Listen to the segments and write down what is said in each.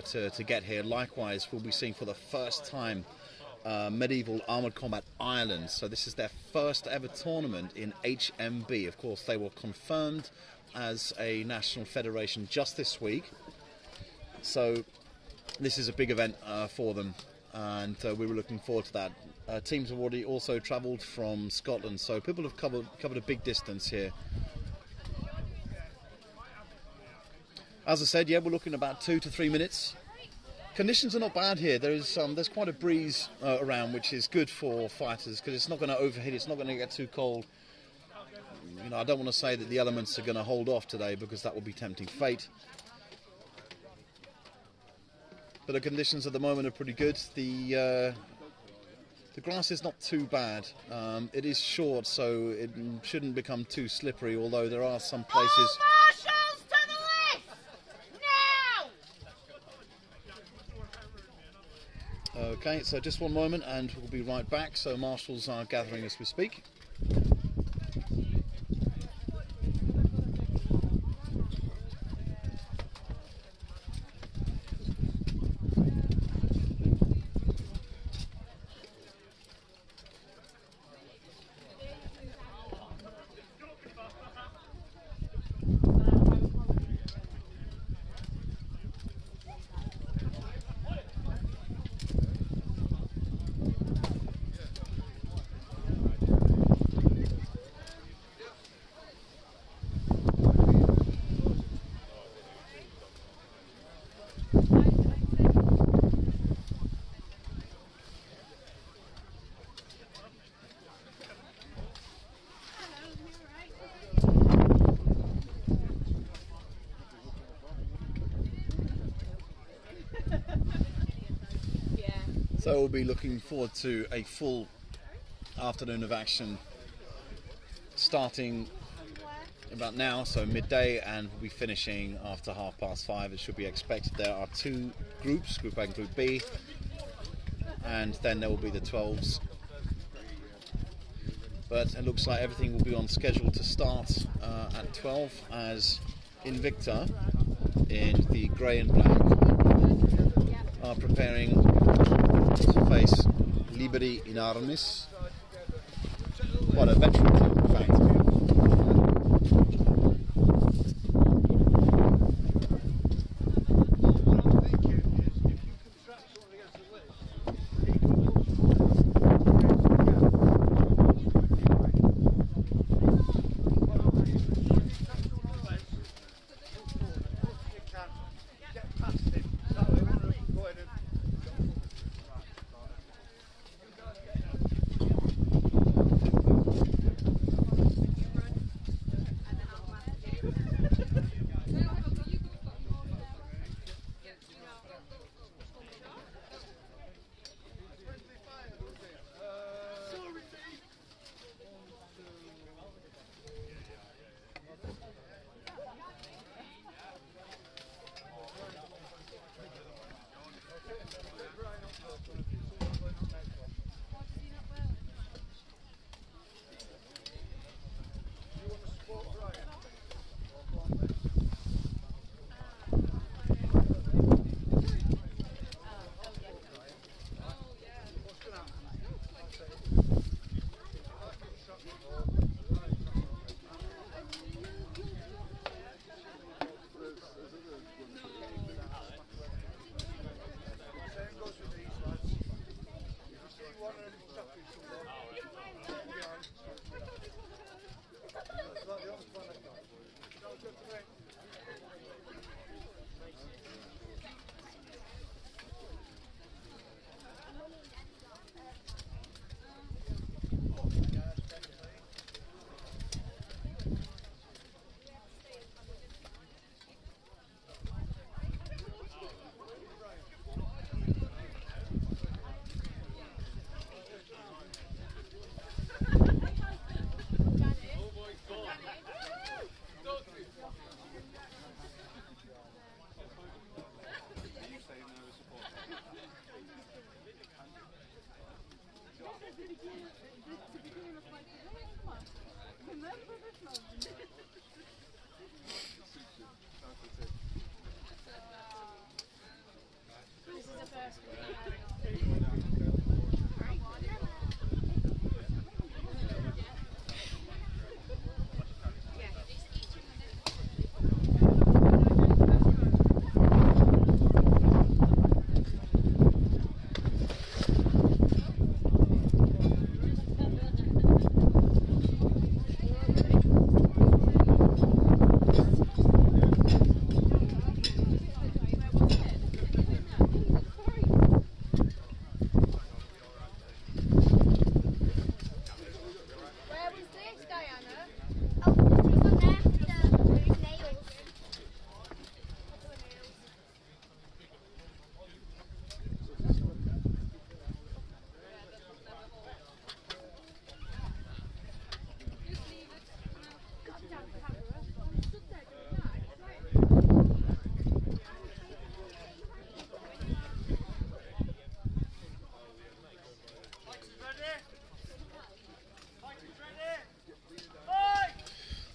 to get here. Likewise, we'll be seeing for the first time Medieval Armoured Combat Ireland. So this is their first ever tournament in HMB. Of course, they were confirmed as a national federation just this week. So this is a big event for them, and we were looking forward to that. Teams have already also travelled from Scotland, so people have covered a big distance here. As I said, yeah, we're looking at about 2 to 3 minutes. Conditions are not bad here. There's quite a breeze around, which is good for fighters because it's not going to overheat. It's not going to get too cold. You know, I don't want to say that the elements are going to hold off today because that would be tempting fate. But the conditions at the moment are pretty good. The grass is not too bad. It is short, so it shouldn't become too slippery. Although there are some places. Okay, so just one moment and we'll be right back. So marshals are gathering as we speak. So we'll be looking forward to a full afternoon of action starting about now, so midday, and we'll be finishing after 5:30. It should be expected. There are 2 groups, Group A and Group B, and then there will be the 12s. But it looks like everything will be on schedule to start at 12 as Invicta in the grey and black are preparing to face Liberi in Armis. Quite a veteran team, in fact.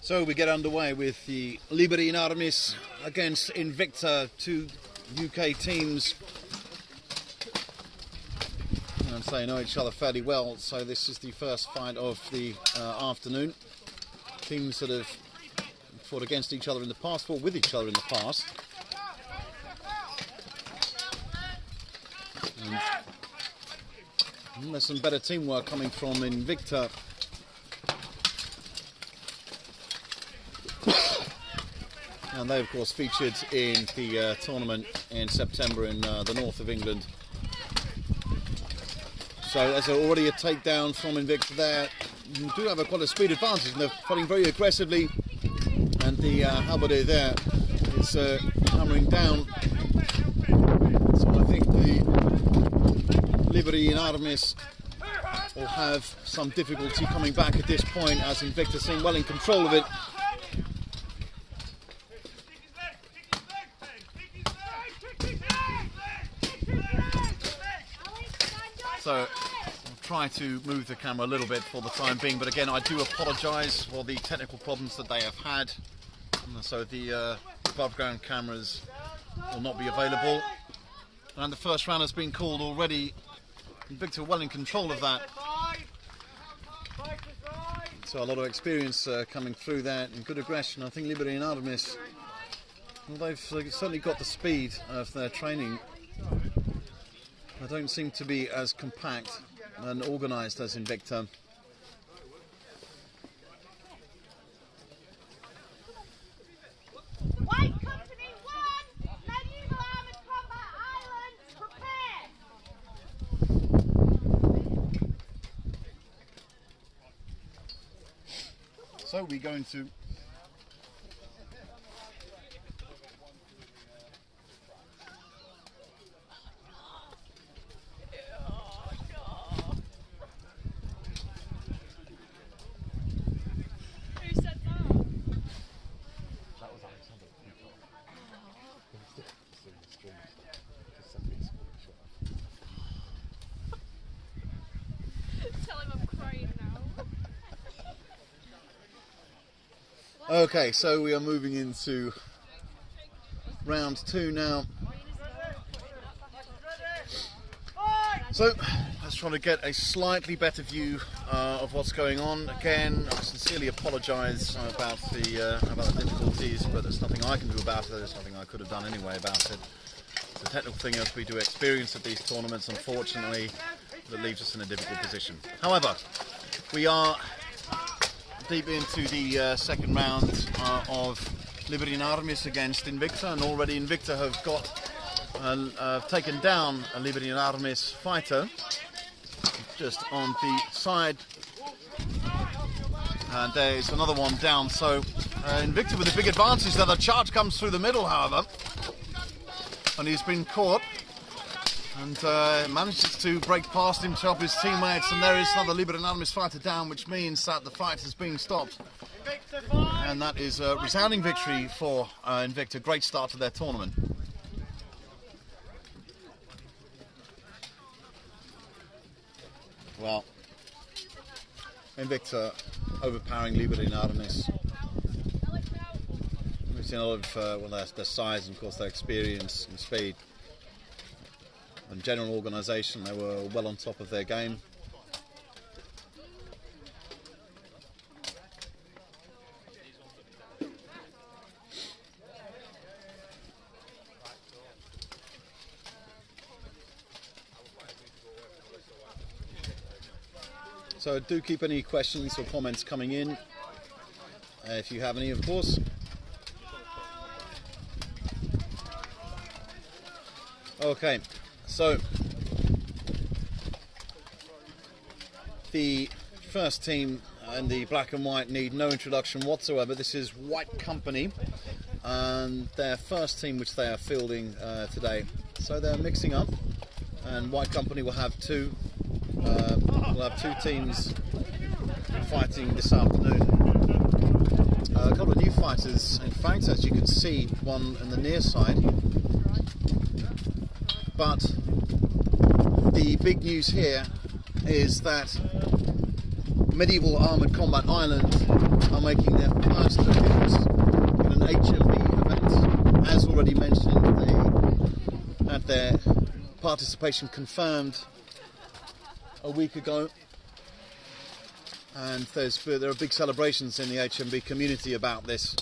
So we get underway with the Liberi and Armis against Invicta, two UK teams. And they know each other fairly well, so this is the first fight of the afternoon. Teams that have fought against each other in the past, fought with each other in the past. And there's some better teamwork coming from Invicta. And they, of course, featured in the tournament in September in the north of England. So there's already a takedown from Invicta there. You do have quite a speed advantage, and they're fighting very aggressively. And the HMBIA there is hammering down. So I think the Liberi and Armis will have some difficulty coming back at this point, as Invicta seem well in control of it. So I'll try to move the camera a little bit for the time being, but again I do apologise for the technical problems that they have had. And so the above ground cameras will not be available. And the first round has been called already. Invicta well in control of that. So a lot of experience coming through that and good aggression. I think Liberi and Armis, well, they've certainly got the speed of their training. They don't seem to be as compact and organised as Invicta. White Company 1! Medieval Armoured Combat Island, prepare! So we're going to Okay, so we are moving into round 2 now. So let's try to get a slightly better view of what's going on. Again, I sincerely apologise about the difficulties, but there's nothing I can do about it. There's nothing I could have done anyway about it. It's a technical thing as we do experience at these tournaments, unfortunately, that leaves us in a difficult position. However, we are deep into the second round of Liberi and Armis against Invicta, and already Invicta have got taken down a Liberi and Armis fighter just on the side, and there is another one down. So Invicta with a big advantage there. The charge comes through the middle, however, and he's been caught and manages to break past him to help his teammates, and there is another Liberi and Armis fighter down, which means that the fight has been stopped, and that is a resounding victory for Invicta. Great start to their tournament. Well, Invicta overpowering Liberi and Armis. We've seen a lot of their size and, of course, their experience and speed. and general organisation. They were well on top of their game. So do keep any questions or comments coming in, if you have any, of course. Okay, so the first team and the black and white need no introduction whatsoever. This is White Company and their first team which they are fielding today. So they're mixing up, and White Company will have two teams fighting this afternoon. A couple of new fighters, in fact, as you can see, one on the near side. But the big news here is that Medieval Armoured Combat Ireland are making their first appearance in an HMB event. As already mentioned, they had their participation confirmed a week ago, and there are big celebrations in the HMB community about this.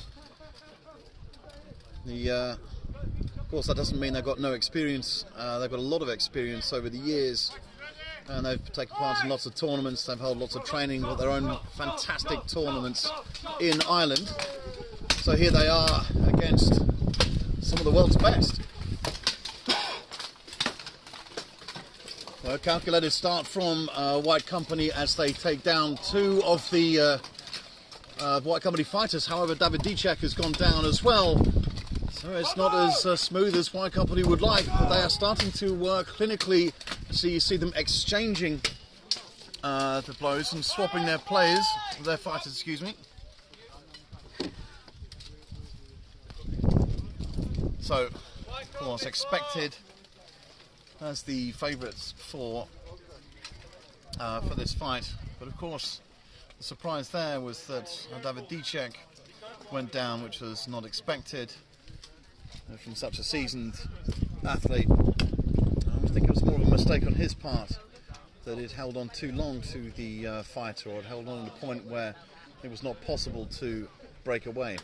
Of course, that doesn't mean they've got no experience. They've got a lot of experience over the years, and they've taken part in lots of tournaments. They've held lots of training, got their own fantastic tournaments in Ireland. So here they are against some of the world's best. Calculated start from White Company as they take down two of the White Company fighters. However, David Dicek has gone down as well. So it's not as smooth as White Company would like, but they are starting to work clinically. So you see them exchanging the blows and swapping their fighters, excuse me. So, of course, expected as the favourites for this fight, but of course the surprise there was that David Dicek went down, which was not expected from such a seasoned athlete. I think it was more of a mistake on his part that it held on too long to the fighter, or it held on to the point where it was not possible to break away.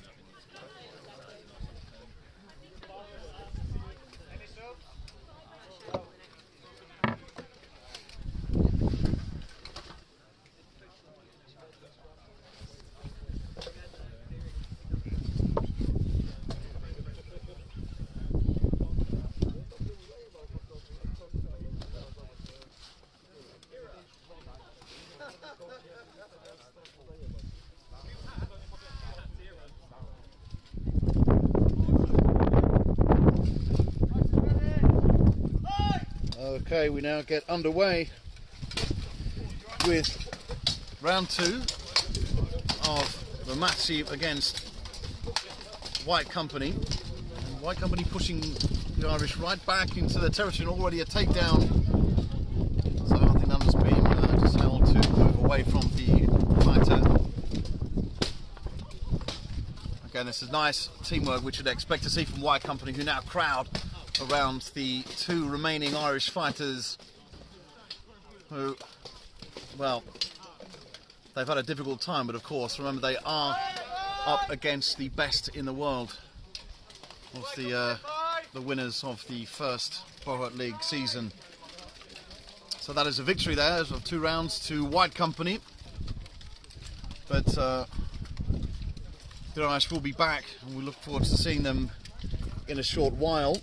Okay, we now get underway with round two of the MACI against White Company. And White Company pushing the Irish right back into their territory, and already a takedown. So I think that has been just held to move away from the fighter. Again, this is nice teamwork which you'd expect to see from White Company, who now crowd around the two remaining Irish fighters who, well, they've had a difficult time, but of course, remember, they are up against the best in the world. Of course, the winners of the first Buhurt League season. So that is a victory there of 2 rounds to White Company. But the Irish will be back, and we look forward to seeing them in a short while.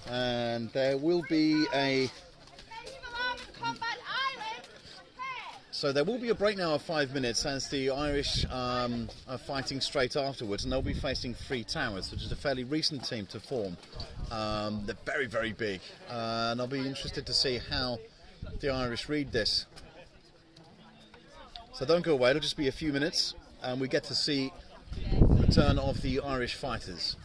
And there will be there will be a break now of 5 minutes, as the Irish are fighting straight afterwards, and they'll be facing Free Towers, which is a fairly recent team to form. They're very, very big, and I'll be interested to see how the Irish read this. So don't go away, it'll just be a few minutes, and we get to see the return of the Irish fighters.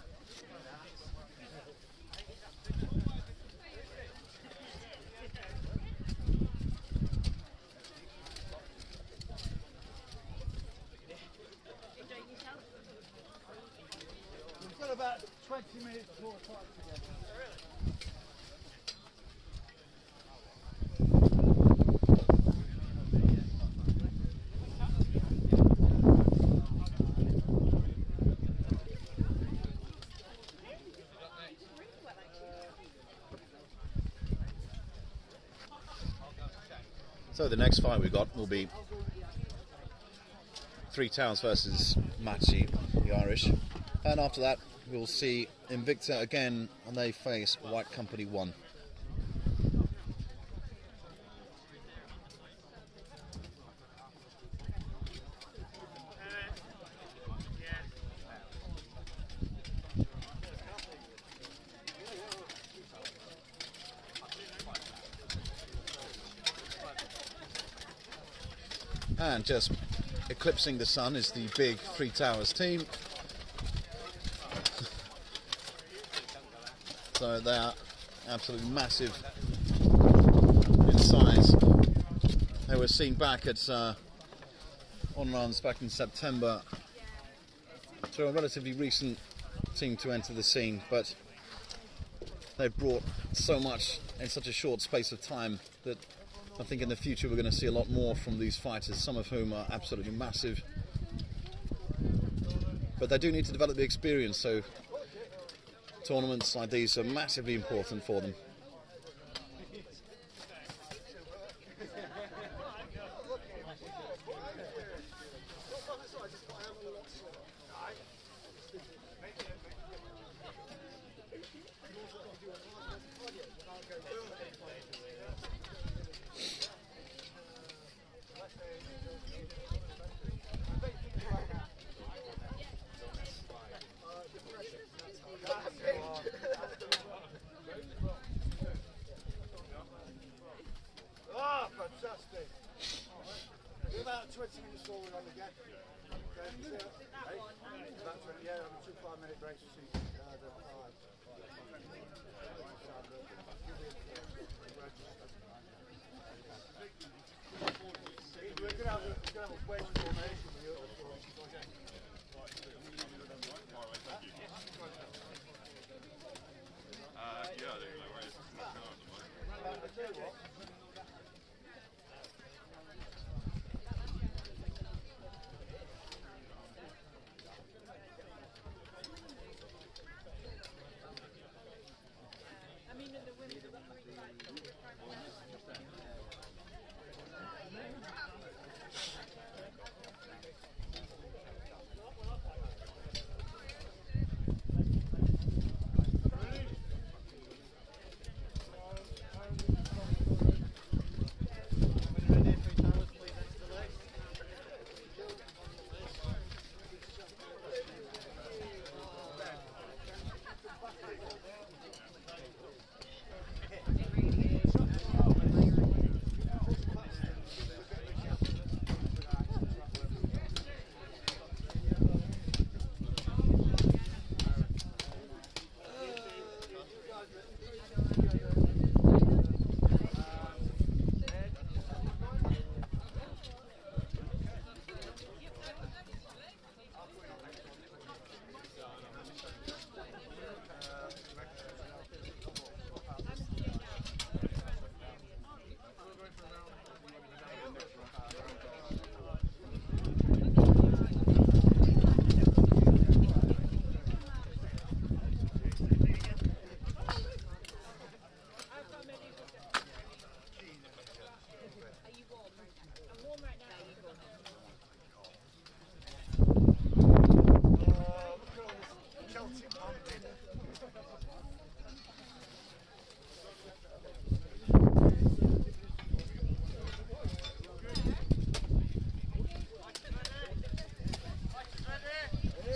About 20 minutes before fight together. So the next fight we've got will be Three Towers versus MACI, the Irish. And after that, we'll see Invicta again, and they face White Company 1. And just eclipsing the sun is the big Three Towers team. So they are absolutely massive in size. They were seen back at on runs back in September. So a relatively recent team to enter the scene, but they've brought so much in such a short space of time that I think in the future we're going to see a lot more from these fighters, some of whom are absolutely massive. But they do need to develop the experience, so tournaments like these are massively important for them.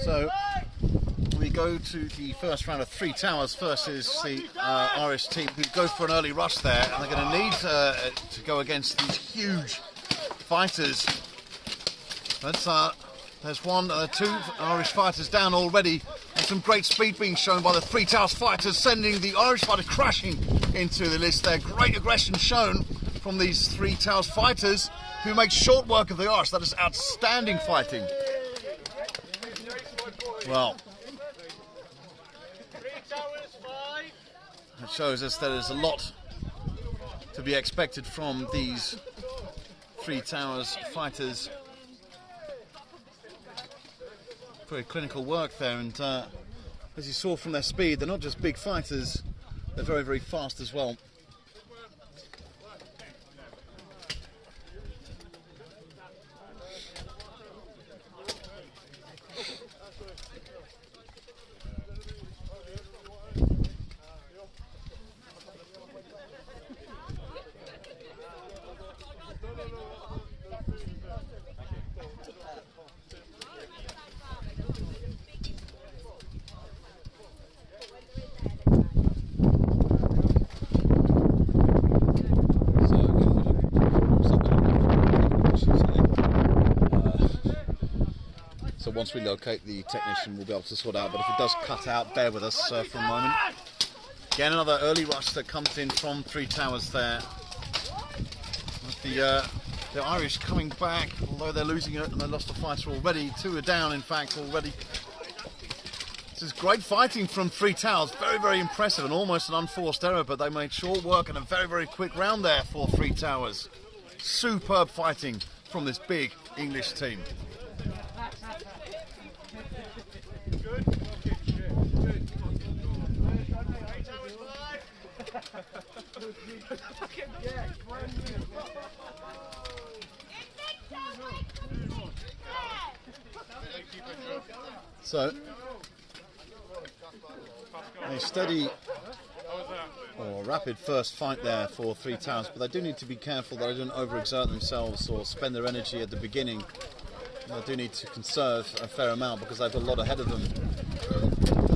So we go to the first round of Three Towers versus the Irish team, who go for an early rush there, and they're going to need to go against these huge fighters. But there's two Irish fighters down already, and some great speed being shown by the Three Towers fighters, sending the Irish fighter crashing into the list there. Great aggression shown from these Three Towers fighters, who make short work of the Irish. That is outstanding fighting. Well, it shows us that there's a lot to be expected from these Three Towers fighters. Very clinical work there, and as you saw from their speed, they're not just big fighters, they're very, very fast as well. once we locate the technician, we'll be able to sort out. But if it does cut out, bear with us for a moment. Again, another early rush that comes in from Three Towers there. With the Irish coming back, although they're losing it and they lost a fighter already. 2 are down, in fact, already. This is great fighting from Three Towers. Very, very impressive and almost an unforced error, but they made short work and a very, very quick round there for Three Towers. Superb fighting from this big English team. So, a steady or rapid first fight there for Three Towers, but they do need to be careful that they don't overexert themselves or spend their energy at the beginning. They do need to conserve a fair amount because they've got a lot ahead of them.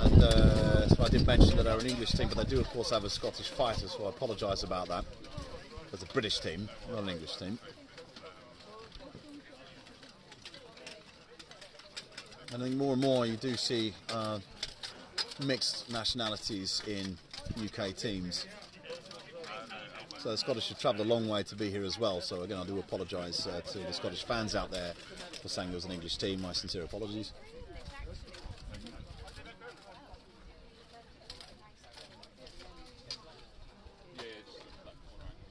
And so I did mention that they're an English team, but they do of course have a Scottish fighter, so I apologise about that. It's a British team, not an English team. And I think more and more you do see mixed nationalities in UK teams. So the Scottish have travelled a long way to be here as well. So again, I do apologise to the Scottish fans out there for saying it was an English team. My sincere apologies.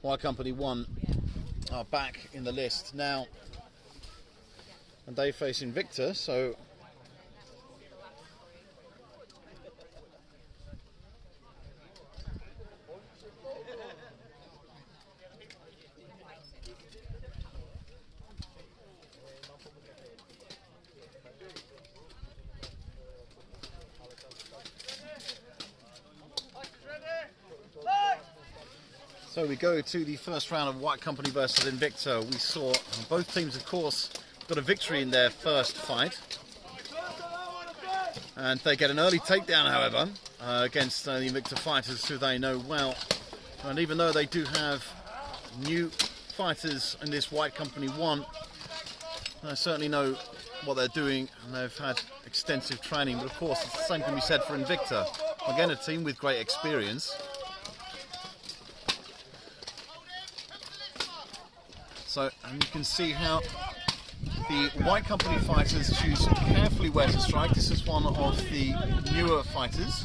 White Company 1 are back in the list now, and they face Invicta. So we go to the first round of White Company versus Invicta. We saw both teams, of course, got a victory in their first fight. And they get an early takedown, however, against the Invicta fighters who they know well. And even though they do have new fighters in this White Company 1, they certainly know what they're doing and they've had extensive training. But of course, it's the same can be said for Invicta. Again, a team with great experience. So, and you can see how the White Company fighters choose carefully where to strike. This is one of the newer fighters.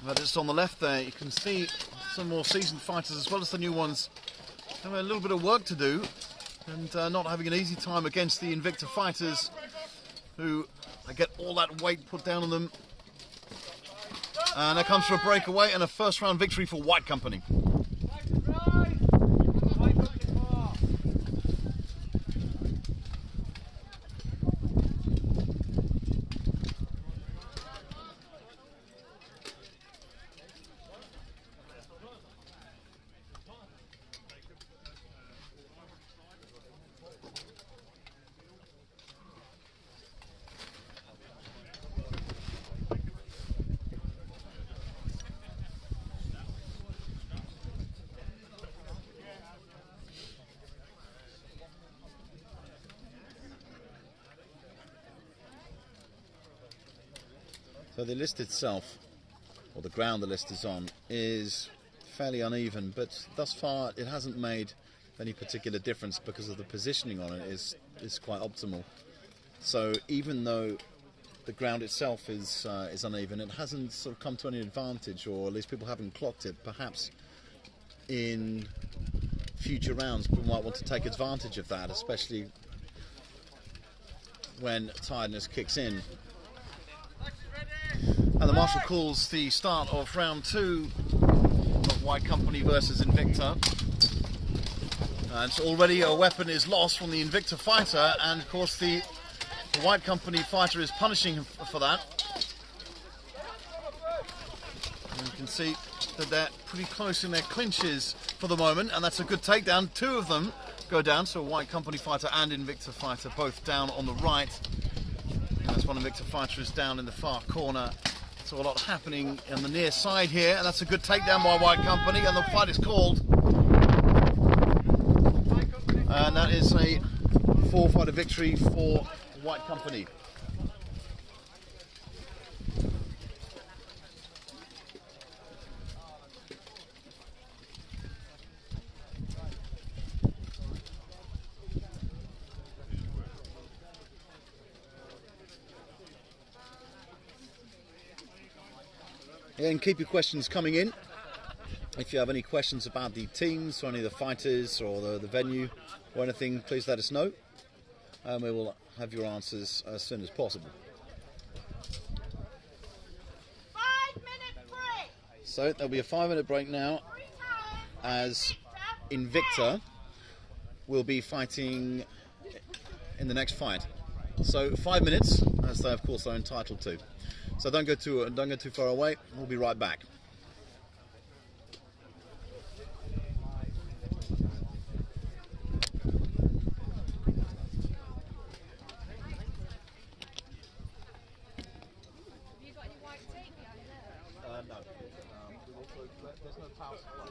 But just on the left there, you can see some more seasoned fighters as well as the new ones have a little bit of work to do and not having an easy time against the Invicta fighters who get all that weight put down on them. And that comes for a breakaway and a first round victory for White Company. So the list itself, or the ground the list is on, is fairly uneven, but thus far it hasn't made any particular difference because of the positioning on it is quite optimal. So even though the ground itself is uneven, it hasn't sort of come to any advantage, or at least people haven't clocked it. Perhaps in future rounds people might want to take advantage of that, especially when tiredness kicks in. And the marshal calls the start of round 2 of White Company versus Invicta. And so already a weapon is lost from the Invicta fighter, and of course the White Company fighter is punishing him for that. And you can see that they're pretty close in their clinches for the moment, and that's a good takedown. 2 of them go down, so White Company fighter and Invicta fighter both down on the right. That's one Invicta fighter is down in the far corner. So a lot happening on the near side here, and that's a good takedown by White Company, and the fight is called. And that is a 4-fighter victory for white company. And keep your questions coming in. If you have any questions about the teams or any of the fighters or the venue or anything, please let us know. And we will have your answers as soon as possible. 5-minute break. So there'll be a 5-minute break now as Invicta will be fighting in the next fight. So 5 minutes, as they of course are entitled to. So don't go too far away. We'll be right back. No. There's no power supply.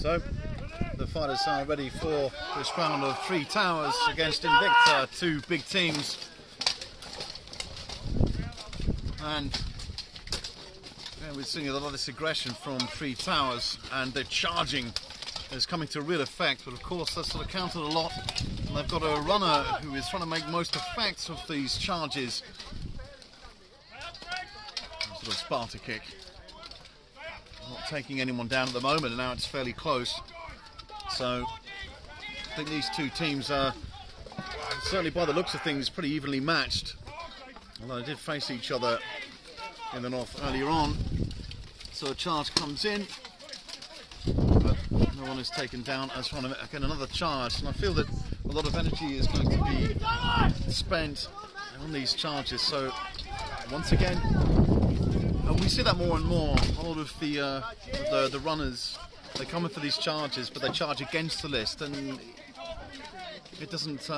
So the fighters are ready for this round of Three Towers against Invicta, two big teams. And yeah, we're seeing a lot of this aggression from Three Towers, and their charging is coming to real effect, but of course that's sort of countered a lot. And they've got a runner who is trying to make most effect of these charges. Sort of Sparta kick. Not taking anyone down at the moment, and now it's fairly close. So I think these two teams are, certainly by the looks of things, pretty evenly matched. Although they did face each other in the north earlier on. So a charge comes in, but no one is taken down. As trying to get another charge, and I feel that a lot of energy is going to be spent on these charges. So once again, we see that more and more. A lot of the runners, they come in for these charges, but they charge against the list, and it doesn't.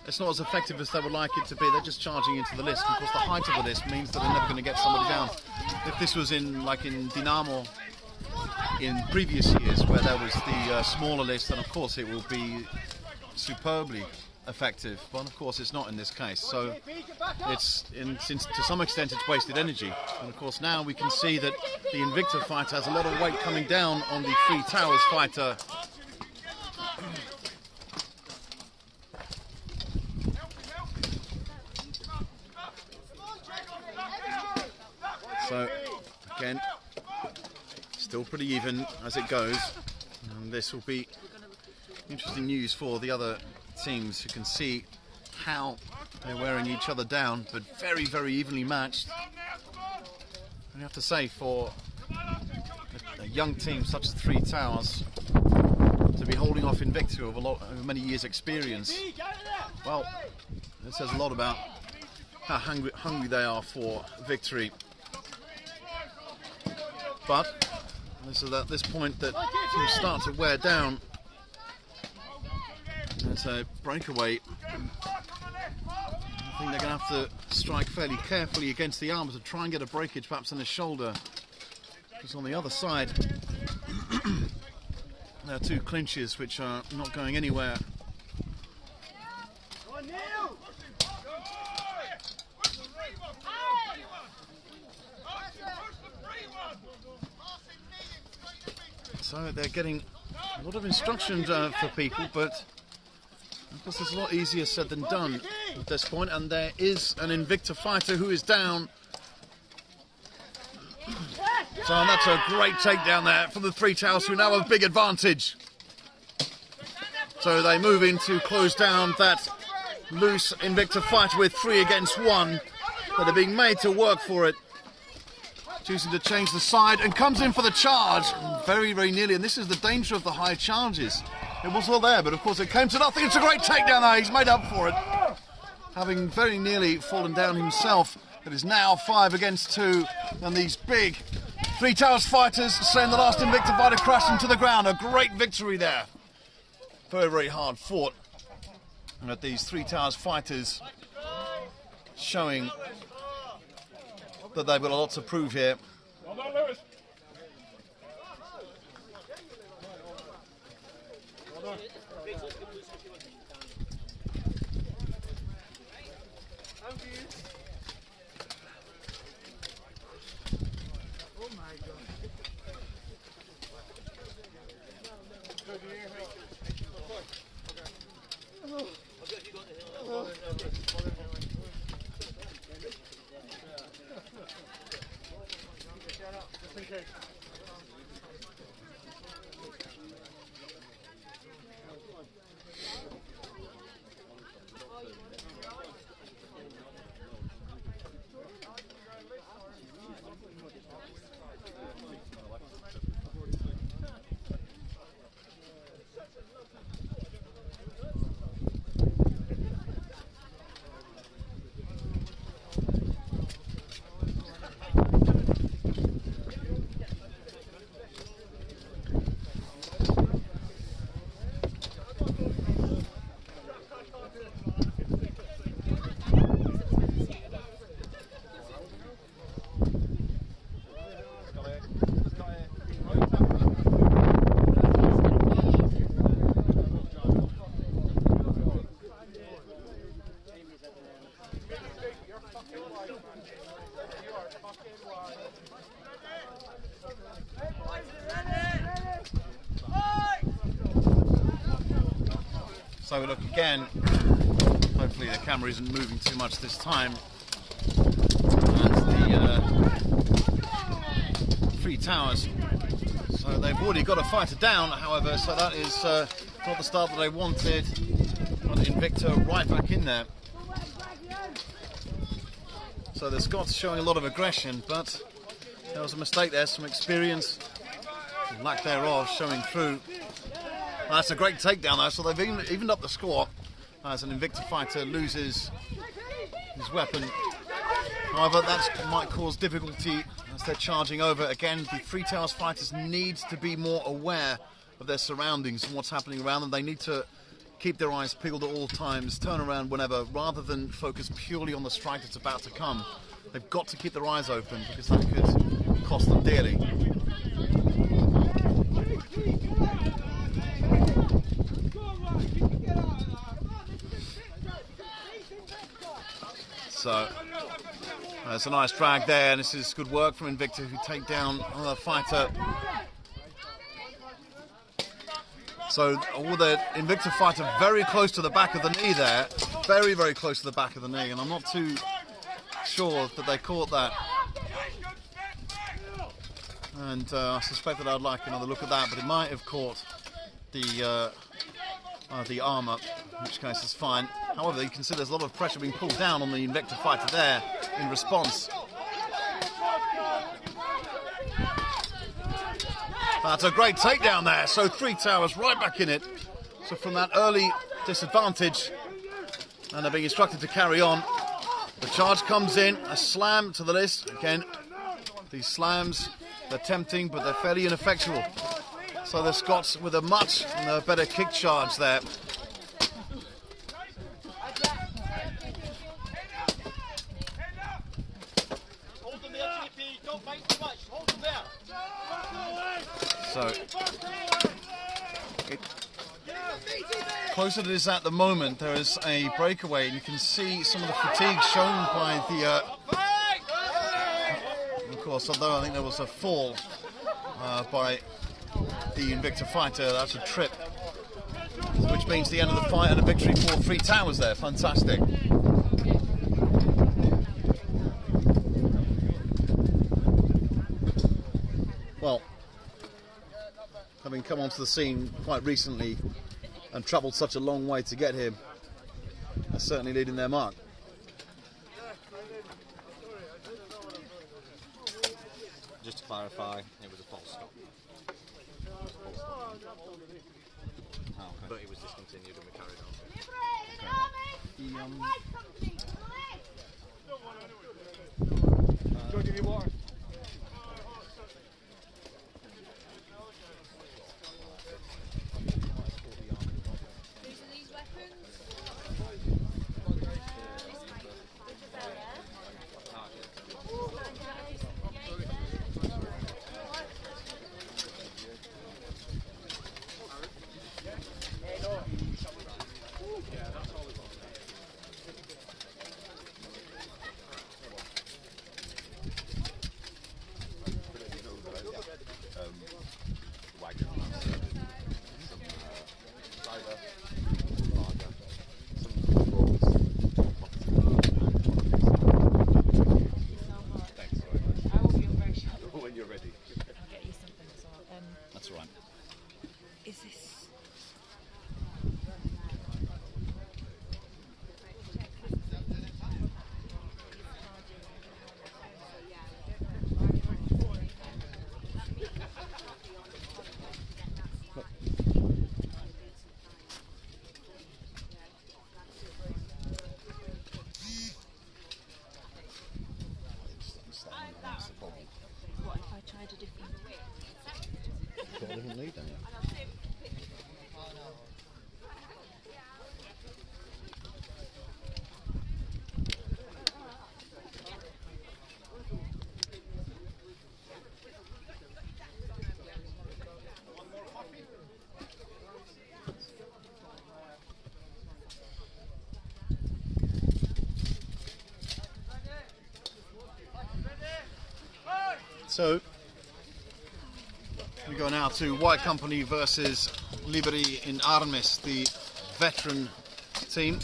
It's not as effective as they would like it to be. They're just charging into the list. Of course, the height of the list means that they're never going to get somebody down. If this was in, like in Dynamo in previous years, where there was the smaller list, then of course it will be superbly effective. But of course, it's not in this case. So it's since to some extent it's wasted energy. And of course, now we can see that the Invicta fighter has a lot of weight coming down on the Three Towers fighter. So, again, still pretty even as it goes, and this will be interesting news for the other teams who can see how they're wearing each other down, but very, very evenly matched. And you have to say, for a young team such as Three Towers to be holding off Invicta over many years' experience, well, it says a lot about how hungry they are for victory. But this is at this point that teams start to wear down. It's a breakaway. I think they're going to have to strike fairly carefully against the arm to try and get a breakage, perhaps in the shoulder. Because on the other side, there are two clinches which are not going anywhere. So they're getting a lot of instruction for people, but of course it's a lot easier said than done at this point. And there is an Invicta fighter who is down. So that's a great takedown there from the Three Towers, who now have a big advantage. So they move in to close down that loose Invicta fighter with 3 against 1. But they're being made to work for it. Choosing to change the side and comes in for the charge very, very nearly. And this is the danger of the high charges. It was all there, but of course it came to nothing. It's a great takedown there. He's made up for it, having very nearly fallen down himself. It is now 5 against 2, and these big Three Towers fighters saying the last Invicta fighter crashed into the ground. A great victory there. Very, very hard fought. And at these Three Towers fighters showing that they've got a lot to prove here. Well done, Lewis. Well done. Oh my God. Okay. So we look again. Hopefully the camera isn't moving too much this time. And the three towers. So they've already got a fighter down, however, so that is not the start that they wanted. Got Invicta right back in there. So the Scots showing a lot of aggression, but there was a mistake there, some experience, lack thereof, showing through. That's a great takedown though, so they've evened up the score as an Invicta fighter loses his weapon. However, that might cause difficulty as they're charging over. Again, the Three Towers fighters need to be more aware of their surroundings and what's happening around them. They need to keep their eyes peeled at all times, turn around whenever, rather than focus purely on the strike that's about to come. They've got to keep their eyes open because that could cost them dearly. So there's a nice drag there, and this is good work from Invicta, who take down another fighter. So all the Invicta fighter very close to the back of the knee there, very, very close to the back of the knee, and I'm not too sure that they caught that. And I suspect that I'd like another look at that, but it might have caught the armour, in which case it's fine. However, you can see there's a lot of pressure being pulled down on the Invicta fighter there in response. That's a great takedown there, so Three Towers right back in it. So from that early disadvantage, and they're being instructed to carry on. The charge comes in, a slam to the list. Again, these slams, they're tempting, but they're fairly ineffectual. So the Scots with a much better kick charge there. So, closer to this at the moment, there is a breakaway, and you can see some of the fatigue shown by the... of course, although I think there was a fall by the Invicta fighter, that's a trip, which means the end of the fight and a victory for Three Towers there. Fantastic. Well, having come onto the scene quite recently and travelled such a long way to get here, they're certainly leading their mark. Just to clarify, it was a false stop. But it was discontinued and we carried on. Go give you water. So we go now to White Company versus Liberi in Armis, the veteran team.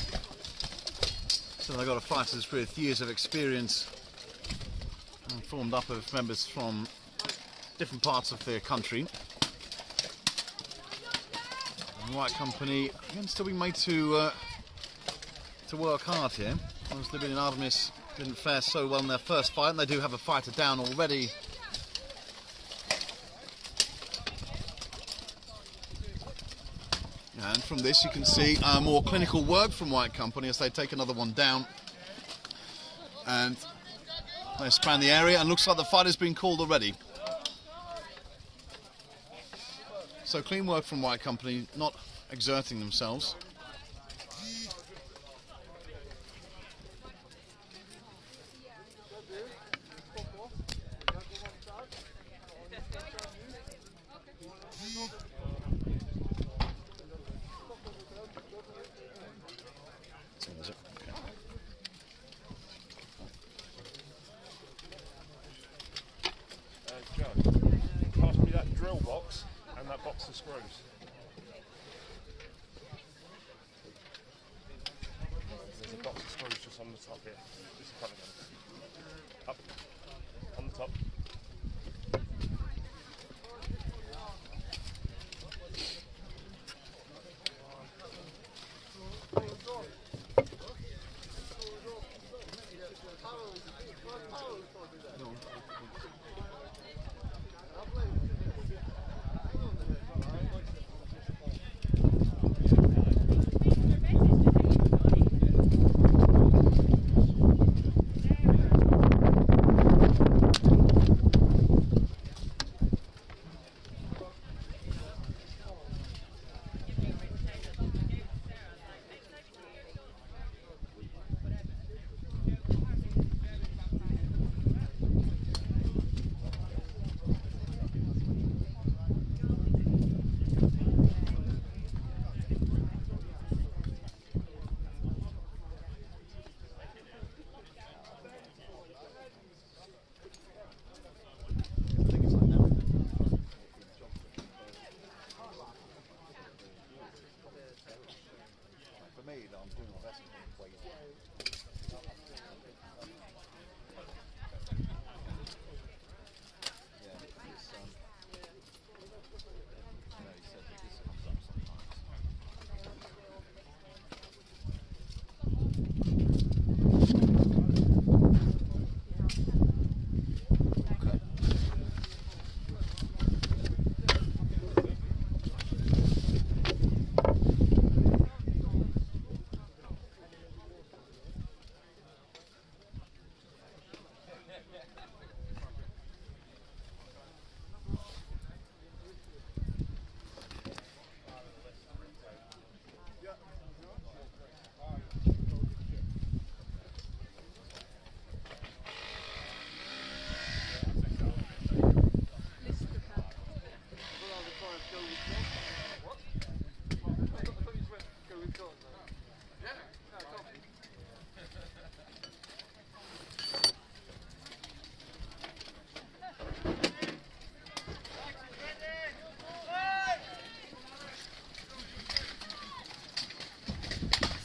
So they've got fighters with years of experience and formed up of members from different parts of the country. And White Company again still being made to work hard here. As Liberi and Armis didn't fare so well in their first fight, and they do have a fighter down already. And from this you can see more clinical work from White Company as they take another one down. And they span the area, and looks like the fight has been called already. So clean work from White Company, not exerting themselves. Pass me that drill box and that box of screws. There's a box of screws just on the top here. Just in front of them. Up. On the top.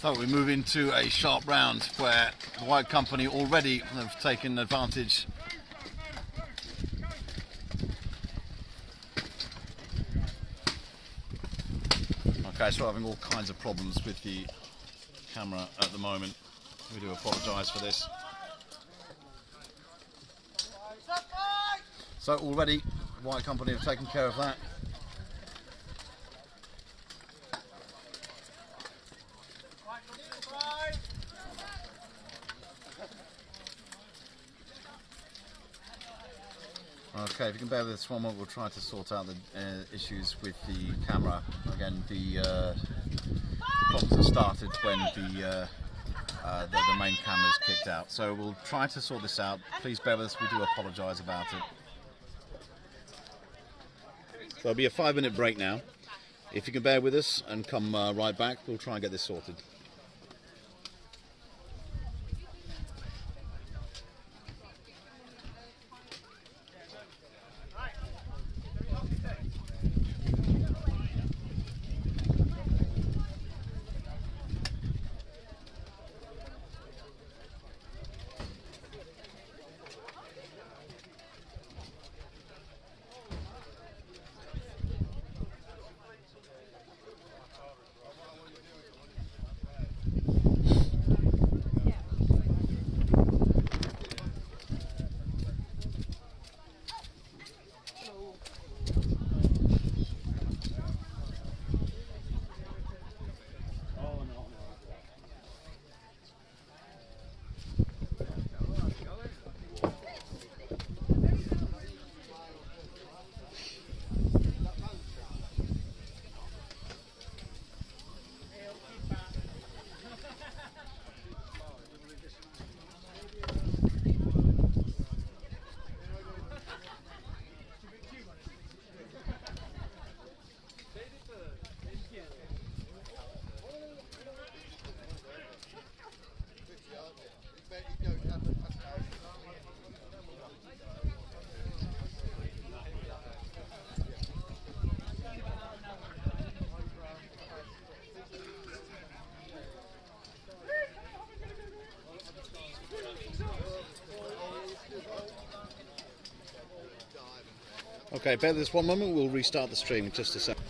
So we move into a sharp round where the White Company already have taken advantage. Okay, so we're having all kinds of problems with the camera at the moment. We do apologise for this. So already White Company have taken care of that. Okay, if you can bear with this one more, we'll try to sort out the issues with the camera. Again, the problems have started when the main camera is kicked out. So we'll try to sort this out. Please bear with us, we do apologise about it. So there'll be a 5-minute break now. If you can bear with us and come right back, we'll try and get this sorted. Okay, bear with us one moment. We'll restart the stream in just a second.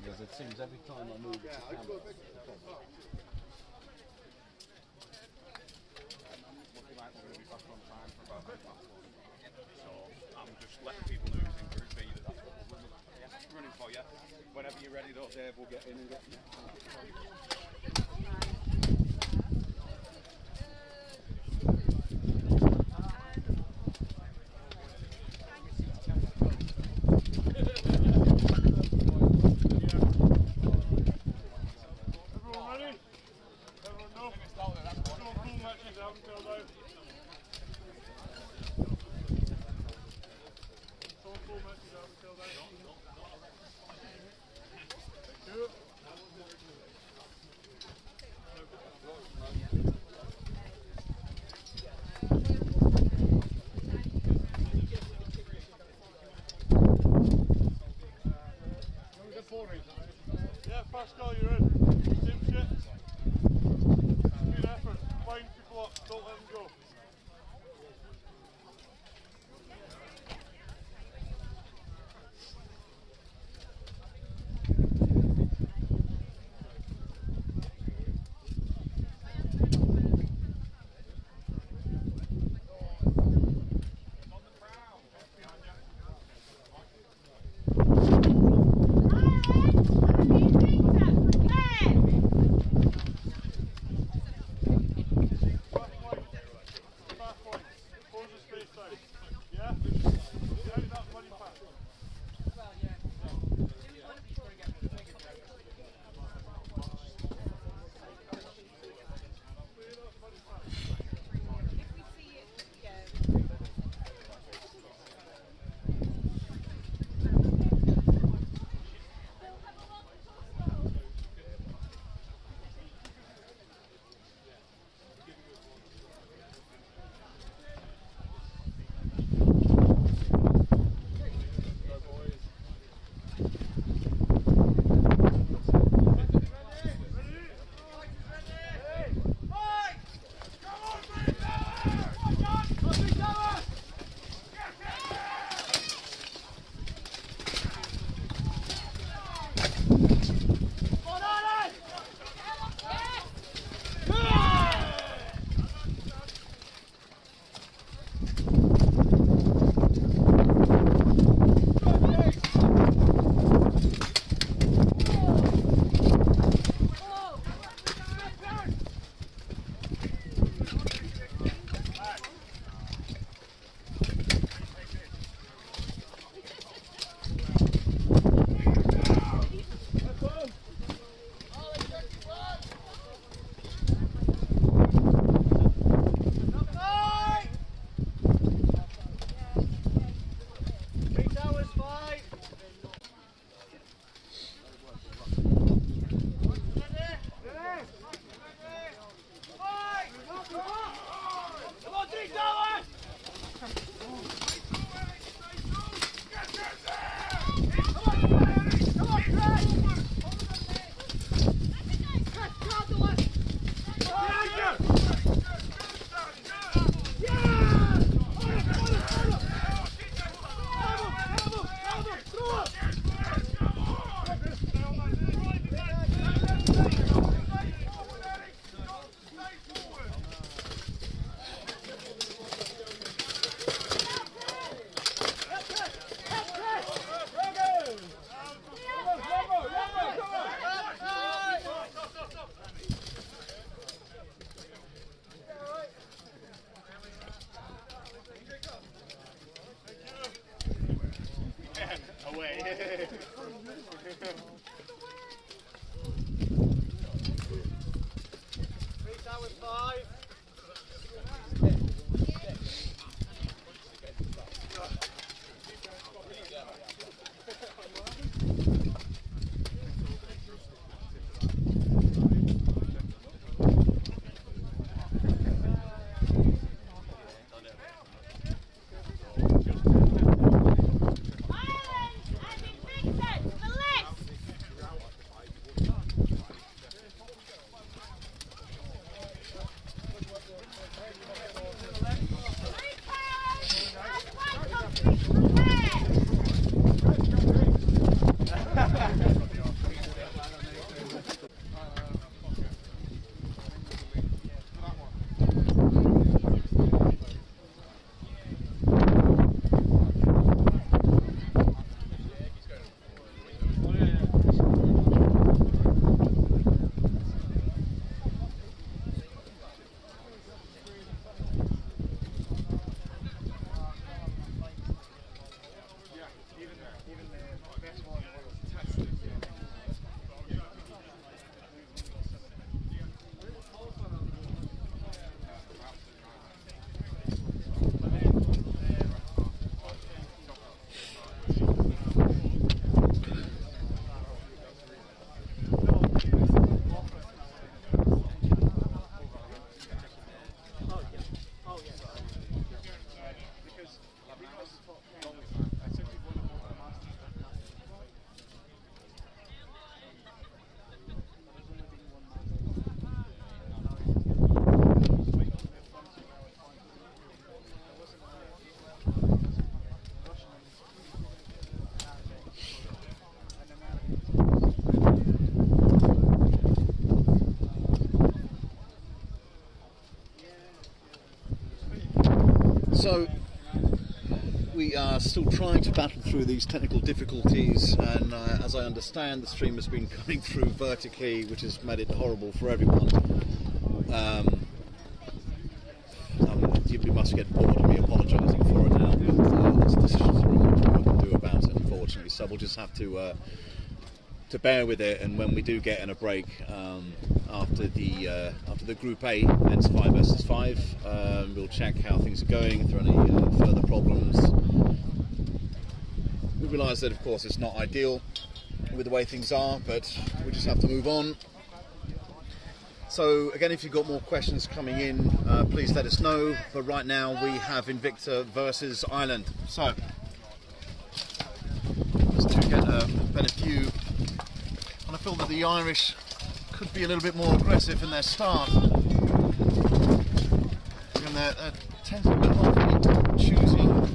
Because it seems every time I move it, So I'm just letting people lose in Group B. That's what we're running for you. Whenever you're ready, though, Dave, we'll get in and get you. Yeah, Pascal, you're in. Same shit. Good effort. Find people up. Don't let them go. So we are still trying to battle through these technical difficulties, and as I understand, the stream has been coming through vertically, which has made it horrible for everyone. You must get bored of me apologising for it now, but this decision is really much more I can do about it, unfortunately. So we'll just have to bear with it, and when we do get in a break after the Group A, hence 5 versus 5, we'll check how things are going, if there are any further problems. We realise that, of course, it's not ideal with the way things are, but we just have to move on. So again, if you've got more questions coming in, please let us know. But right now we have Invicta versus Ireland. So just to get a better view, and I feel that the Irish could be a little bit more aggressive in their start. And they're tentatively choosing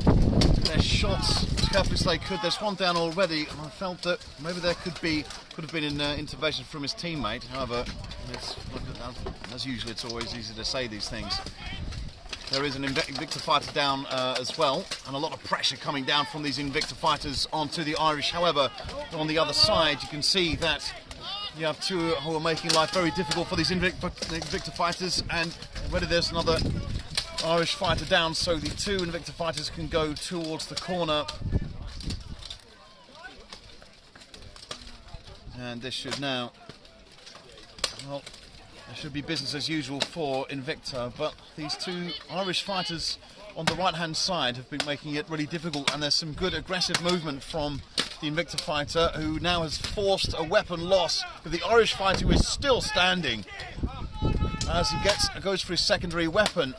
their shots as carefully as they could. There's one down already, and I felt that maybe there could have been an intervention from his teammate. However, as usual, it's always easy to say these things. There is an Invicta fighter down as well, and a lot of pressure coming down from these Invicta fighters onto the Irish. However, on the other side, you can see that you have two who are making life very difficult for these Invicta fighters, and already there's another Irish fighter down, so the two Invicta fighters can go towards the corner. And this should now, well, there should be business as usual for Invicta, but these two Irish fighters on the right hand side have been making it really difficult, and there's some good aggressive movement from the Invicta fighter, who now has forced a weapon loss, but the Irish fighter who is still standing as he goes for his secondary weapon.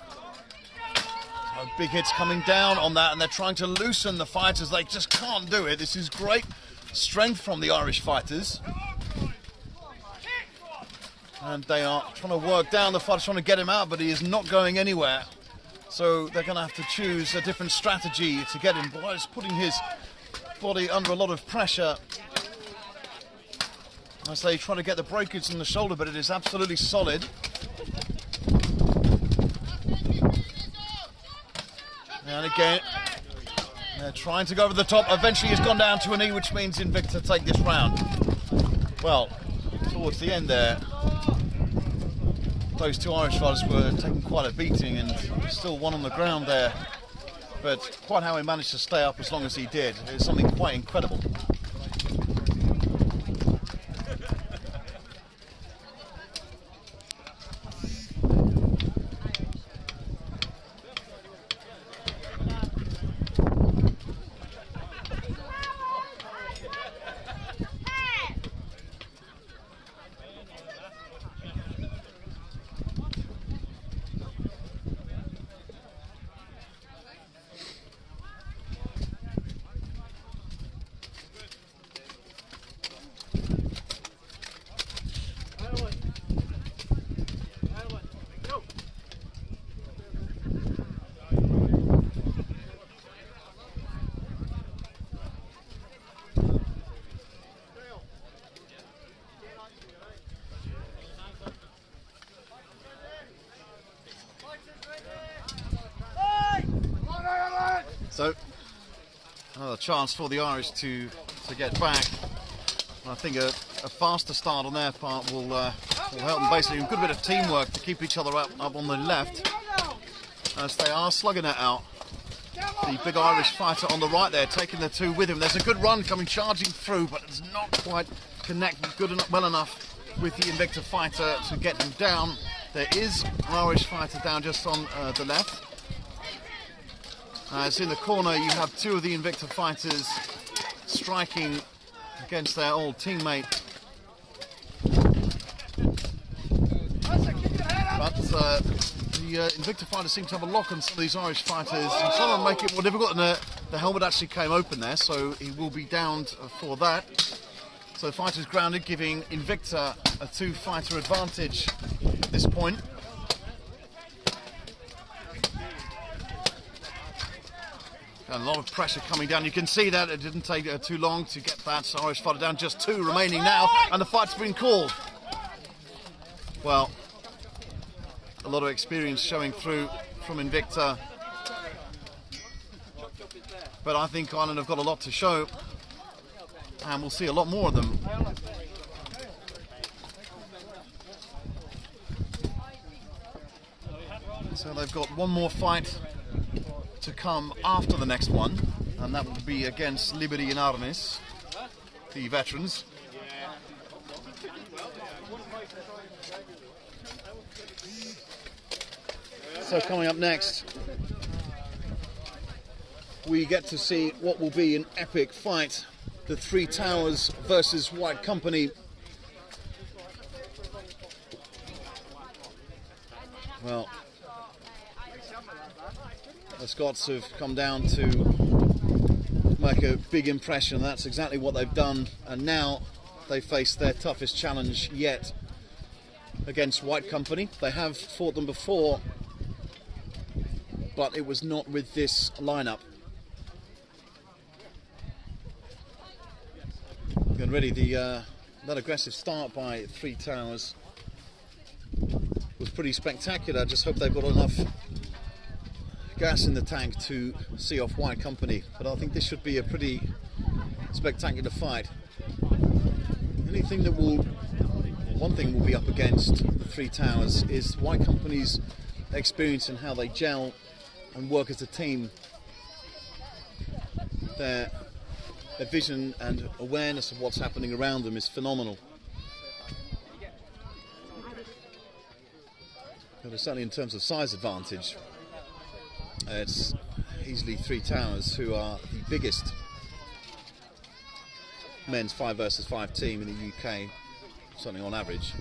So big hits coming down on that, and they're trying to loosen the fighters. They just can't do it. This is great strength from the Irish fighters. And they are trying to work down the fighter, trying to get him out, but he is not going anywhere. So they're going to have to choose a different strategy to get him. Boy, it's putting his body under a lot of pressure as they try to get the breakage in the shoulder, but it is absolutely solid. And again, they're trying to go over the top. Eventually he's gone down to a knee, which means Invicta take this round. Well, towards the end there, those two Irish fighters were taking quite a beating, and still one on the ground there. But quite how he managed to stay up as long as he did is something quite incredible. So another chance for the Irish to get back. I think a faster start on their part will help them. Basically, a good bit of teamwork to keep each other up on the left as they are slugging it out. The big Irish fighter on the right there, taking the two with him. There's a good run coming charging through, but it's not quite connected well enough with the Invicta fighter to get him down. There is an Irish fighter down just on the left. As in the corner, you have two of the Invicta fighters striking against their old teammate. But the Invicta fighters seem to have a lock on some of these Irish fighters and trying to make it more difficult, and the helmet actually came open there, so he will be downed for that. So the fighter's grounded, giving Invicta a two-fighter advantage at this point. And a lot of pressure coming down. You can see that it didn't take too long to get that Irish fighter down. Just two remaining now, and the fight's been called. Well, a lot of experience showing through from Invicta. But I think Ireland have got a lot to show, and we'll see a lot more of them. So they've got one more fight to come after the next one, and that will be against Liberi and Armis, the veterans. So coming up next, we get to see what will be an epic fight. The Three Towers versus White Company. Well, the Scots have come down to make a big impression. That's exactly what they've done, and now they face their toughest challenge yet against White Company. They have fought them before, but it was not with this lineup. And really, that aggressive start by Three Towers was pretty spectacular. I just hope they've got enough gas in the tank to see off White Company, but I think this should be a pretty spectacular fight. One thing will be up against the Three Towers is White Company's experience and how they gel and work as a team. Their vision and awareness of what's happening around them is phenomenal. But certainly in terms of size advantage, it's easily Three Towers who are the biggest men's 5 versus 5 team in the UK, certainly on average.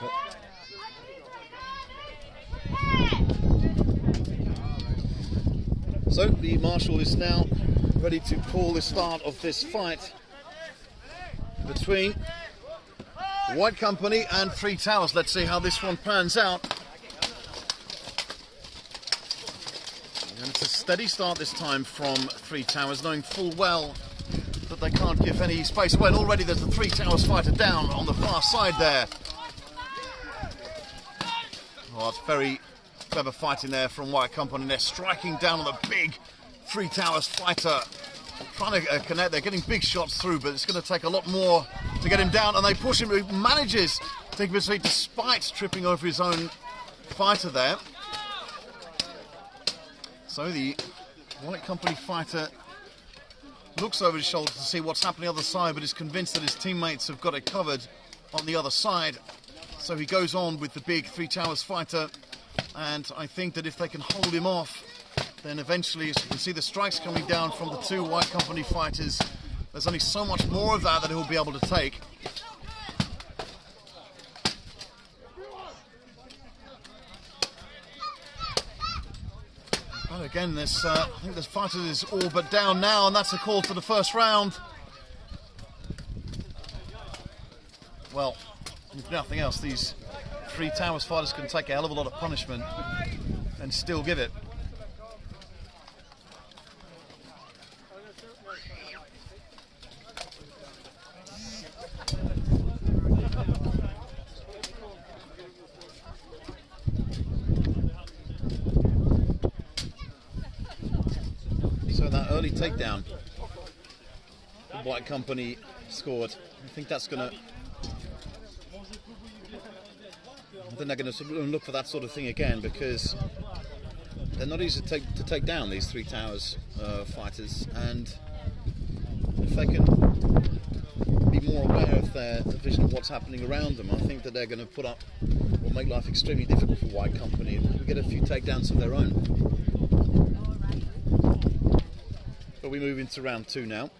But so the marshal is now ready to call the start of this fight between White Company and Three Towers. Let's see how this one pans out. And it's a steady start this time from Three Towers, knowing full well that they can't give any space away. And already there's the Three Towers fighter down on the far side there. Oh, it's very clever fighting there from White Company. They're striking down on the big Three Towers fighter, trying to connect. They're getting big shots through, but it's going to take a lot more to get him down, and they push him. He manages to take him to his feet despite tripping over his own fighter there. So the White Company fighter looks over his shoulder to see what's happening on the other side, but is convinced that his teammates have got it covered on the other side. So he goes on with the big Three Towers fighter, and I think that if they can hold him off, then eventually, as you can see the strikes coming down from the two White Company fighters, there's only so much more of that he'll be able to take. But again, I think this fighter is all but down now, and that's a call for the first round. Well, if nothing else, these Three Towers fighters can take a hell of a lot of punishment and still give it. early takedown the White Company scored. I think that's going to... I think they're going to look for that sort of thing again, because they're not easy to take down, these Three Towers fighters, and if they can be more aware of their vision of what's happening around them, I think that they're going to put up or make life extremely difficult for White Company and get a few takedowns of their own. But we move into round 2 now.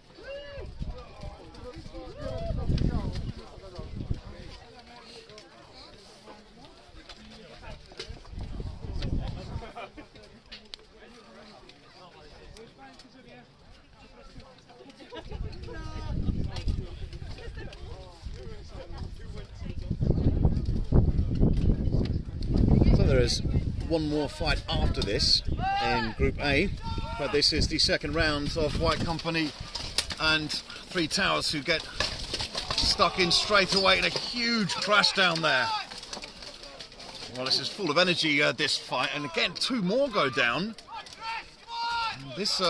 There is one more fight after this in Group A, but this is the second round of White Company and Three Towers, who get stuck in straight away in a huge crash down there. Well, this is full of energy, this fight, and again 2 more go down. This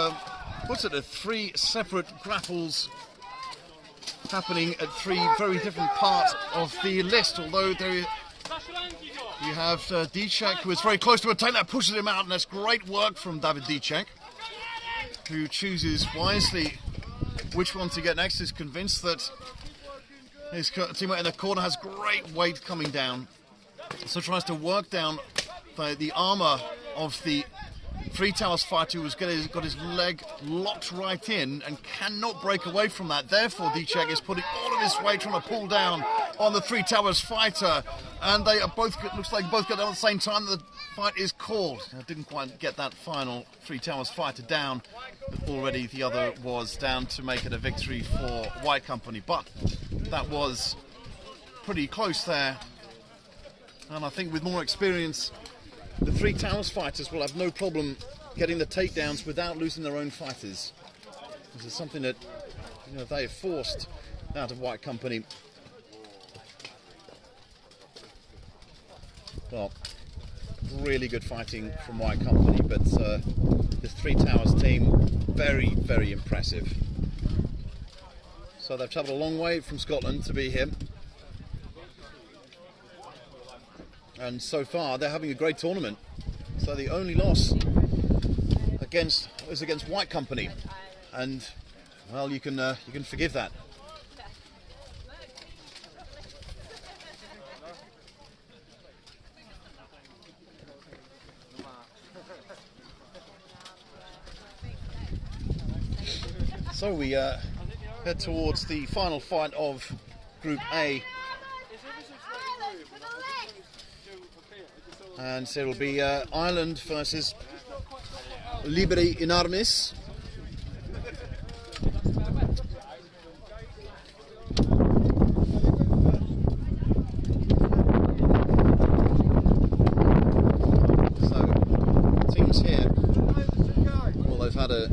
puts it at 3 separate grapples happening at 3 very different parts of the list, although there you have Dicek, who is very close to a takedown, pushes him out, and that's great work from David Dicek, who chooses wisely which one to get next. Is convinced that his teammate in the corner has great weight coming down, so tries to work down the armour of the Three Towers fighter, who's got his leg locked right in and cannot break away from that. Therefore, Dicek is putting all of his weight trying to pull down on the Three Towers fighter, and they are both, looks like both get down at the same time. The fight is called. I didn't quite get that final Three Towers fighter down, but already the other was down to make it a victory for White Company. But that was pretty close there, and I think with more experience, the Three Towers fighters will have no problem getting the takedowns without losing their own fighters. This is something that, you know, they have forced out of White Company. Well, really good fighting from White Company, but the Three Towers team, very, very impressive. So they've travelled a long way from Scotland to be here. And so far they're having a great tournament. So the only loss was against White Company, and well, you can forgive that. So we head towards the final fight of Group A. And so it'll be Ireland versus Liberi in Armis. So teams here, well, they've had a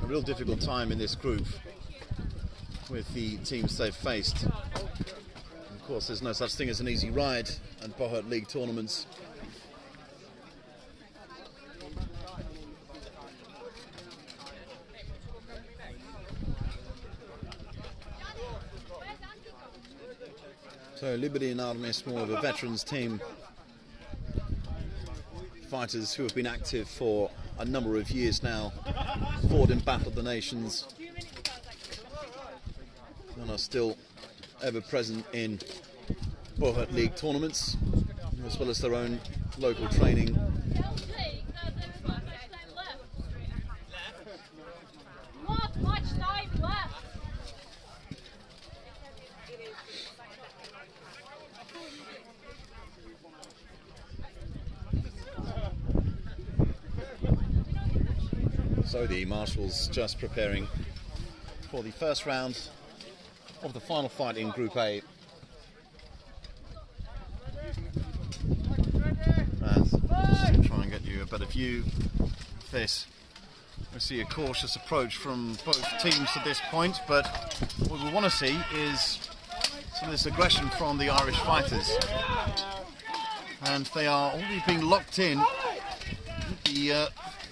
real difficult time in this group with the teams they've faced. Of course, there's no such thing as an easy ride at Buhurt League tournaments. So Liberi and Armis, more of a veterans team. Fighters who have been active for a number of years now, fought in Battle of the Nations, and are still ever present in Buhurt League tournaments, as well as their own local training. So the marshals just preparing for the first round of the final fight in Group A. And just to try and get you a better view of this, we see a cautious approach from both teams at this point, but what we want to see is some of this aggression from the Irish fighters. And they are already being locked in.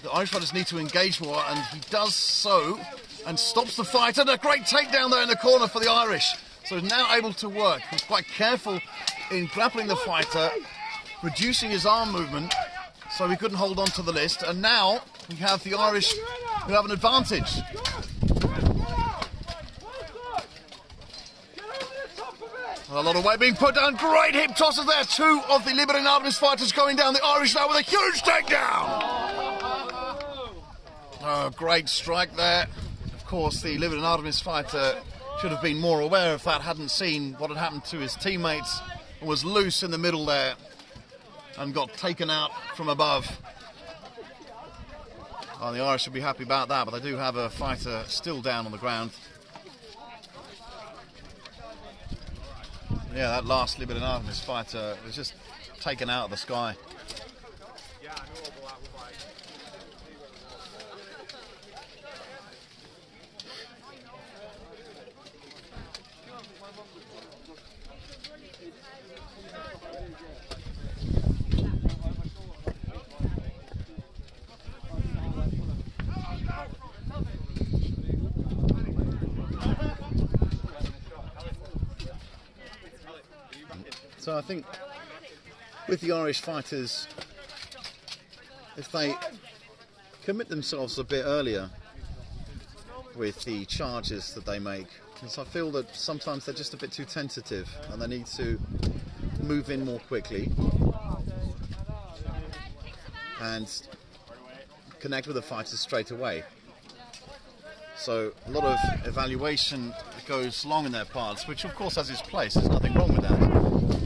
The the Irish fighters need to engage more, and he does so, and stops the fight, and a great takedown there in the corner for the Irish. So he's now able to work. He's quite careful in grappling the fighter, reducing his arm movement, so he couldn't hold on to the list, and now we have the Irish who have an advantage. A lot of weight being put down. Great hip tosses there. Two of the Liberi and Armis fighters going down. The Irish now with a huge takedown. Oh, great strike there. Of course, the Liberi and Armis fighter should have been more aware of that, hadn't seen what had happened to his teammates, and was loose in the middle there and got taken out from above. Oh, the Irish should be happy about that, but they do have a fighter still down on the ground. Yeah, that last Liberi and Armis fighter was just taken out of the sky. So I think with the Irish fighters, if they commit themselves a bit earlier with the charges that they make, because I feel that sometimes they're just a bit too tentative and they need to move in more quickly and connect with the fighters straight away. So a lot of evaluation goes long in their parts, which of course has its place, there's nothing wrong with that.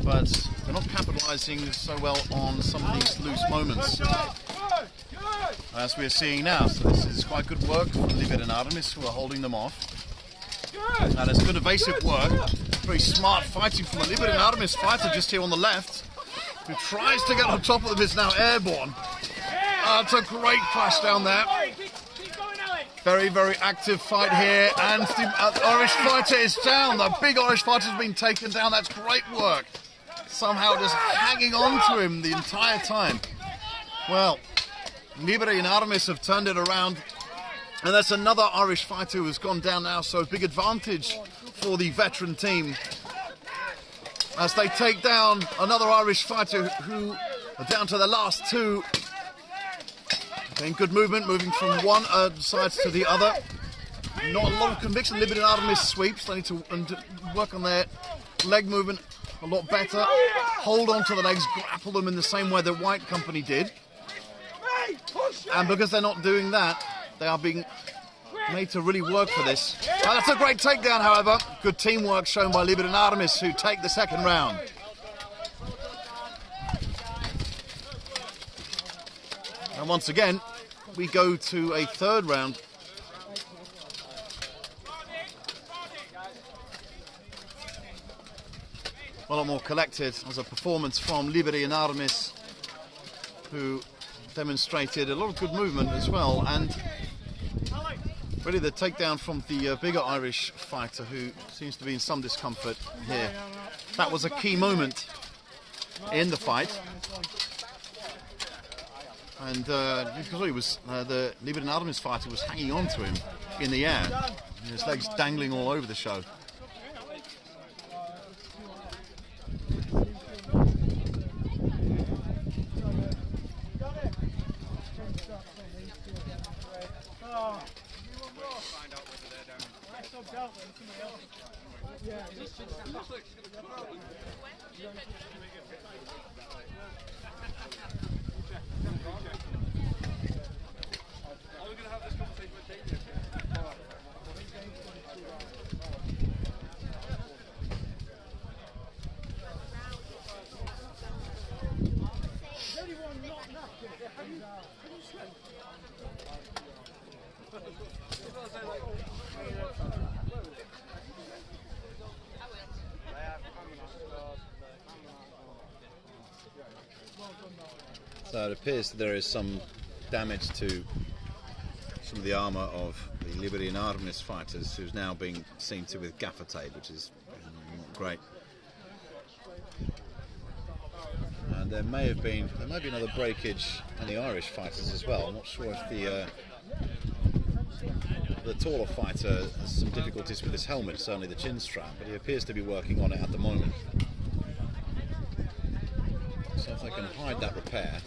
But they're not capitalising so well on some of these loose moments, as we're seeing now. So this is quite good work from Liberi and Armis, who are holding them off. And it's good evasive work, very smart fighting from the Liberi and Armis fighter just here on the left, who tries to get on top of them, is now airborne. It's a great crash down there. Very, very active fight here, and the Irish fighter is down. The big Irish fighter has been taken down. That's great work. Somehow just hanging on to him the entire time. Well, Liberi and Armis have turned it around, and that's another Irish fighter who has gone down now, so a big advantage for the veteran team as they take down another Irish fighter who are down to the last two. Again, good movement, moving from one side to the other. Not a lot of conviction. Liberi and Armis sweeps. They need to work on their leg movement a lot better. Hold on to the legs, grapple them in the same way the White Company did. And because they're not doing that, they are being made to really work for this. That's a great takedown, however. Good teamwork shown by Liberi and Armis, who take the second round. And once again, we go to a third round. A lot more collected as a performance from Liberi and Armis, who demonstrated a lot of good movement as well, and really the takedown from the bigger Irish fighter, who seems to be in some discomfort here. That was a key moment in the fight. And because he was the Liberi and Armis fighter was hanging on to him in the air, and his legs dangling all over the show. So it appears that there is some damage to some of the armour of the Liberi and Armis fighters, who's now being seen to with gaffer tape, which is not great. And there may be another breakage in the Irish fighters as well. I'm not sure if the taller fighter has some difficulties with his helmet, certainly the chin strap, but he appears to be working on it at the moment. So if they can hide that repair,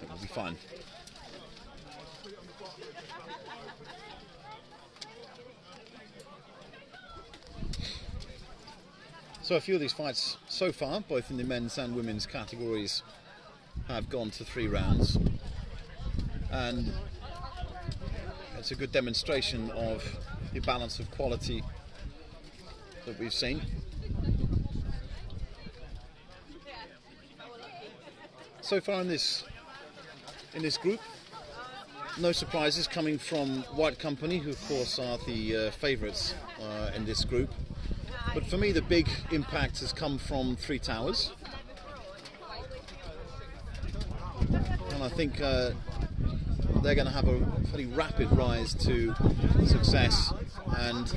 it will be fine. So a few of these fights so far, both in the men's and women's categories, have gone to 3 rounds. And it's a good demonstration of the balance of quality that we've seen. So far in this group, no surprises coming from White Company, who of course are the favourites in this group. But for me, the big impact has come from Three Towers. And I think they're going to have a fairly rapid rise to success. And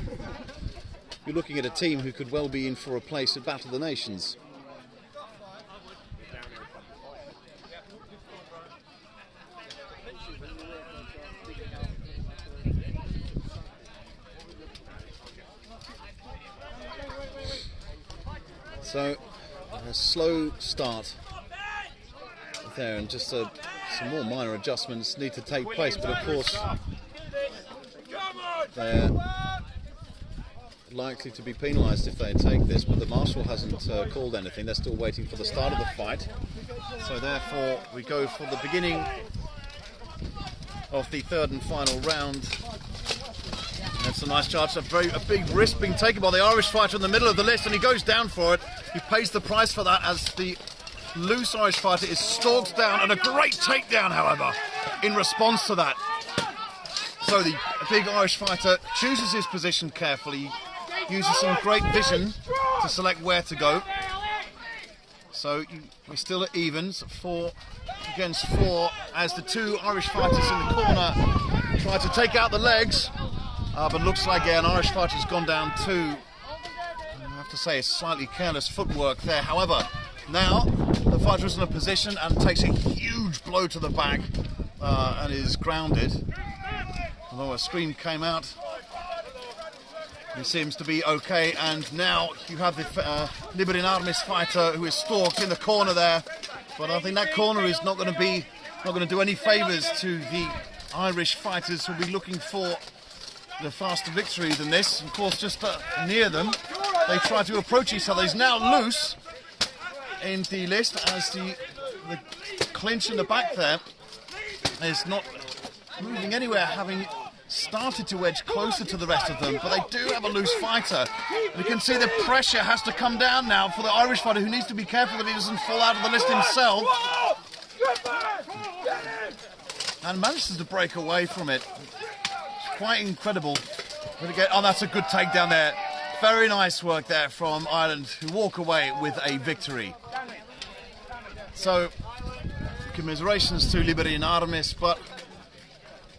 you're looking at a team who could well be in for a place at Battle of the Nations. So, a slow start there, and just some more minor adjustments need to take place, but of course they're likely to be penalised if they take this, but the marshal hasn't called anything. They're still waiting for the start of the fight. So therefore we go for the beginning of the 3rd and final round. That's a nice charge, a big risk being taken by the Irish fighter in the middle of the list, and he goes down for it. He pays the price for that as the loose Irish fighter is stalked down, and a great takedown, however, in response to that. So the big Irish fighter chooses his position carefully, uses some great vision to select where to go. So we're still at evens, 4 against 4, as the 2 Irish fighters in the corner try to take out the legs. But looks like an Irish fighter's gone down too. I have to say, it's slightly careless footwork there. However, now the fighter is in a position and takes a huge blow to the back and is grounded. Although a scream came out, he seems to be okay. And now you have the Liberi and Armis fighter who is stalked in the corner there. But I think that corner is not going to do any favours to the Irish fighters who'll be looking for the faster victory than this. Of course, just near them, they try to approach each other. He's now loose in the list as the clinch in the back there is not moving anywhere, having started to edge closer to the rest of them. But they do have a loose fighter. And you can see the pressure has to come down now for the Irish fighter, who needs to be careful that he doesn't fall out of the list himself. And manages to break away from it. Quite incredible. Oh, that's a good takedown there. Very nice work there from Ireland, who walk away with a victory. So, commiserations to Liberi and Armis, but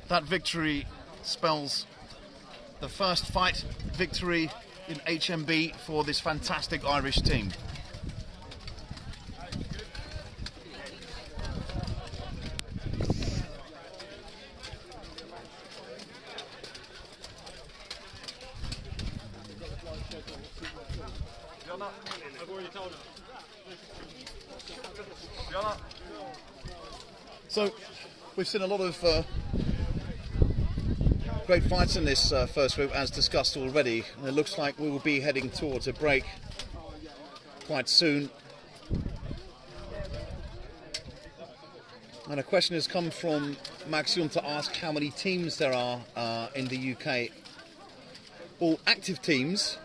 that victory spells the first fight victory in HMB for this fantastic Irish team. So, we've seen a lot of great fights in this first group, as discussed already. And it looks like we will be heading towards a break quite soon. And a question has come from MACI to ask how many teams there are in the UK. All active teams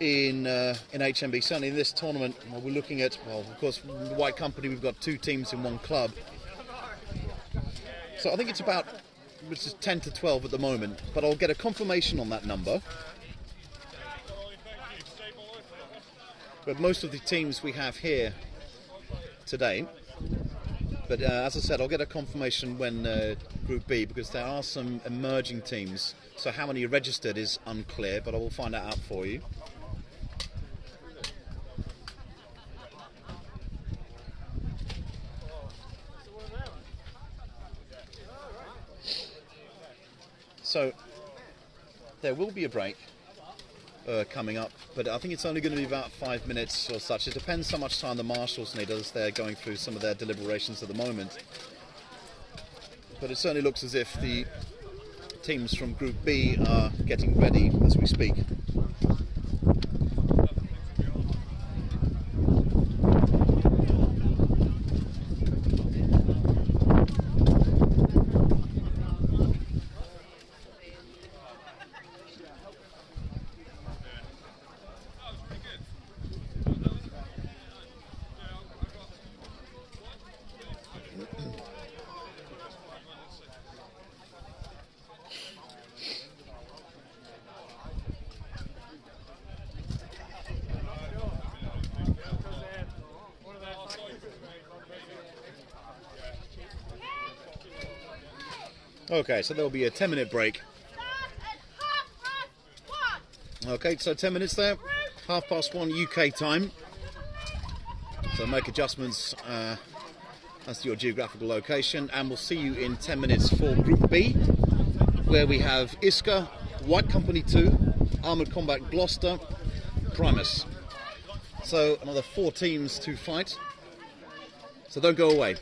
in HMB. Certainly in this tournament, we're looking at, well, of course, the White Company, we've got 2 teams in 1 club. So I think it's about, which is 10 to 12 at the moment, but I'll get a confirmation on that number. But most of the teams we have here today. But as I said, I'll get a confirmation when Group B, because there are some emerging teams. So how many are registered is unclear, but I will find that out for you. So there will be a break coming up, but I think it's only going to be about 5 minutes or such. It depends how much time the marshals need as they're going through some of their deliberations at the moment. But it certainly looks as if the teams from Group B are getting ready as we speak. Okay, so there will be a 10-minute break. Okay, so 10 minutes there, 1:30 UK time. So make adjustments as to your geographical location, and we'll see you in 10 minutes for Group B, where we have ISCA, White Company 2, Armoured Combat Gloucester, Primus. So another 4 teams to fight. So don't go away.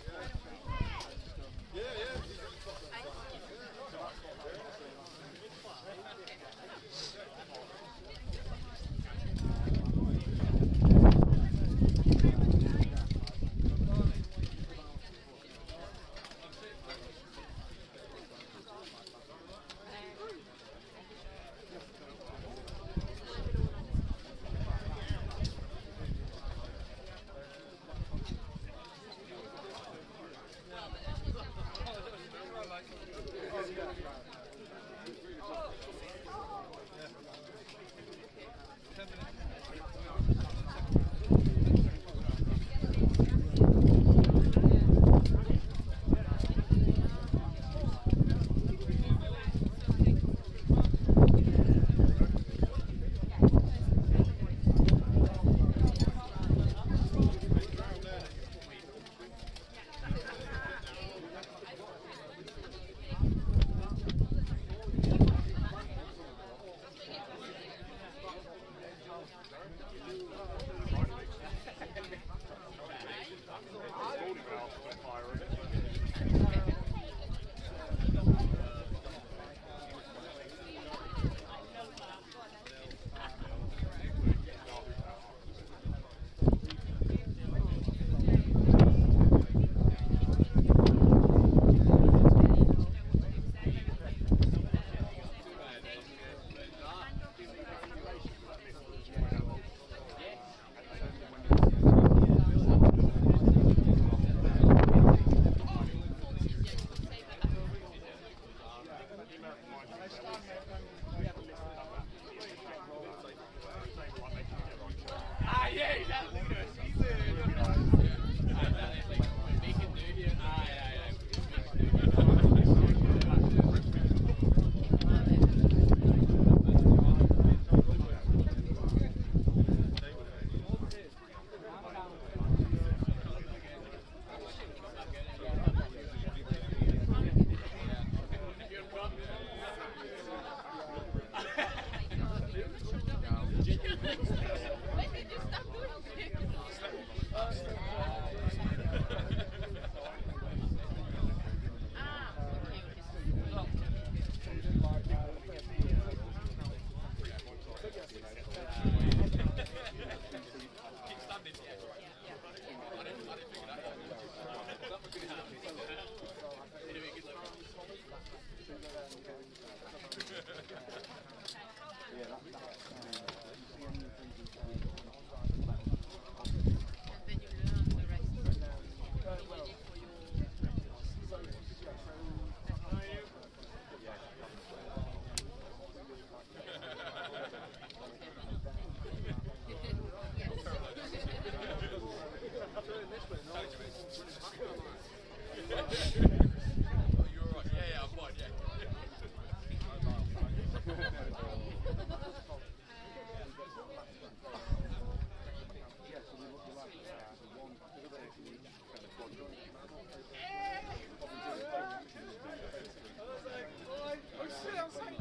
I'm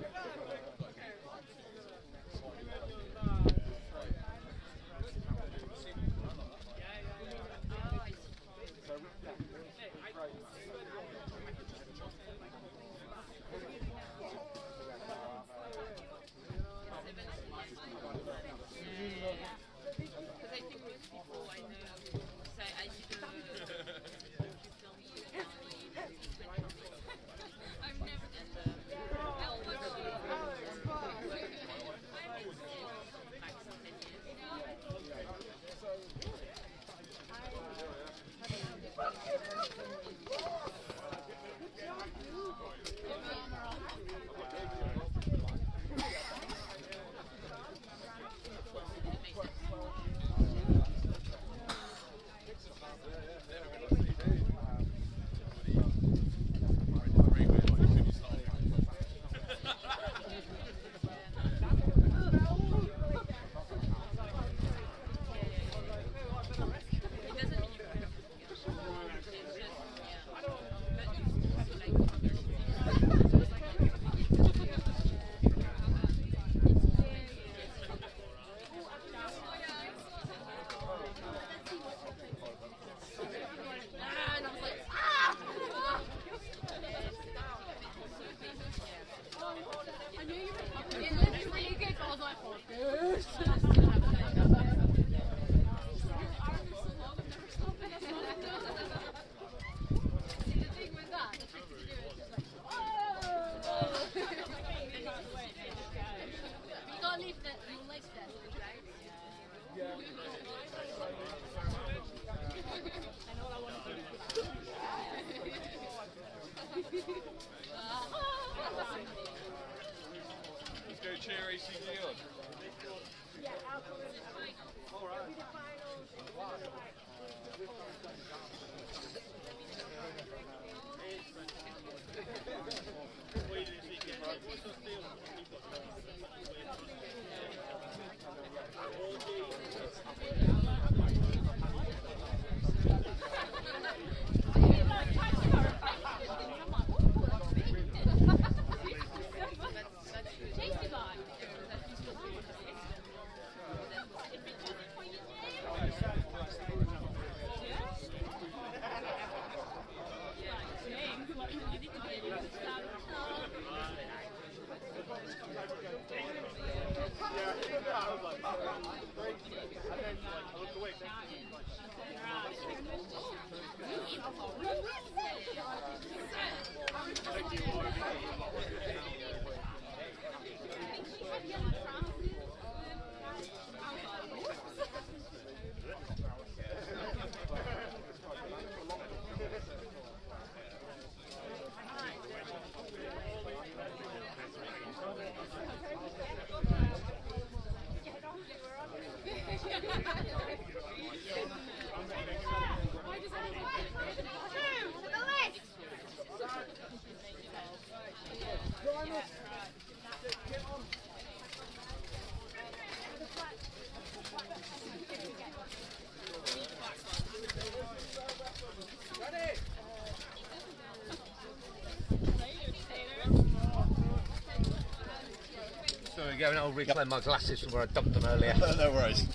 Going, I'll reclaim my glasses from where I dumped them earlier. No worries.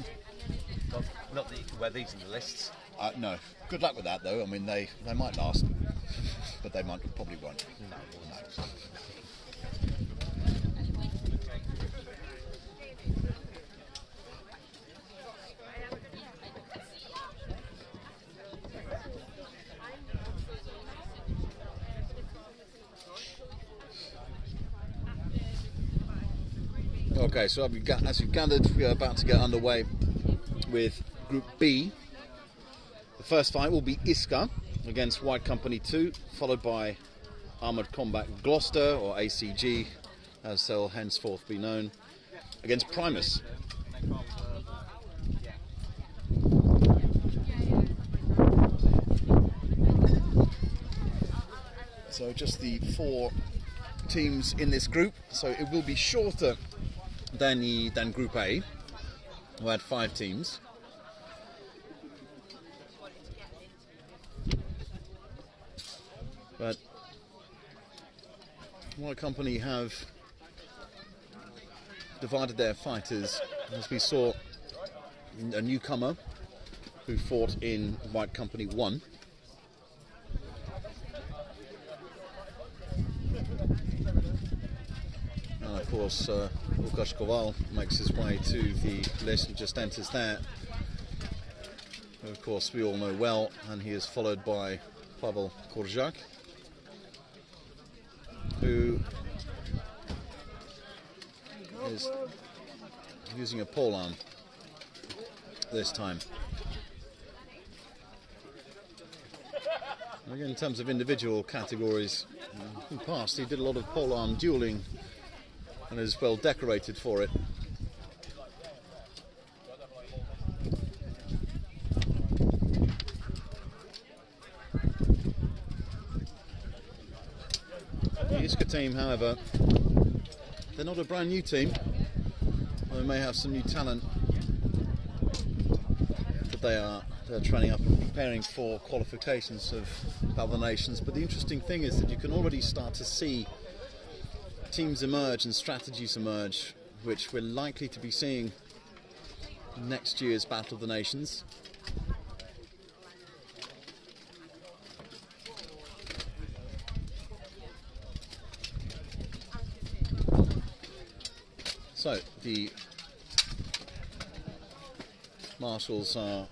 Not that you can wear these in the lists. No. Good luck with that, though. I mean, they might last, but they probably won't. No. Okay, so as you've gathered, we are about to get underway with Group B. The first fight will be ISCA against White Company 2, followed by Armoured Combat Gloucester, or ACG, as they'll henceforth be known, against Primus. So just the 4 teams in this group, so it will be shorter than Group A, who had 5 teams. But White Company have divided their fighters, as we saw a newcomer who fought in White Company 1. And of course, Łukasz Kowal makes his way to the list and just enters there. Who of course we all know well, and he is followed by Pavel Korczak, who is using a pole arm this time. And again, in terms of individual categories, in the past he did a lot of pole arm dueling and is well decorated for it. The ISCA team, however, they're not a brand new team. They may have some new talent, but they're training up and preparing for qualifications of other nations. But the interesting thing is that you can already start to see teams emerge and strategies emerge, which we're likely to be seeing next year's Battle of the Nations. So the marshals are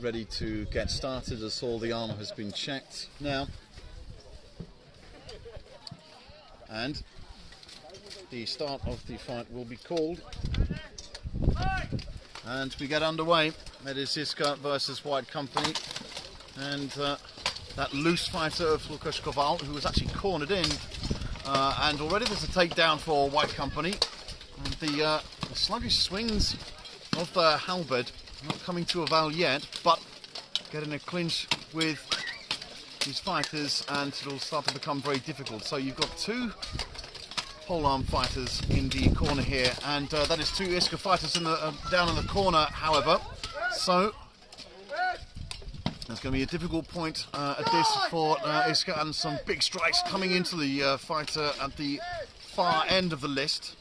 ready to get started as all the armour has been checked now. And the start of the fight will be called. And we get underway. It is ISCA versus White Company. And that loose fighter of Łukasz Kowal, who was actually cornered in and already there's a takedown for White Company. And the sluggish swings of the halberd not coming to avail yet, but getting a clinch with these fighters, and it'll start to become very difficult. So you've got two polearm fighters in the corner here, and that is two ISCA fighters in the, down in the corner, however. So there's going to be a difficult point at this for ISCA, and some big strikes coming into the fighter at the far end of the list.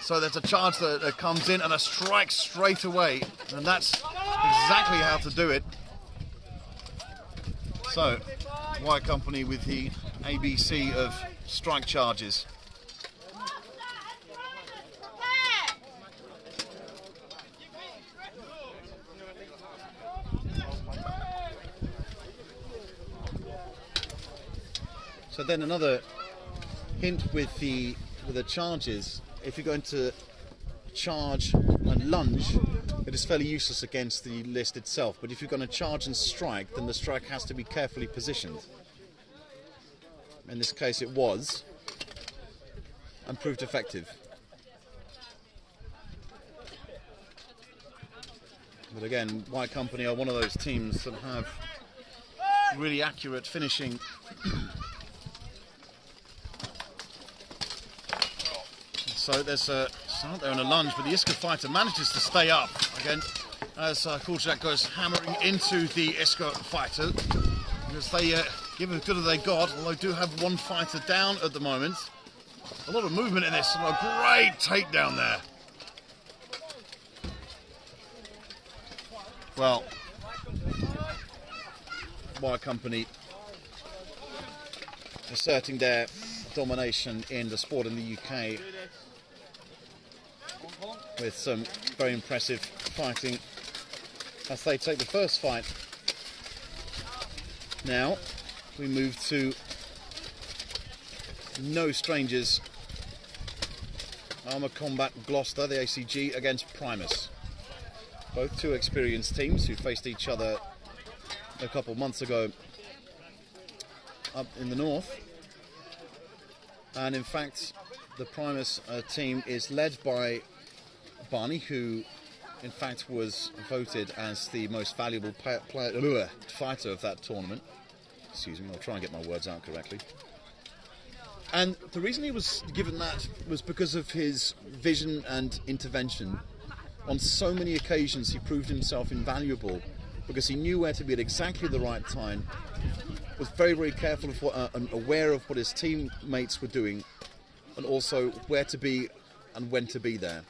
So there's a charge that comes in and a strike straight away, and that's exactly how to do it. So, White Company with the ABC of strike charges. So then another hint with the charges: if you're going to charge and lunge, it is fairly useless against the list itself. But if you're going to charge and strike, then the strike has to be carefully positioned. In this case it was, and proved effective. But again, White Company are one of those teams that have really accurate finishing. So there's a start there on a lunge, but the ISCA fighter manages to stay up again as Korczak goes hammering into the ISCA fighter, because they give it as good as they got, although do have one fighter down at the moment. A lot of movement in this, and a great takedown there. Well, White Company asserting their domination in the sport in the UK with some very impressive fighting as they take the first fight. Now we move to no strangers. Armour Combat Gloucester, the ACG, against Primus. Both two experienced teams who faced each other a couple months ago up in the north. And in fact, the Primus team is led by Barney, who in fact was voted as the most valuable fighter of that tournament. Excuse me, I'll try and get my words out correctly. And the reason he was given that was because of his vision and intervention. On so many occasions he proved himself invaluable because he knew where to be at exactly the right time, was very, very careful of what, and aware of what his teammates were doing, and also where to be and when to be there.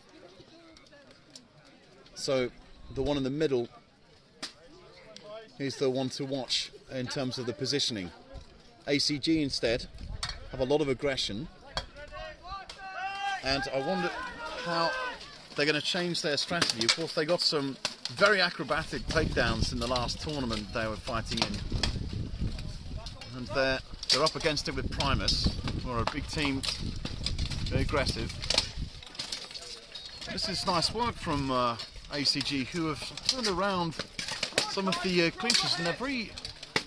So the one in the middle is the one to watch in terms of the positioning. ACG instead have a lot of aggression, and I wonder how they're going to change their strategy. Of course, they got some very acrobatic takedowns in the last tournament they were fighting in, and they're up against it with Primus, who are a big team, very aggressive. This is nice work from ACG, who have turned around some of the clinches, and they're very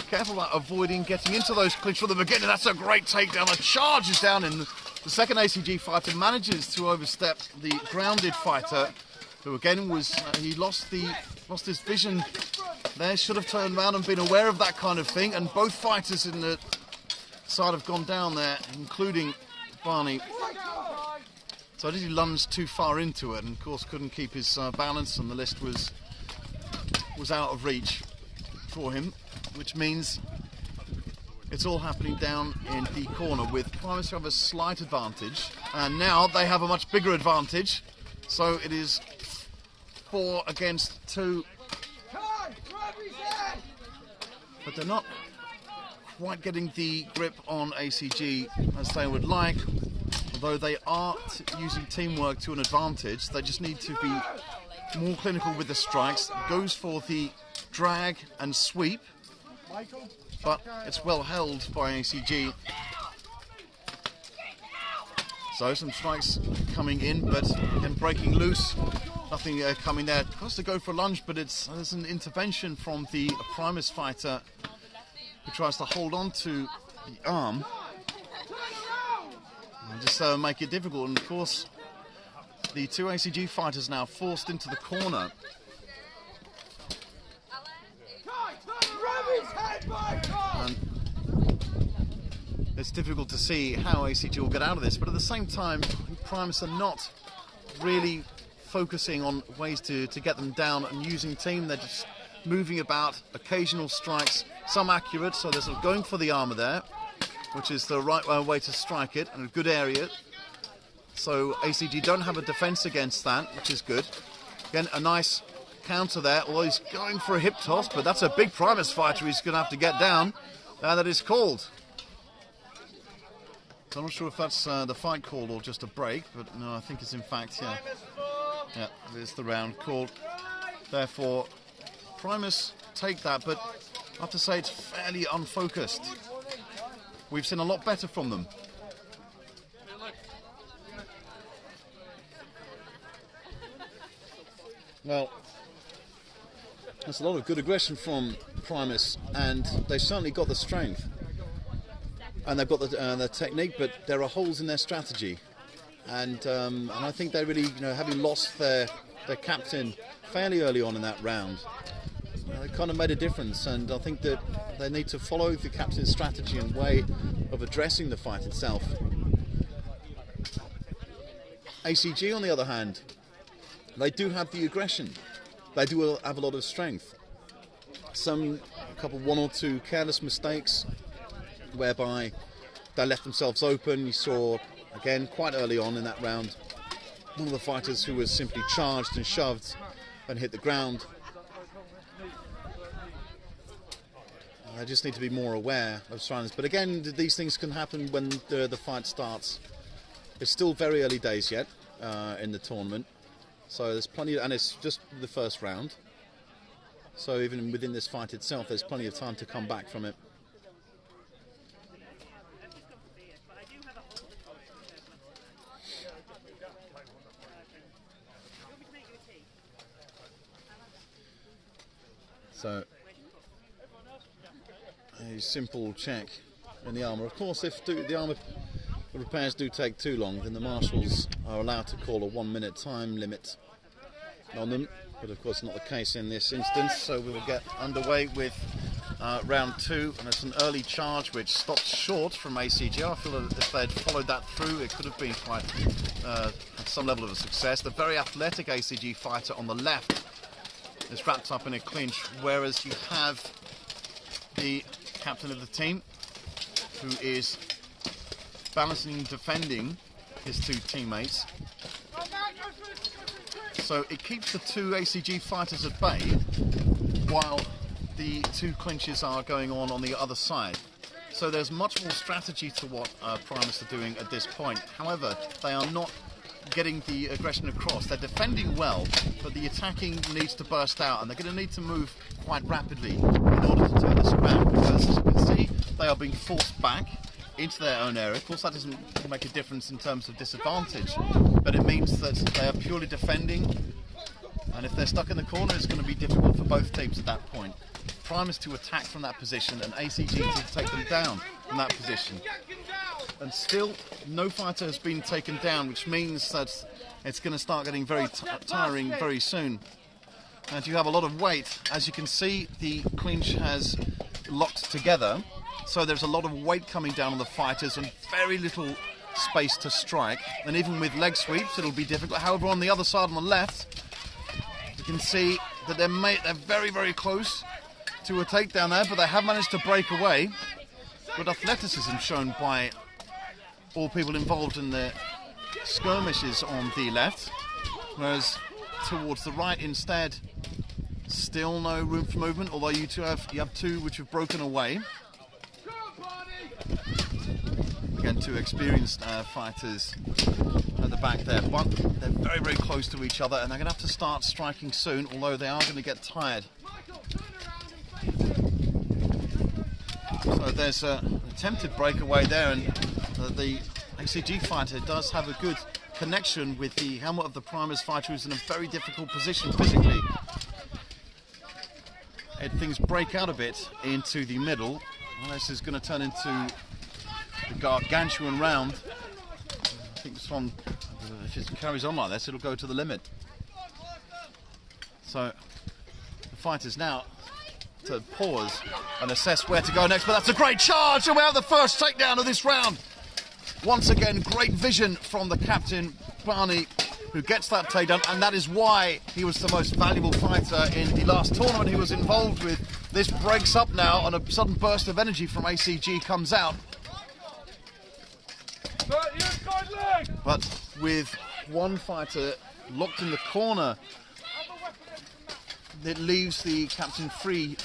careful about avoiding getting into those clinches from the beginning. That's a great takedown. A charge is down in. The second ACG fighter manages to overstep the grounded fighter, who again was he lost his vision there. Should have turned around and been aware of that kind of thing. And both fighters in the side have gone down there, including Barney. So did he lunge too far into it, and of course couldn't keep his balance, and the list was out of reach for him, which means it's all happening down in the corner with Primus who have a slight advantage, and now they have a much bigger advantage. So it is 4 against 2, but they're not quite getting the grip on ACG as they would like. Although they are using teamwork to an advantage, they just need to be more clinical with the strikes. Goes for the drag and sweep, but it's well held by ACG. So some strikes coming in, but again breaking loose. Nothing coming there. Has to go for a lunge, but there's an intervention from the Primus fighter who tries to hold on to the arm and just make it difficult. And of course, the two ACG fighters now forced into the corner. And it's difficult to see how ACG will get out of this, but at the same time, Primus are not really focusing on ways to get them down and using team. They're just moving about, occasional strikes, some accurate, so they're sort of going for the armor there, which is the right way to strike it, and a good area. So ACG don't have a defense against that, which is good. Again, a nice counter there, although he's going for a hip toss, but that's a big Primus fighter he's going to have to get down. That is called. So I'm not sure if that's the fight called or just a break, but no, I think it's in fact, yeah. Yeah, there's the round called. Therefore, Primus take that, but I have to say it's fairly unfocused. We've seen a lot better from them. Well, there's a lot of good aggression from Primus, and they certainly got the strength. And they've got the technique, but there are holes in their strategy. And I think they really, having lost their captain fairly early on in that round, it kind of made a difference. And I think that they need to follow the captain's strategy and way of addressing the fight itself. ACG, on the other hand, they do have the aggression. They do have a lot of strength. One or two careless mistakes whereby they left themselves open. You saw, again, quite early on in that round, one of the fighters who was simply charged and shoved and hit the ground. I just need to be more aware of surroundings. But again, these things can happen when the fight starts. It's still very early days yet in the tournament. So there's plenty, and it's just the first round. So even within this fight itself, there's plenty of time to come back from it. So a simple check in the armour. Of course, if the armour repairs do take too long, then the marshals are allowed to call a 1 minute time limit on them. But of course, not the case in this instance. So we will get underway with round 2, and it's an early charge which stopped short from ACG. I feel that if they'd followed that through, it could have been quite some level of a success. The very athletic ACG fighter on the left is wrapped up in a clinch, whereas you have the captain of the team who is balancing and defending his two teammates. So it keeps the two ACG fighters at bay while the two clinches are going on the other side. So there's much more strategy to what Primus are doing at this point. However, they are not getting the aggression across. They're defending well, but the attacking needs to burst out, and they're going to need to move quite rapidly in order to turn this around, because as you can see, they are being forced back into their own area. Of course, that doesn't make a difference in terms of disadvantage, but it means that they are purely defending, and if they're stuck in the corner, it's going to be difficult for both teams at that point. Primus to attack from that position, and ACG to take them down from that position. And still, no fighter has been taken down, which means that it's going to start getting very tiring very soon. And you have a lot of weight. As you can see, the clinch has locked together, so there's a lot of weight coming down on the fighters and very little space to strike. And even with leg sweeps, it'll be difficult. However, on the other side, on the left, you can see that they're very, very close to a takedown there, but they have managed to break away. Good athleticism shown by all people involved in the skirmishes on the left, whereas towards the right instead, still no room for movement, although you have two which have broken away. Again, two experienced fighters at the back there, but they're very, very close to each other, and they're going to have to start striking soon, although they are going to get tired. So there's an attempted breakaway there, and the ACG fighter does have a good connection with the helmet of the Primus fighter, who's in a very difficult position physically. And things break out a bit into the middle. Well, this is going to turn into the gargantuan round. I think this one, if it carries on like this, it'll go to the limit. So the fighters now to pause and assess where to go next, but that's a great charge, and we have the first takedown of this round. Once again, great vision from the captain, Barney, who gets that takedown, and that is why he was the most valuable fighter in the last tournament he was involved with. This breaks up now, and a sudden burst of energy from ACG comes out. But with one fighter locked in the corner, it leaves the captain free.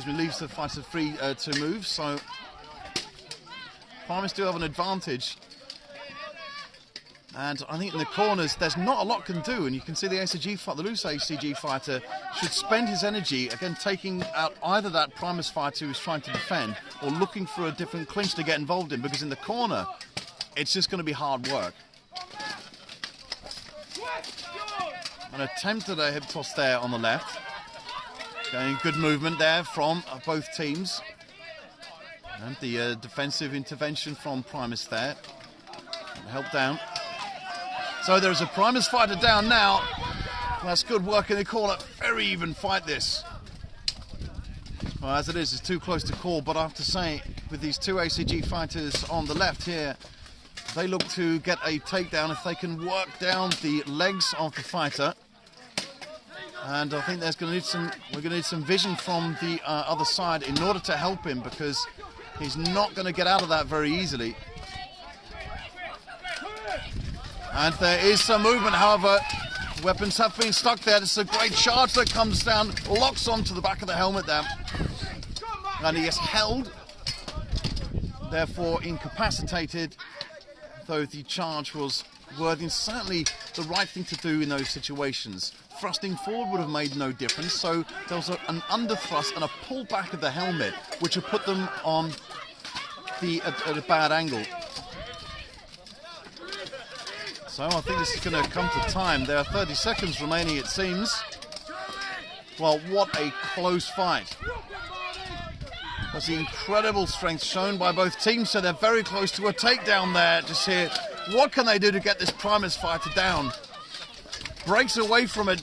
Leaves the fighter free to move. So Primus do have an advantage. And I think in the corners, there's not a lot can do, and you can see the loose ACG fighter should spend his energy, again, taking out either that Primus fighter who's trying to defend, or looking for a different clinch to get involved in, because in the corner, it's just going to be hard work. An attempt at a hip toss there on the left. Okay, good movement there from both teams. And the defensive intervention from Primus there. Help down. So there's a Primus fighter down now. That's good work in the corner. Very even fight this. Well, as it is, it's too close to call, but I have to say, with these two ACG fighters on the left here, they look to get a takedown if they can work down the legs of the fighter. And I think we're going to need some vision from the other side in order to help him, because he's not going to get out of that very easily. And there is some movement, however, weapons have been stuck there. This is a great charge that comes down, locks onto the back of the helmet there. And he is held, therefore incapacitated, though the charge was worthy and certainly the right thing to do in those situations. Thrusting forward would have made no difference, so there was an underthrust and a pull back of the helmet, which would put them on at a bad angle. So I think this is going to come to time. There are 30 seconds remaining, it seems. Well, what a close fight. That's the incredible strength shown by both teams, so they're very close to a takedown there. Just here, what can they do to get this Primus fighter down? Breaks away from it,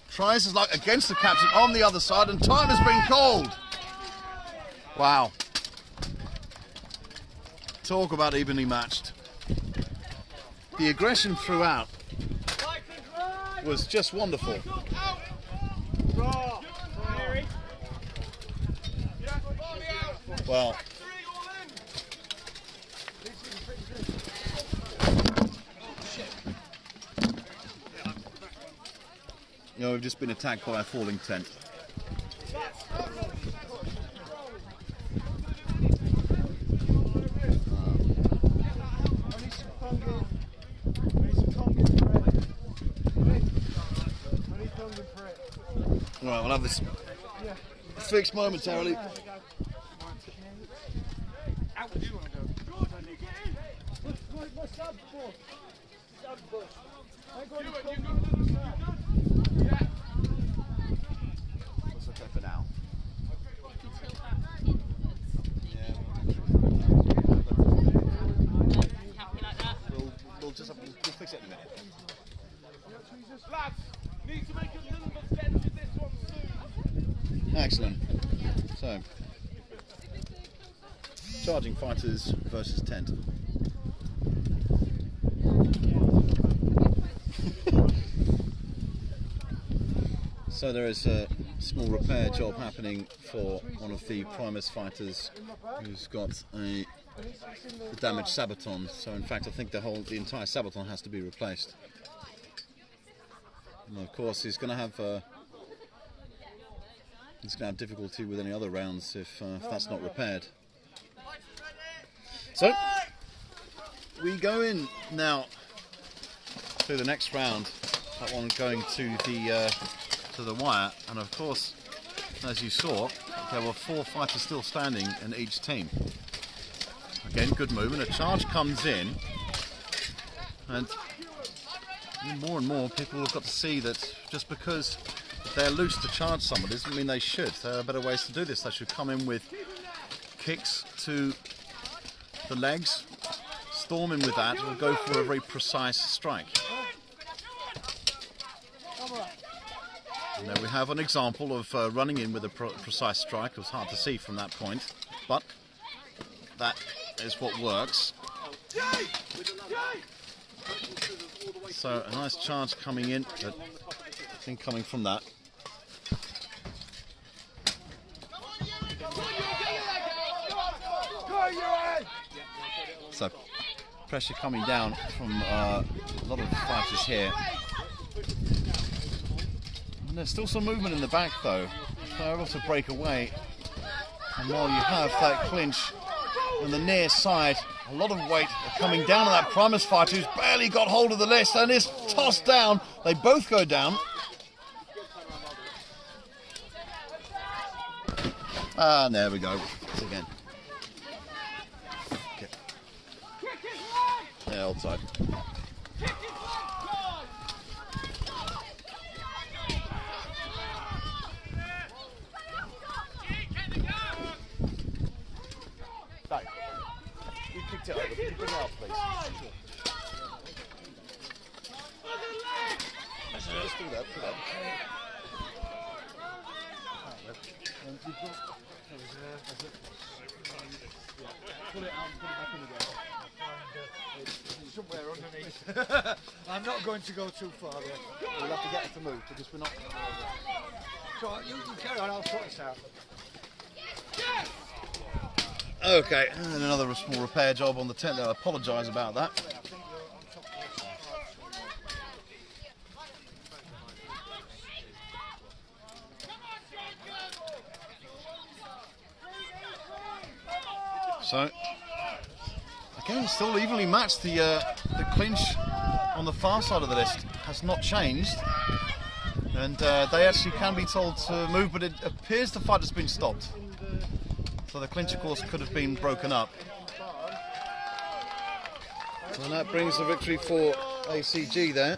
tries his luck against the captain on the other side, and time has been called. Wow. Talk about evenly matched. The aggression throughout was just wonderful. Well, you know, we've just been attacked by a falling tent. Right, we'll have this fixed momentarily. That's okay for now. We'll just have to fix it in a minute. Lads, need to make a little bit dent in this one soon. Excellent. So, charging fighters versus tent. So there is a small repair job happening for one of the Primus fighters who's got a damaged sabaton. So in fact I think the entire sabaton has to be replaced. And of course he's going to have difficulty with any other rounds if that's not repaired. So we go in now to the next round. That one going to the wire, and of course, as you saw, there were 4 fighters still standing in each team. Again, good movement. A charge comes in, and more and more people have got to see that just because they're loose to charge somebody doesn't mean they should. There are better ways to do this. They should come in with kicks to the legs, storm in with that, will go for a very precise strike. And there we have an example of running in with a precise strike. It was hard to see from that point, but that is what works. So a nice charge coming in, but nothing coming from that. So pressure coming down from a lot of fighters here. And there's still some movement in the back though. They're able to break away. And while you have that clinch on the near side, a lot of weight coming down on that Primus fighter who's barely got hold of the list and is tossed down. They both go down. And there we go. Again. Okay. Yeah, outside. You kicked it over. Can you bring it out, please? Just do that. Put that. Pull it out and put it back in again. Somewhere underneath. I'm not going to go too far there. We'll have to get it to move because we're not. So you carry on, I'll sort this out. Okay, and another small repair job on the tent there. I apologise about that. So, again, still evenly matched. The clinch on the far side of the list has not changed. And they actually can be told to move, but it appears the fight has been stopped. So the clinch, of course, could have been broken up. And that brings the victory for ACG there.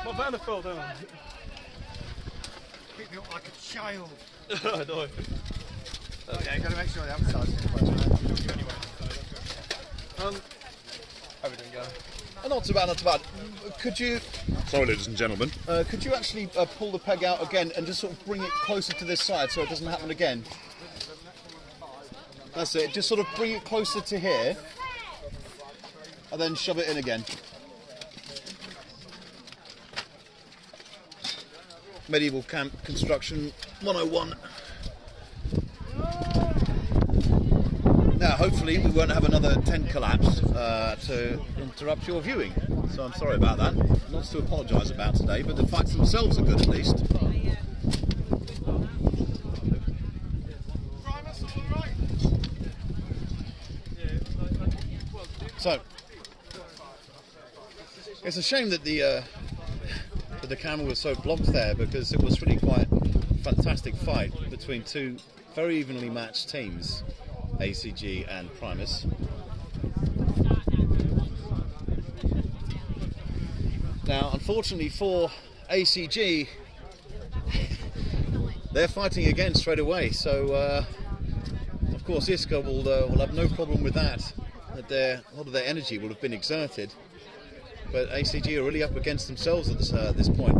My banner fell down. Pick me up like a child. I know. Okay, got to make sure the outside's in place. Everything go. Not too bad, not too bad. Could you... Sorry, ladies and gentlemen. Could you actually pull the peg out again and just sort of bring it closer to this side so it doesn't happen again? That's it. Just sort of bring it closer to here and then shove it in again. Medieval Camp Construction 101. Now, hopefully we won't have another tent collapse to interrupt your viewing. So I'm sorry about that. Lots to apologise about today, but the fights themselves are good at least. So, it's a shame that the camera was so blocked there, because it was really quite a fantastic fight between two very evenly matched teams, ACG and Primus. Now, unfortunately for ACG, they're fighting again straight away, so of course ISCA will have no problem with that. A lot of their energy will have been exerted, but ACG are really up against themselves at this point,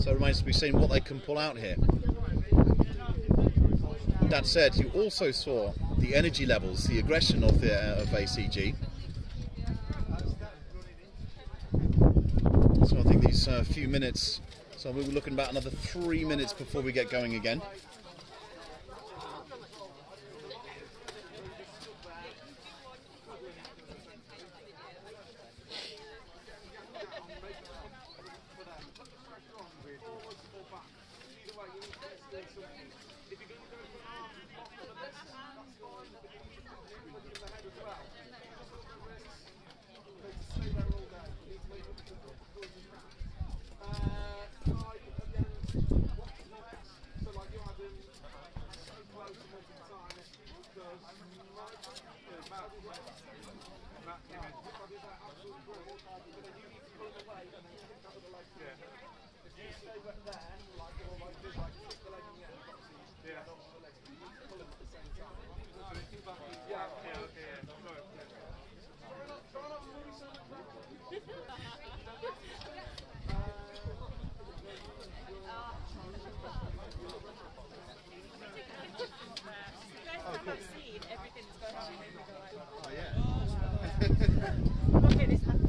so it remains to be seen what they can pull out here. That said, you also saw the energy levels, the aggression of ACG. So I think these few minutes, so we'll be looking about another 3 minutes before we get going again. Okay, this happened.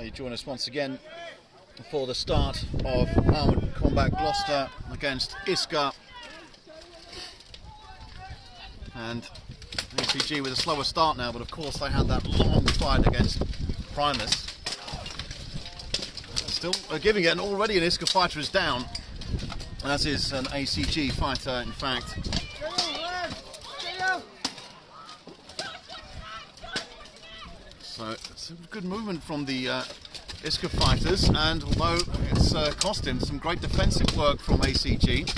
You join us once again for the start of Armoured Combat Gloucester against ISCA, and ACG with a slower start now, but of course they had that long fight against Primus. Still giving it, and already an ISCA fighter is down, as is an ACG fighter in fact. So it's a good movement from the ISCA fighters, and although it's cost him some great defensive work from ACG,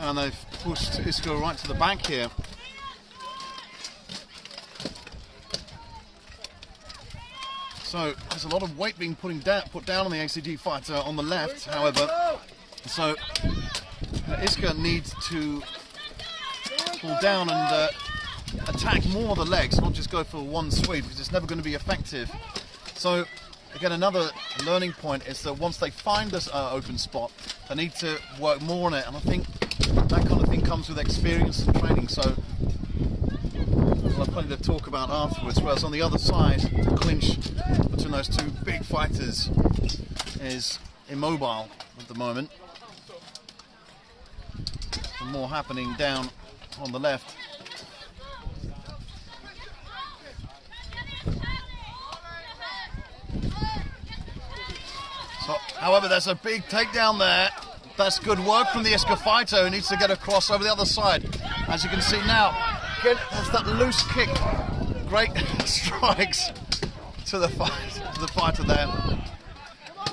and they've pushed ISCA right to the back here. So there's a lot of weight being put down on the ACG fighter on the left, however. So ISCA needs to pull down and attack more of the legs, not just go for one sweep, because it's never going to be effective. So again, another learning point is that once they find this open spot, they need to work more on it, and I think that kind of thing comes with experience and training. So we'll have plenty to talk about afterwards. Whereas on the other side, the clinch between those two big fighters is immobile at the moment. And more happening down on the left. So, however, there's a big takedown there. That's good work from the ISCA fighter, who needs to get across over the other side. As you can see now, again, there's that loose kick. Great strikes to the fighter there.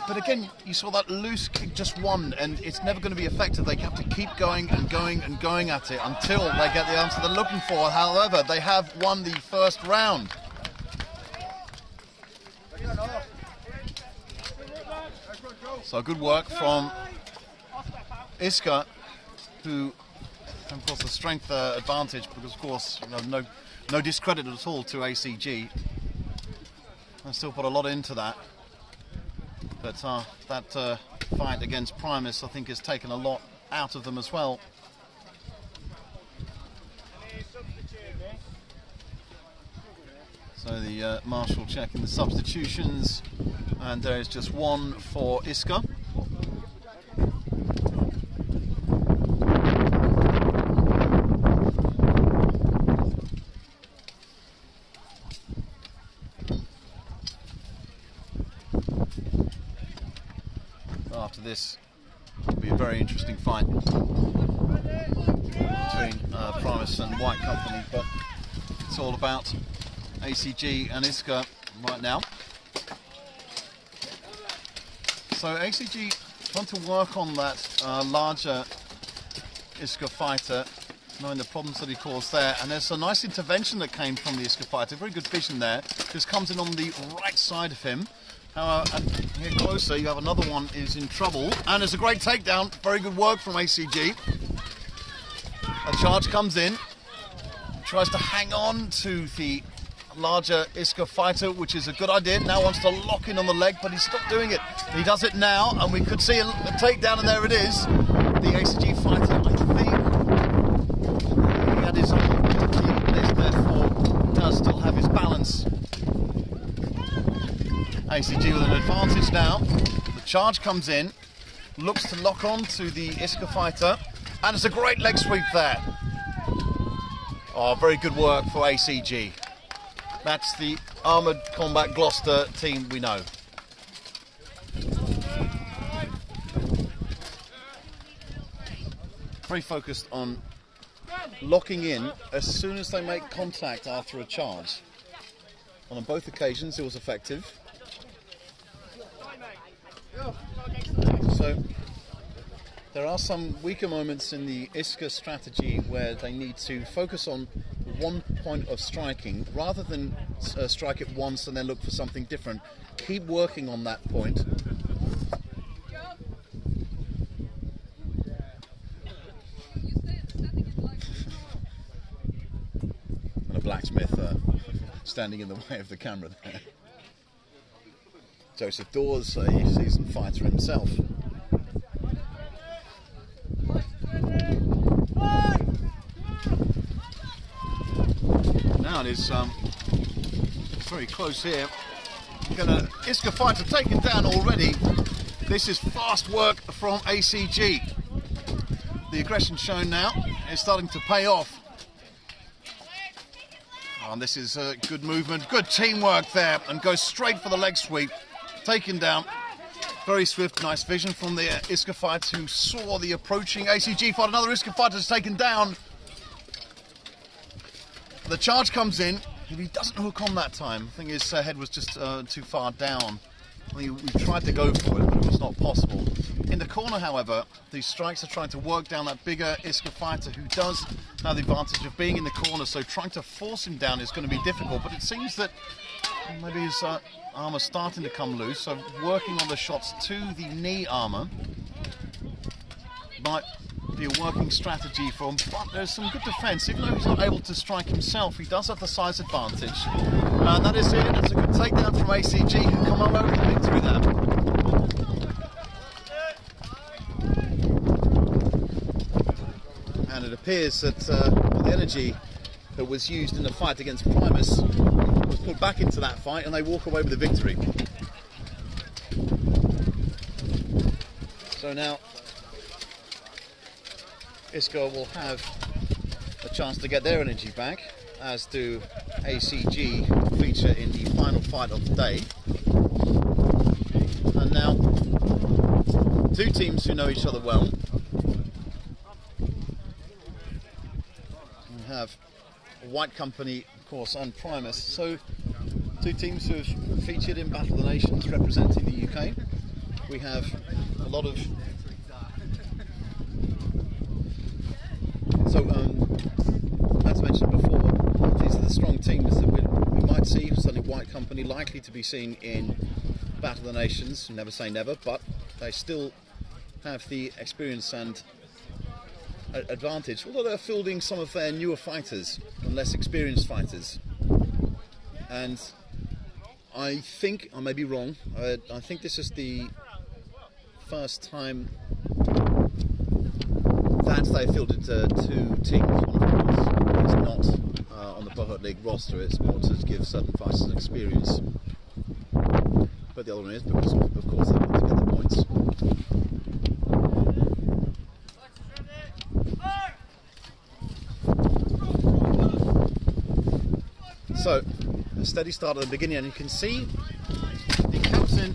But again, you saw that loose kick, just one, and it's never going to be effective. They have to keep going and going and going at it until they get the answer they're looking for. However, they have won the first round. So good work from ISCA, who have, of course, the strength advantage, because, of course, no discredit at all to ACG. I still put a lot into that. But that fight against Primus, I think, has taken a lot out of them as well. So the marshal checking the substitutions, and there is just one for ISCA. After this, it'll be a very interesting fight between Primus and White Company, but it's all about ACG and ISCA right now. So ACG want to work on that larger ISCA fighter, knowing the problems that he caused there, and there's a nice intervention that came from the ISCA fighter, very good vision there. Just comes in on the right side of him. And here closer, you have another one is in trouble, and there's a great takedown. Very good work from ACG. A charge comes in, tries to hang on to the larger ISCA fighter, which is a good idea. Now wants to lock in on the leg, but he's stopped doing it. He does it now, and we could see a takedown, and there it is. The ACG fighter, I think, he had his own, therefore does still have his balance. ACG with an advantage now. The charge comes in, looks to lock on to the ISCA fighter, and it's a great leg sweep there. Oh, very good work for ACG. That's the Armoured Combat Gloucester team we know. Very focused on locking in as soon as they make contact after a charge. And on both occasions it was effective. So there are some weaker moments in the ISCA strategy where they need to focus on one point of striking rather than strike it once and then look for something different. Keep working on that point. And a blacksmith standing in the way of the camera there. Joseph Dawes, a seasoned fighter himself. Now it is very close here. Got an ISCA fighter taken down already. This is fast work from ACG. The aggression shown now is starting to pay off. Oh, and this is good movement, good teamwork there, and goes straight for the leg sweep. Taken down. Very swift, nice vision from the ISCA fighter who saw the approaching ACG fight. Another ISCA fighter is taken down. The charge comes in. He doesn't hook on that time. I think his head was just too far down. We tried to go for it, but it was not possible. In the corner, however, these strikes are trying to work down that bigger ISCA fighter who does have the advantage of being in the corner, so trying to force him down is going to be difficult. But it seems that Maybe his armour starting to come loose, so working on the shots to the knee armour might be a working strategy for him, but there's some good defence. Even though he's not able to strike himself, he does have the size advantage. And that is it. It's a good takedown from ACG, who come on over the victory there. And it appears that the energy that was used in the fight against Primus was put back into that fight, and they walk away with the victory. So now ISCA will have a chance to get their energy back, as do ACG, who feature in the final fight of the day. And now, two teams who know each other well. We have White Company, of course, and Primus. So, two teams who have featured in Battle of the Nations representing the UK. We have a lot of... So, as mentioned before, these are the strong teams that we might see. Certainly White Company likely to be seen in Battle of the Nations. Never say never, but they still have the experience and advantage, although they're fielding some of their newer fighters and less experienced fighters. And I think, I may be wrong, I think this is the first time that they fielded two teams. One of them is not on the Buhurt League roster. It's more to give certain fighters experience. But the other one is because, of course, they want to get the points. So, a steady start at the beginning, and you can see the captain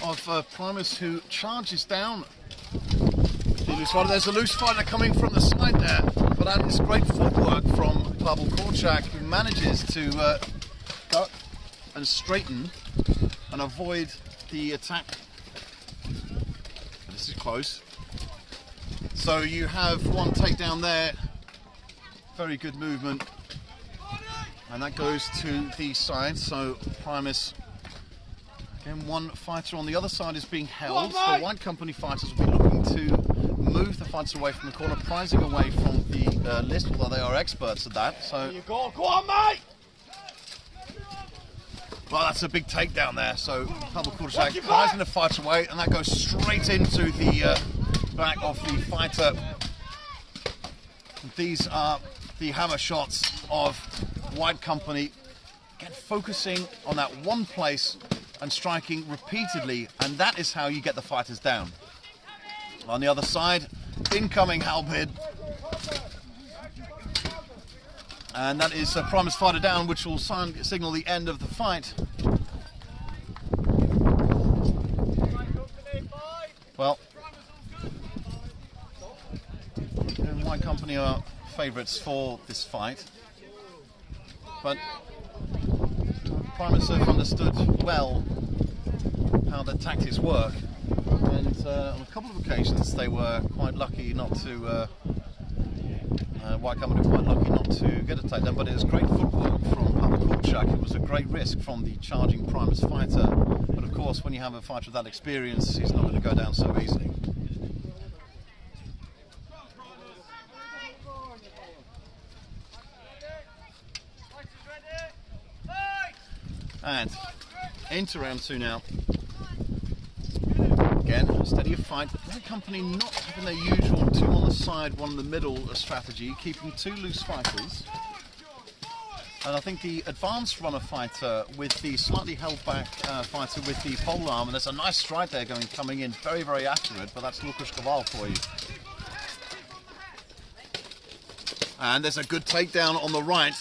of Primus, who charges down. There's a loose fighter coming from the side there, but that is great footwork from Pavel Korczak, who manages to cut and straighten and avoid the attack. This is close. So you have one takedown there, very good movement, and that goes to the side. So Primus, again, one fighter on the other side is being held. The White Company fighters will be looking to move the fighters away from the corner, prizing away from the list, although they are experts at that. So, There you go. Go on, mate! well, that's a big takedown there. So Pavel Korczak prizing the fighter away, and that goes straight into the back of the fighter. These are the hammer shots of White Company, again focusing on that one place and striking repeatedly, and that is how you get the fighters down. On the other side, incoming halberd, and that is Primus fighter down, which will signal the end of the fight. Well, White Company are favourites for this fight, but Primus have understood well how their tactics work. And on a couple of occasions they were quite lucky not to, White Company were quite lucky not to get a takedown, but it was great footwork from Pavel Korczak. It was a great risk from the charging Primus fighter, but of course when you have a fighter of that experience, he's not going to go down so easily. And into round two now. Again, a steadier fight. White Company not having their usual two on the side, one in the middle strategy, keeping two loose fighters. And I think the advanced runner fighter with the slightly held back fighter with the pole arm, and there's a nice strike there coming in, very, very accurate, but that's Lukasz Kowal for you. And there's a good takedown on the right.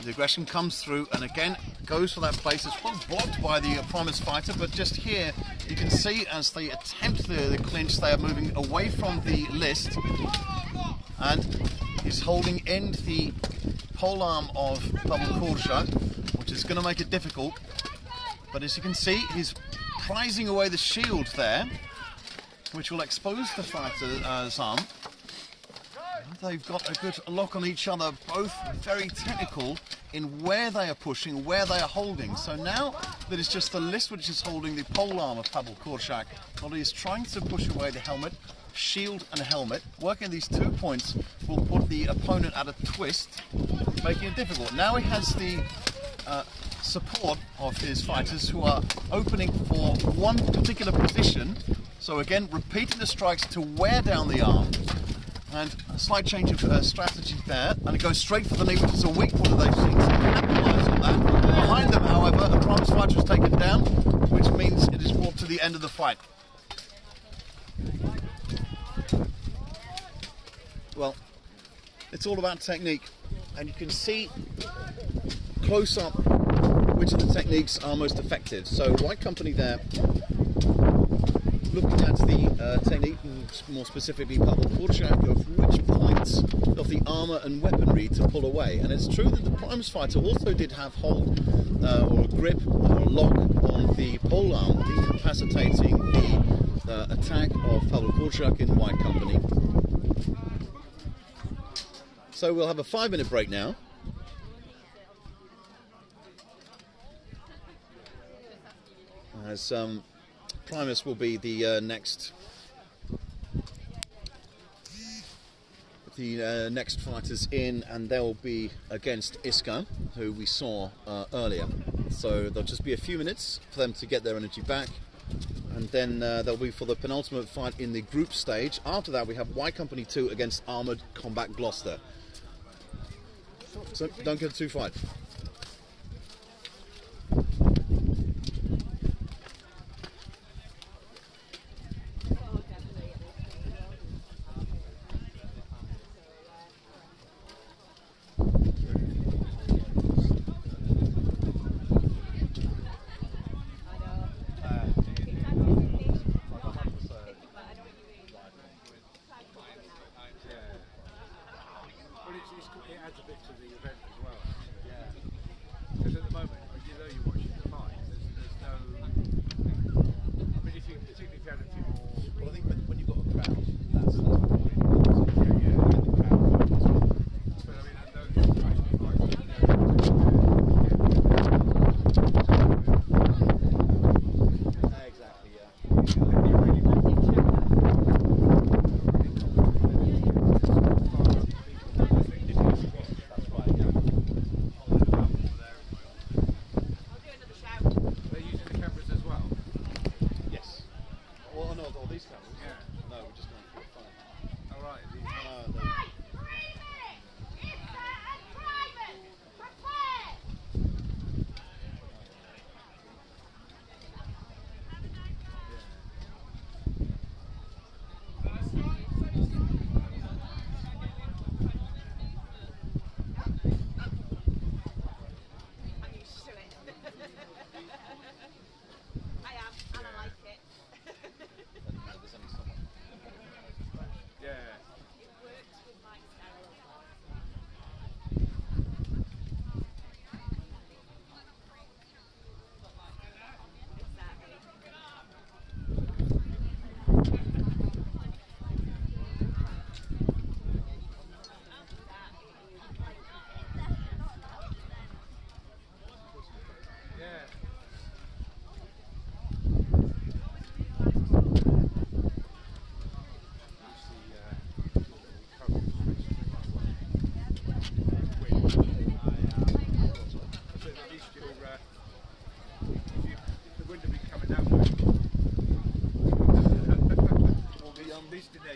The aggression comes through and again goes for that place. It's well blocked by the Primus fighter, but just here you can see as they attempt the clinch, they are moving away from the list, and he's holding in the pole arm of Pavel Korczak, which is going to make it difficult. But as you can see, he's prizing away the shield there, which will expose the fighter's arm. they've got a good lock on each other, both very technical in where they are pushing, where they are holding. So now that it's just the list which is holding the pole arm of Pavel Korczak, Ollie is trying to push away the helmet, shield and helmet. Working these 2 points will put the opponent at a twist, making it difficult. Now he has the support of his fighters who are opening for one particular position. So again, repeating the strikes to wear down the arm. And a slight change of strategy there, and it goes straight for the knee, which is a weak point that they've seen to capitalise on that. Behind them, however, a Primus fighter is taken down, which means it is brought to the end of the fight. Well, it's all about technique, and you can see close up which of the techniques are most effective. So White Company there, looking at the technique, more specifically Pavel Korczak, of which points of the armour and weaponry to pull away. And it's true that the Primus fighter also did have hold or a grip or a lock on the pole arm, incapacitating the attack of Pavel Korczak in White Company. So we'll have a 5-minute break now. As Primus will be the next fighters in, and they'll be against ISCA, who we saw earlier. So there'll just be a few minutes for them to get their energy back, and then they'll be for the penultimate fight in the group stage. After that, we have White Company 2 against Armoured Combat Gloucester. So don't get too fight. It adds a bit to the event as well. Yeah. Because at the moment, although you're watching the fight, there's no. I mean, particularly if you had a few more. Well, I think when you've got a crowd, that's the point. Yeah. The crowd focus. But I mean, those fights, Exactly, yeah.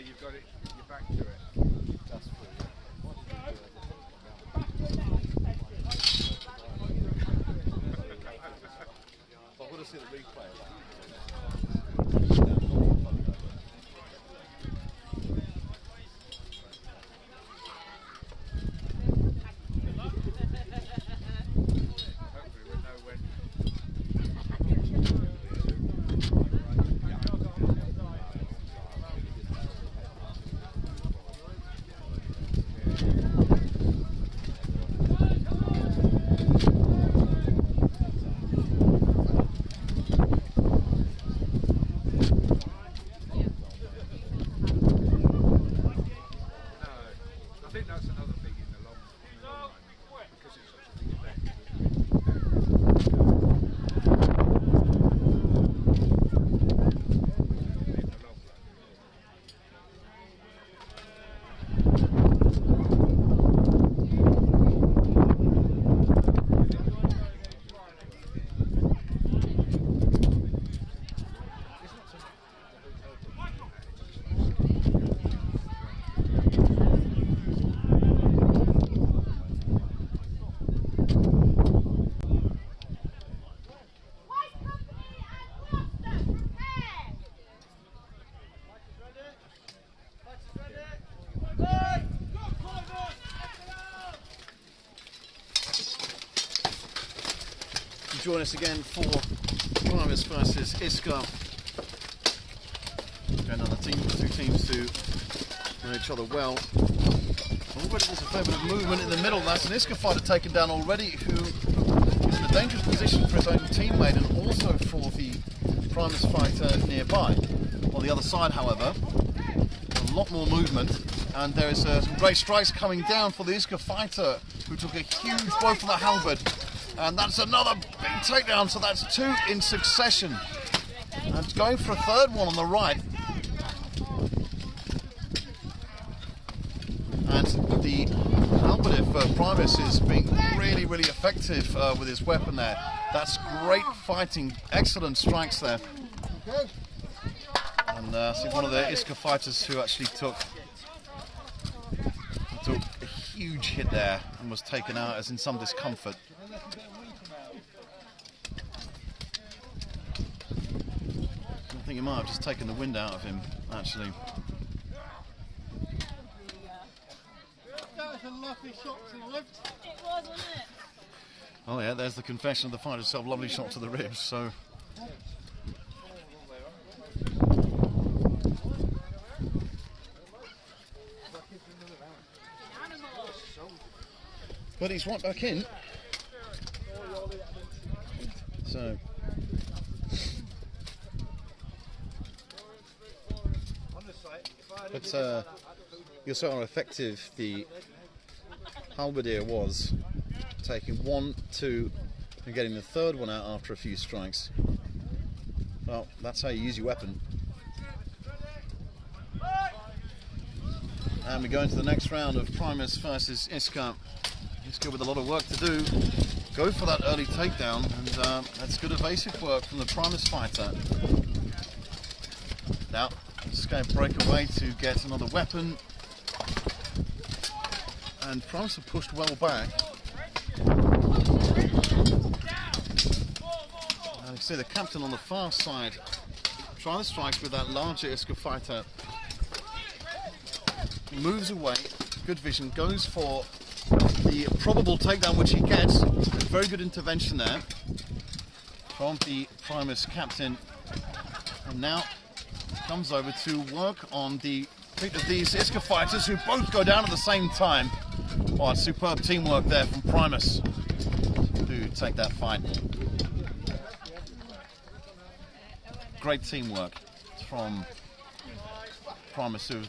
You've got it, you're back to it. That's cool. So I want to see the replay of that. to join us again for Primus versus ISCA. Another team, two teams who know each other well. Already there's a fair bit of movement in the middle. That's an ISCA fighter taken down already, who is in a dangerous position for his own teammate and also for the Primus fighter nearby. On the other side, however, a lot more movement, and there is some great strikes coming down for the ISCA fighter, who took a huge blow for the halberd, and that's another big takedown. So that's two in succession, and going for a third one on the right. And the halberdier for Primus is being really, really effective with his weapon there. That's great fighting, excellent strikes there. And see one of the ISCA fighters who actually took a huge hit there and was taken out as in some discomfort. I think he might have just taken the wind out of him, actually. That was a lovely shot to the left. It was, wasn't it? Oh yeah, there's the confession of the fighter itself. Lovely shot to the ribs. So. But he's right back in. So. But you saw how effective the halberdier was, taking 1, 2, and getting the third one out after a few strikes. Well, that's how you use your weapon. And we go into the next round of Primus versus ISCA. ISCA with a lot of work to do. Go for that early takedown, and that's good evasive work from the Primus fighter. Now, just going to break away to get another weapon. And Primus have pushed well back. And you can see the captain on the far side trying to strike with that larger ISCA fighter. He moves away, good vision, goes for the probable takedown, which he gets. Very good intervention there from the Primus captain. And now comes over to work on the feet of these ISCA fighters, who both go down at the same time. Oh, superb teamwork there from Primus to take that fight. Great teamwork from Primus, who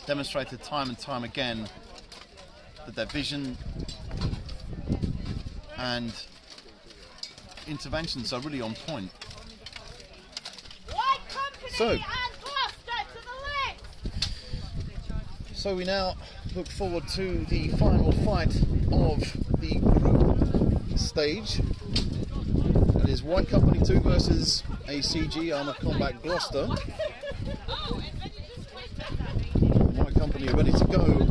demonstrated time and time again that their vision and interventions are really on point. White company So. and Gloucester to the left. So we now look forward to the final fight of the group stage. It is White Company 2 versus ACG, Armored Combat Gloucester. White Company are ready to go.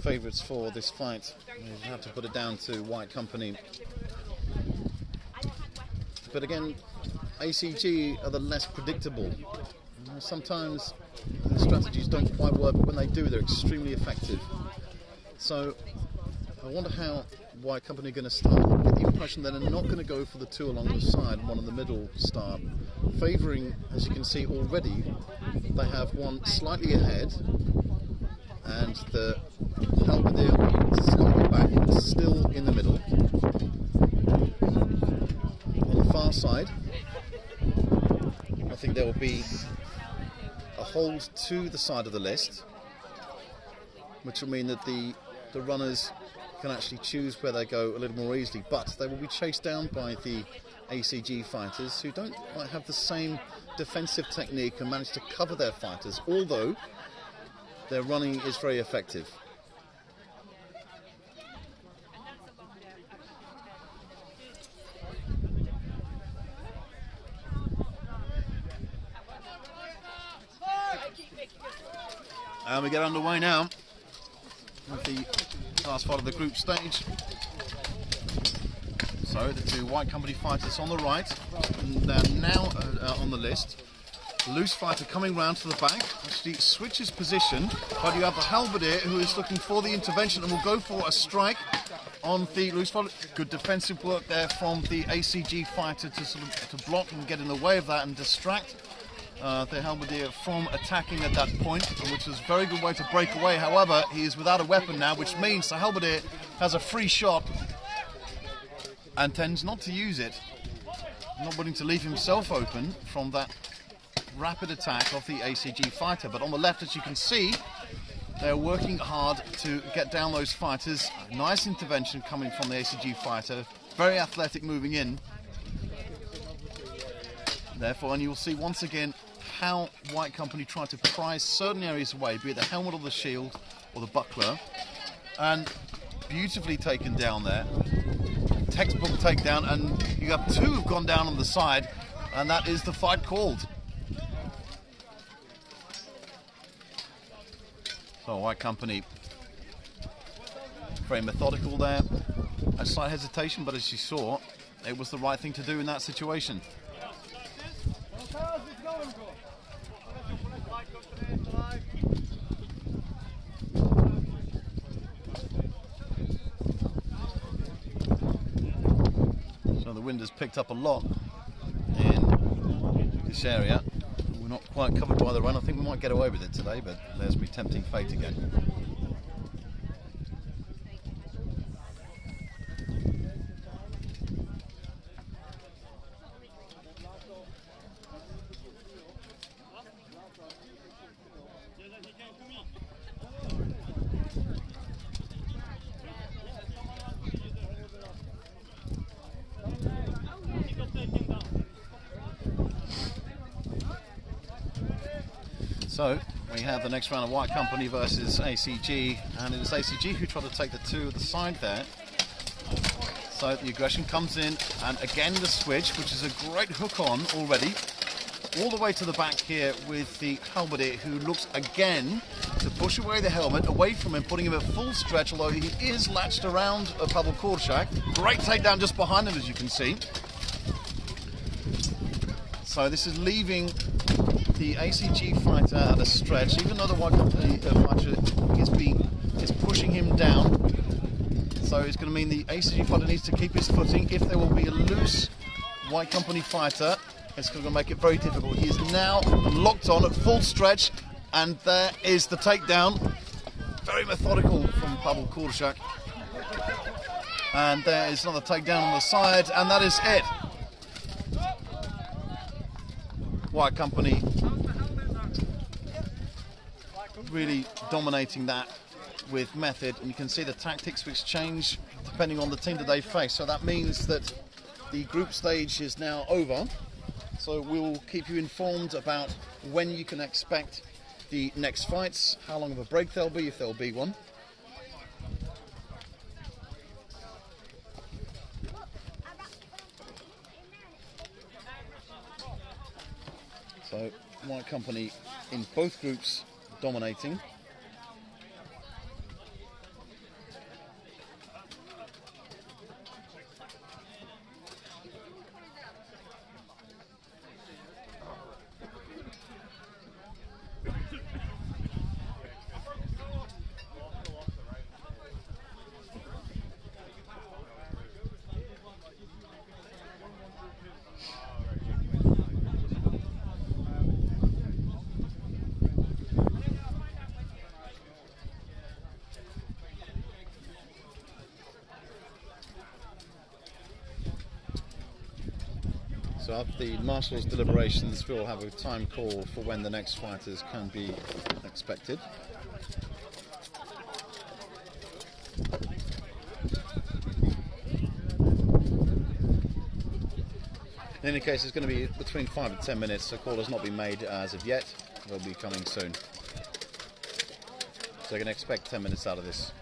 Favourites for this fight. We have to put it down to White Company. But again, ACG are the less predictable. Sometimes the strategies don't quite work, but when they do, they're extremely effective. So I wonder how White Company are going to start. I get the impression that they're not going to go for the two along the side, one in the middle start. Favouring, as you can see already, they have one slightly ahead, and the halberdier slightly back, still in the middle. On the far side, I think there will be a hold to the side of the list, which will mean that the runners can actually choose where they go a little more easily, but they will be chased down by the ACG fighters, who don't quite have the same defensive technique and manage to cover their fighters, although their running is very effective. And we get underway now. with the last fight of the group stage. So the two White Company fighters on the right, and they're now on the list. Loose fighter coming round to the back, actually switches position, but you have the Halberdier who is looking for the intervention and will go for a strike on the loose fighter. Good defensive work there from the ACG fighter to sort of to block and get in the way of that and distract the Halberdier from attacking at that point, which was a very good way to break away. However, he is without a weapon now, which means the Halberdier has a free shot and tends not to use it, not willing to leave himself open from that rapid attack of the ACG fighter. But on the left, as you can see, they're working hard to get down those fighters. Nice intervention coming from the ACG fighter, very athletic moving in. Therefore, and you'll see once again how White Company try to prise certain areas away, be it the helmet or the shield or the buckler, and beautifully taken down there. Textbook takedown, and you have two who've gone down on the side, and that is the fight called. So White Company very methodical there. A slight hesitation, but as you saw, it was the right thing to do in that situation. So the wind has picked up a lot in this area. We're not quite covered by the rain. I think we might get away with it today, but there's me tempting fate again. So we have the next round of White Company versus ACG, and it is ACG who try to take the two at the side there. So the aggression comes in, and again the switch, which is a great hook on already, all the way to the back here with the Halberdier, who looks again to push away the helmet, away from him, putting him at full stretch, although he is latched around Pavel Korczak. Great takedown just behind him, as you can see. So this is leaving the ACG fighter at a stretch, even though the White Company fighter is pushing him down. So it's going to mean the ACG fighter needs to keep his footing. If there will be a loose White Company fighter, it's going to make it very difficult. He is now locked on at full stretch, and there is the takedown. Very methodical from Pavel Korczak. And there is another takedown on the side, and that is it. White Company really dominating that with method, and you can see the tactics which change depending on the team that they face. So that means that the group stage is now over, so we will keep you informed about when you can expect the next fights, how long of a break there'll be, if there'll be one. So White Company in both groups dominating. So after the Marshal's deliberations, we'll have a time call for when the next fighters can be expected. In any case, it's going to be between 5 and 10 minutes. The call has not been made as of yet. They'll be coming soon. So you can expect 10 minutes out of this.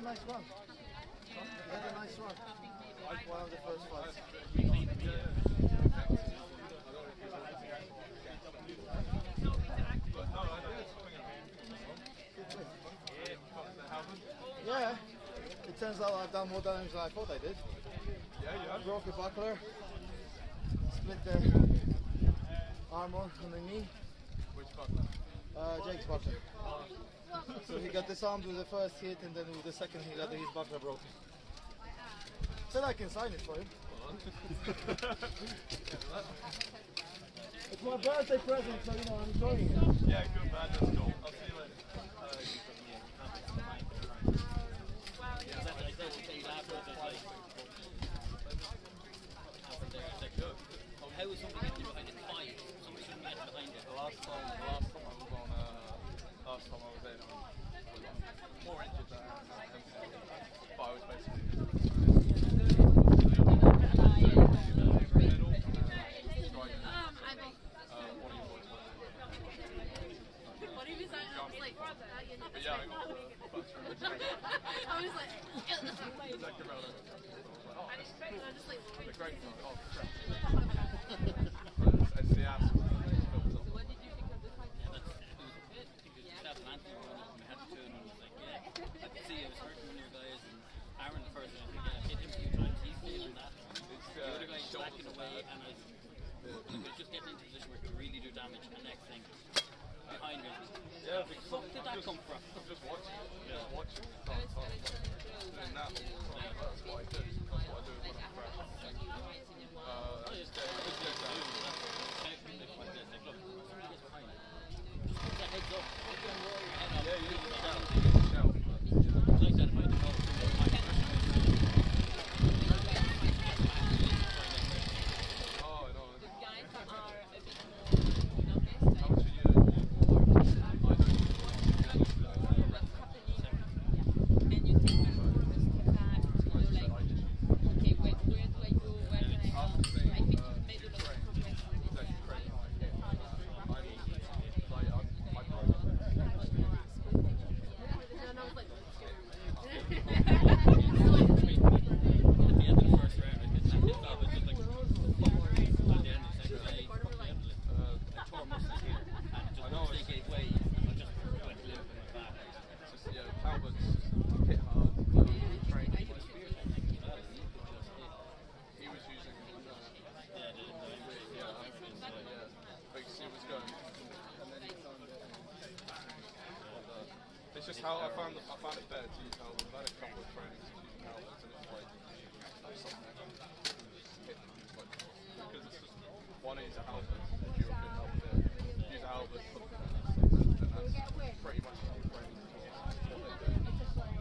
nice run. He had a nice run. One of the first fights. Yeah, it turns out I've done more damage than I thought I did. Yeah, you have. Broke the buckler, split the armor on the knee. Which button? Jake's buckler. So he got disarmed with the first hit, and then with the second he got his buckler broken. Said I can sign it for him. It's my birthday present, so you know I'm enjoying it. Yeah, good man, that's cool. I'll see you later. How was somebody getting behind it? Five. Somebody shouldn't get behind it. The last time I was in, I was more injured than but I was basically What if I was like, but yeah, I got I was like, the just like, great time. Oh, it's the ass. what did you think of the fight? I could see it was hurting one of your guys, and Aaron the first one, hit him a few times, he's feeling that. The other guy's backing away, and I was just getting into a position where it could really do damage, and next thing, behind him. Yeah, Where did that come from? Just watching. Just watching. Doing that. That's what I do. That's what I do when I'm fresh. Just get down. Heads up. Yeah, you need to shout. You need to shout. It's like that if I had to go Oh, I know. The guys are a bit How much are you? and you take your focus back to like, okay, where do I go? Where can I help? I think you made a lot of progress on this. And I was like, It's just how I found it better to use helmets. I've had a couple of trainings using helmets, and it's like something because it's just one is a helmet. If you're a good helmet, use a helmet, and that's pretty much what training is.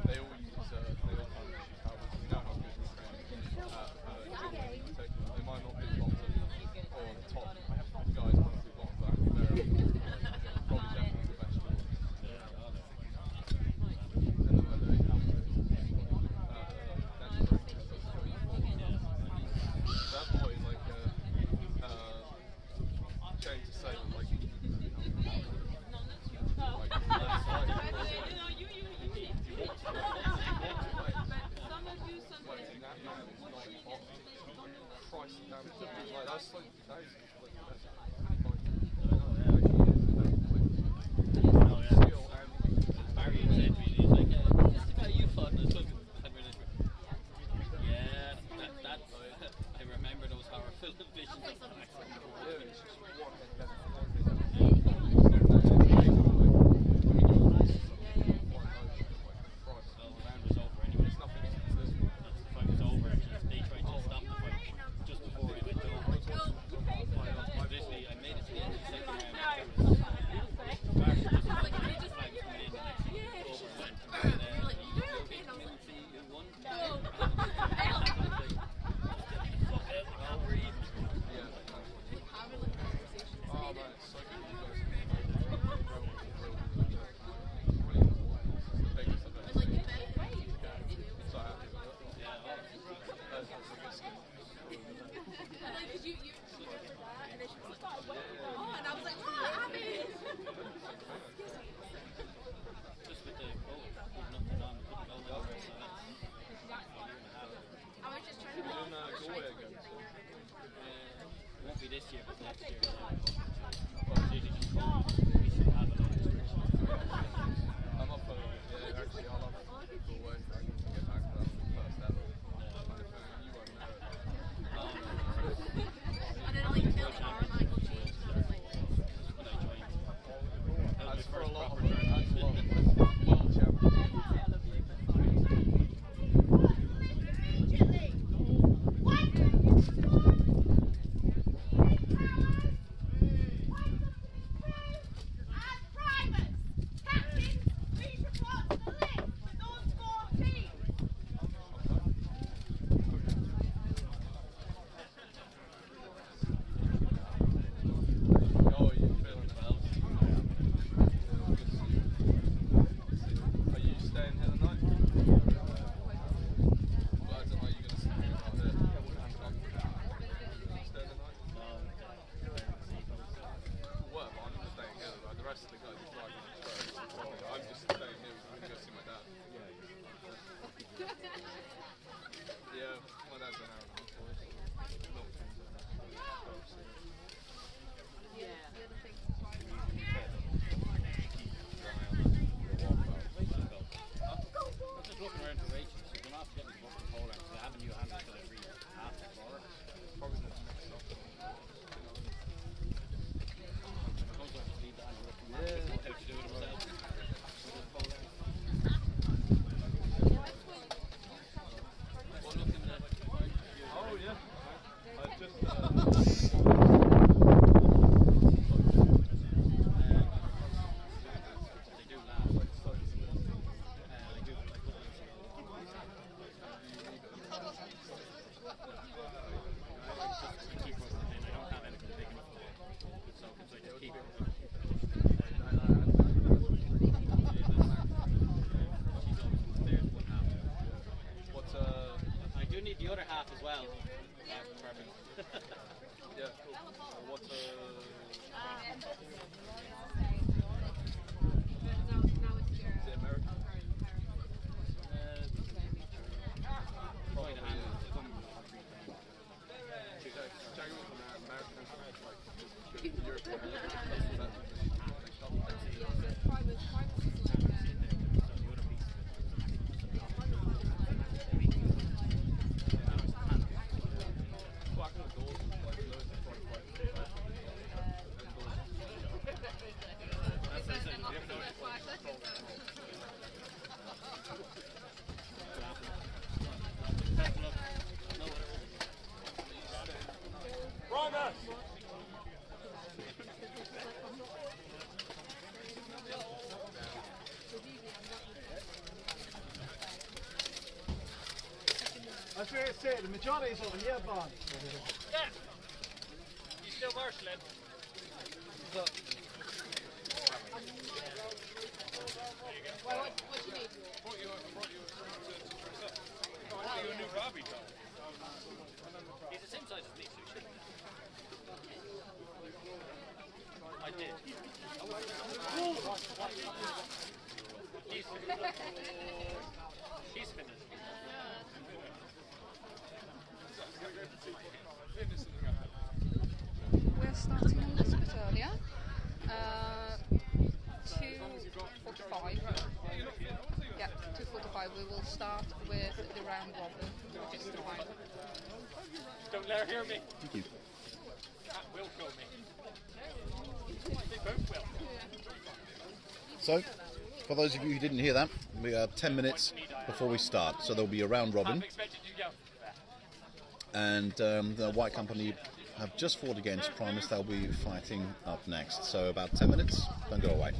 They all use helmets. We know how good we train. They might not be bottom or top guys, might be bottom, but they're probably definitely the best. That boy is like, shame to say, but like, for a first lot proper of them, tournament. that's a lot of world champions. Oh, you're feeling it. Good to see you. Are you staying here tonight? Well, I don't know, you're going to stay here out here. Stay the night? Well, I'm not staying here. Like, the rest of the guys are driving on the road. I'm just staying here. I'm going to go see my dad. Yeah, my dad's an hour and a half away. Just looking around for races, so they're not getting booked in Poland, so they have a new handle for every half an hour. Probably the next stop. Sometimes you leave the handle up and how to do it themselves. What looking at? Oh, yeah. I just. They do laugh. I do like keep working it in. I don't have anything big enough for it. So I just keep it. She's always there's one half. What's I do need the other half as well. Perfect. yeah, cool. What's Is it American? Probably the handle. Jaguar from American, like European. That's where it's it. The majority is over here, Barn. Yeah. You still marshalling? What do you need? A new Robbie dog. He's the same size as me, so he shouldn't. I did. He's finished. We're starting a little bit earlier. 2:45. Yeah, 2:45. We will start with the round robin, which is the final. Don't let her hear me. Thank you. That will kill me. They both will. So, for those of you who didn't hear that, we are 10 minutes before we start. So there'll be a round robin. I'm expecting you to go. And the White Company have just fought against Primus. They'll be fighting up next. So about 10 minutes. Don't go away.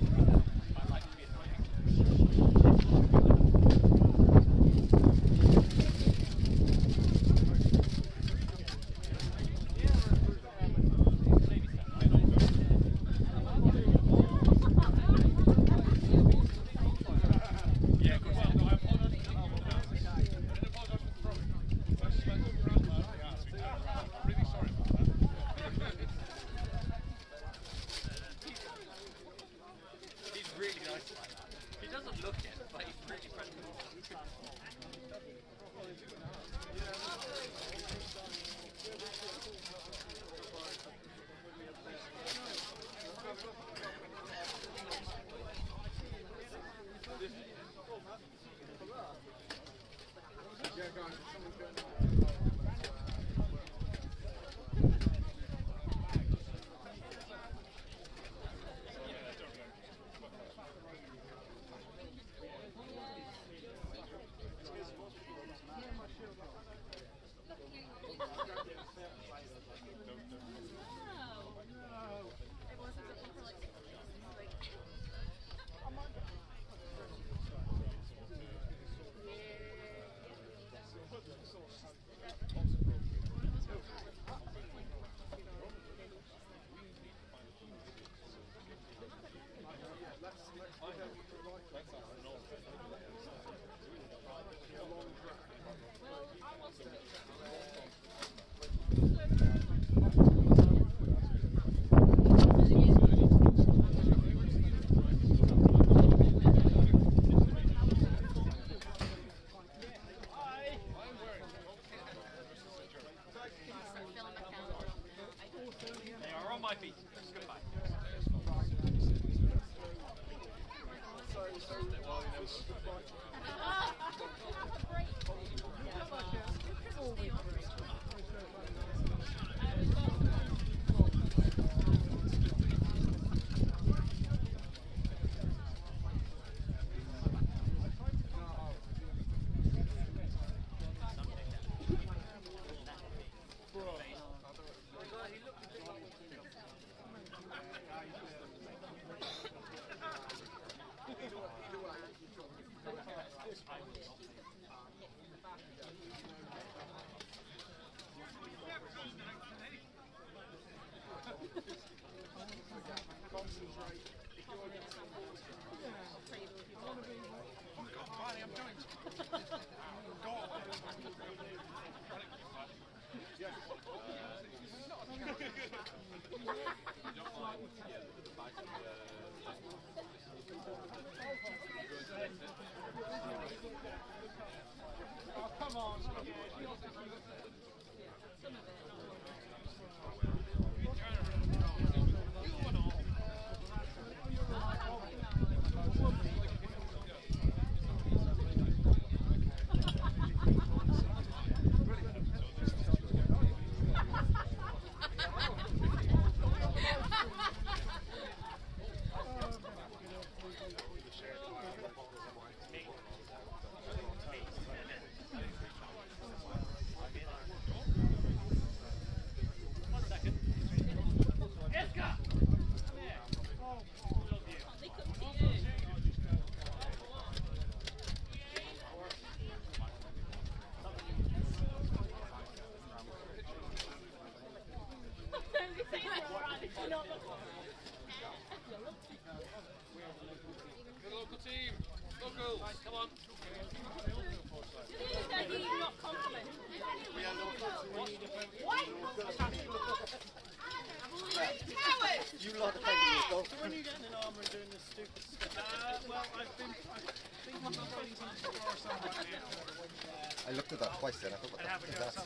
I looked at that twice then. I thought, what the heck is that?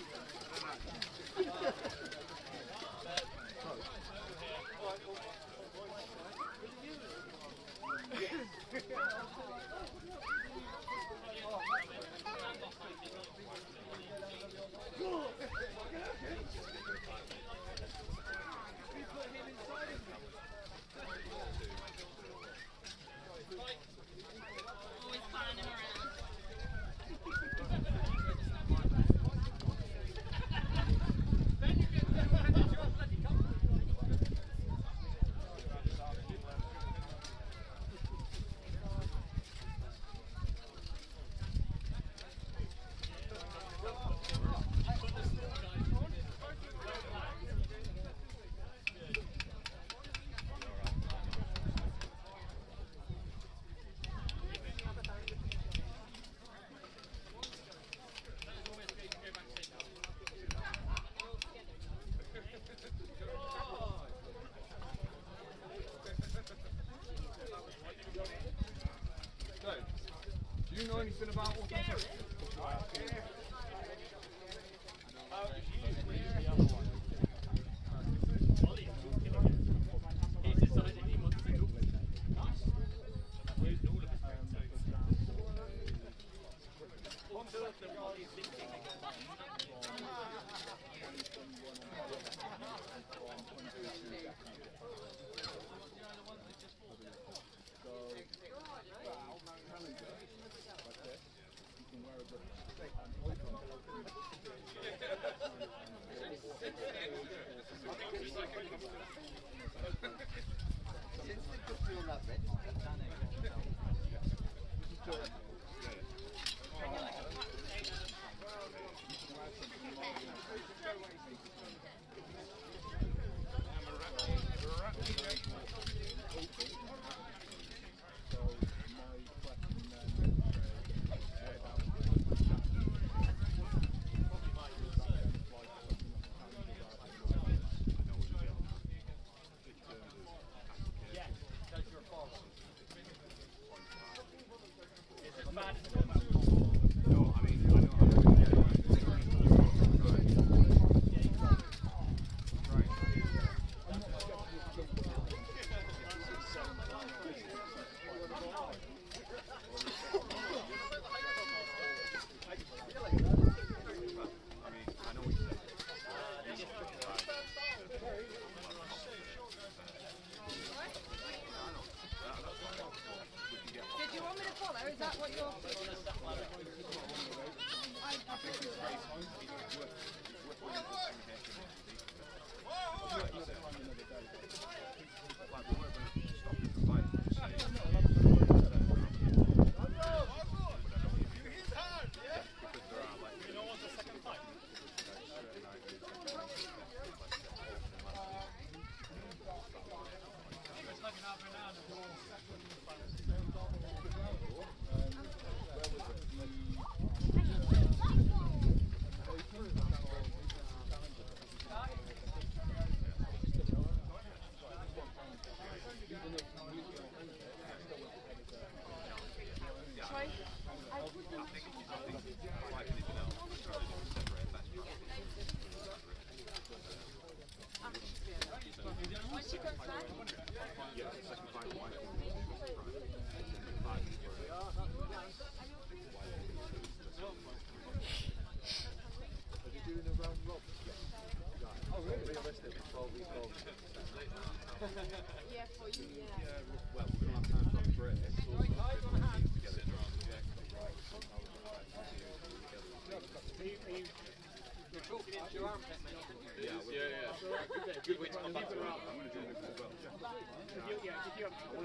Do you know anything about what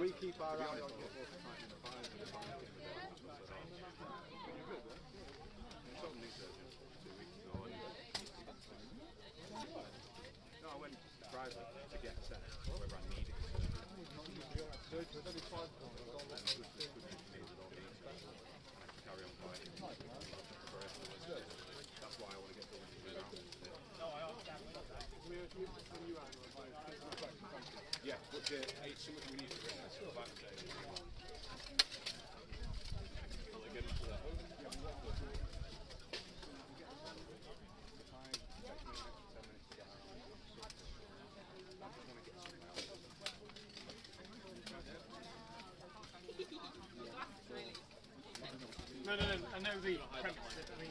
We keep our eye on you. No, I went private to get set wherever I needed it. Carry on fighting. That's why I want to get going. Yeah, but it's something we need to bring. Let's go back to No, I know the premise. I mean,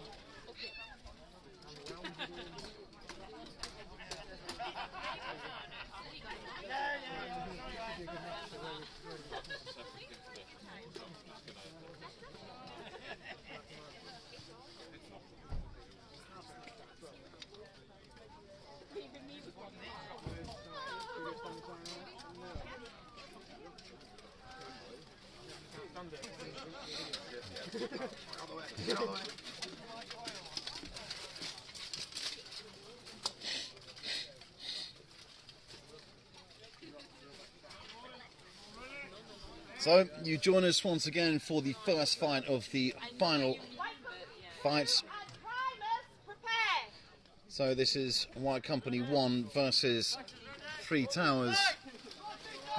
So you join us once again for the first fight of the final fights. So this is White Company 1 versus Three Towers.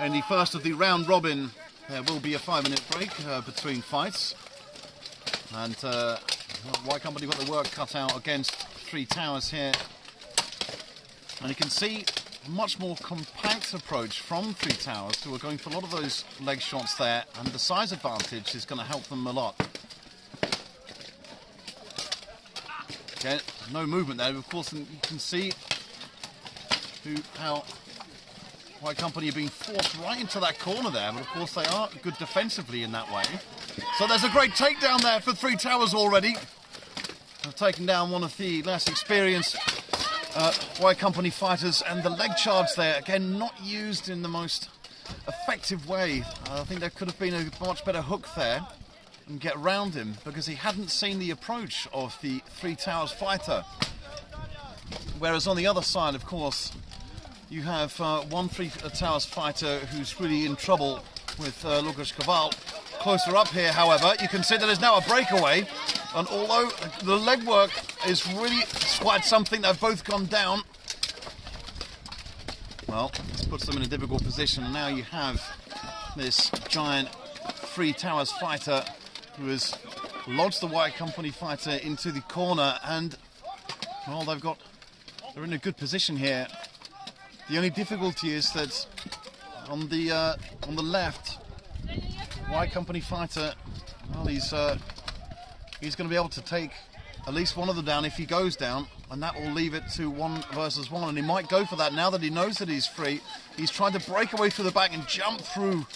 In the first of the round robin, there will be a 5-minute break between fights. And White Company got the work cut out against Three Towers here. And you can see a much more compact approach from Three Towers, who are going for a lot of those leg shots there, and the size advantage is going to help them a lot. Okay, no movement there, of course, and you can see how White Company are being forced right into that corner there, but of course they are good defensively in that way. So there's a great takedown there for Three Towers already. They've taken down one of the less experienced White Company fighters, and the leg charge there, again, not used in the most effective way. I think there could have been a much better hook there and get round him, because he hadn't seen the approach of the Three Towers fighter. Whereas on the other side, of course, you have one Three Towers fighter who's really in trouble with Lukasz Kowal. Closer up here, however, you can see that there's now a breakaway, and although the leg work is really quite something, they've both gone down. Well, this puts them in a difficult position, and now you have this giant Three Towers fighter who has lodged the White Company fighter into the corner, and well, they're in a good position here. The only difficulty is that on the left, White Company fighter, well, he's going to be able to take at least one of them down if he goes down, and that will leave it to 1 versus 1, and he might go for that now that he knows that he's free. He's trying to break away through the back and jump through.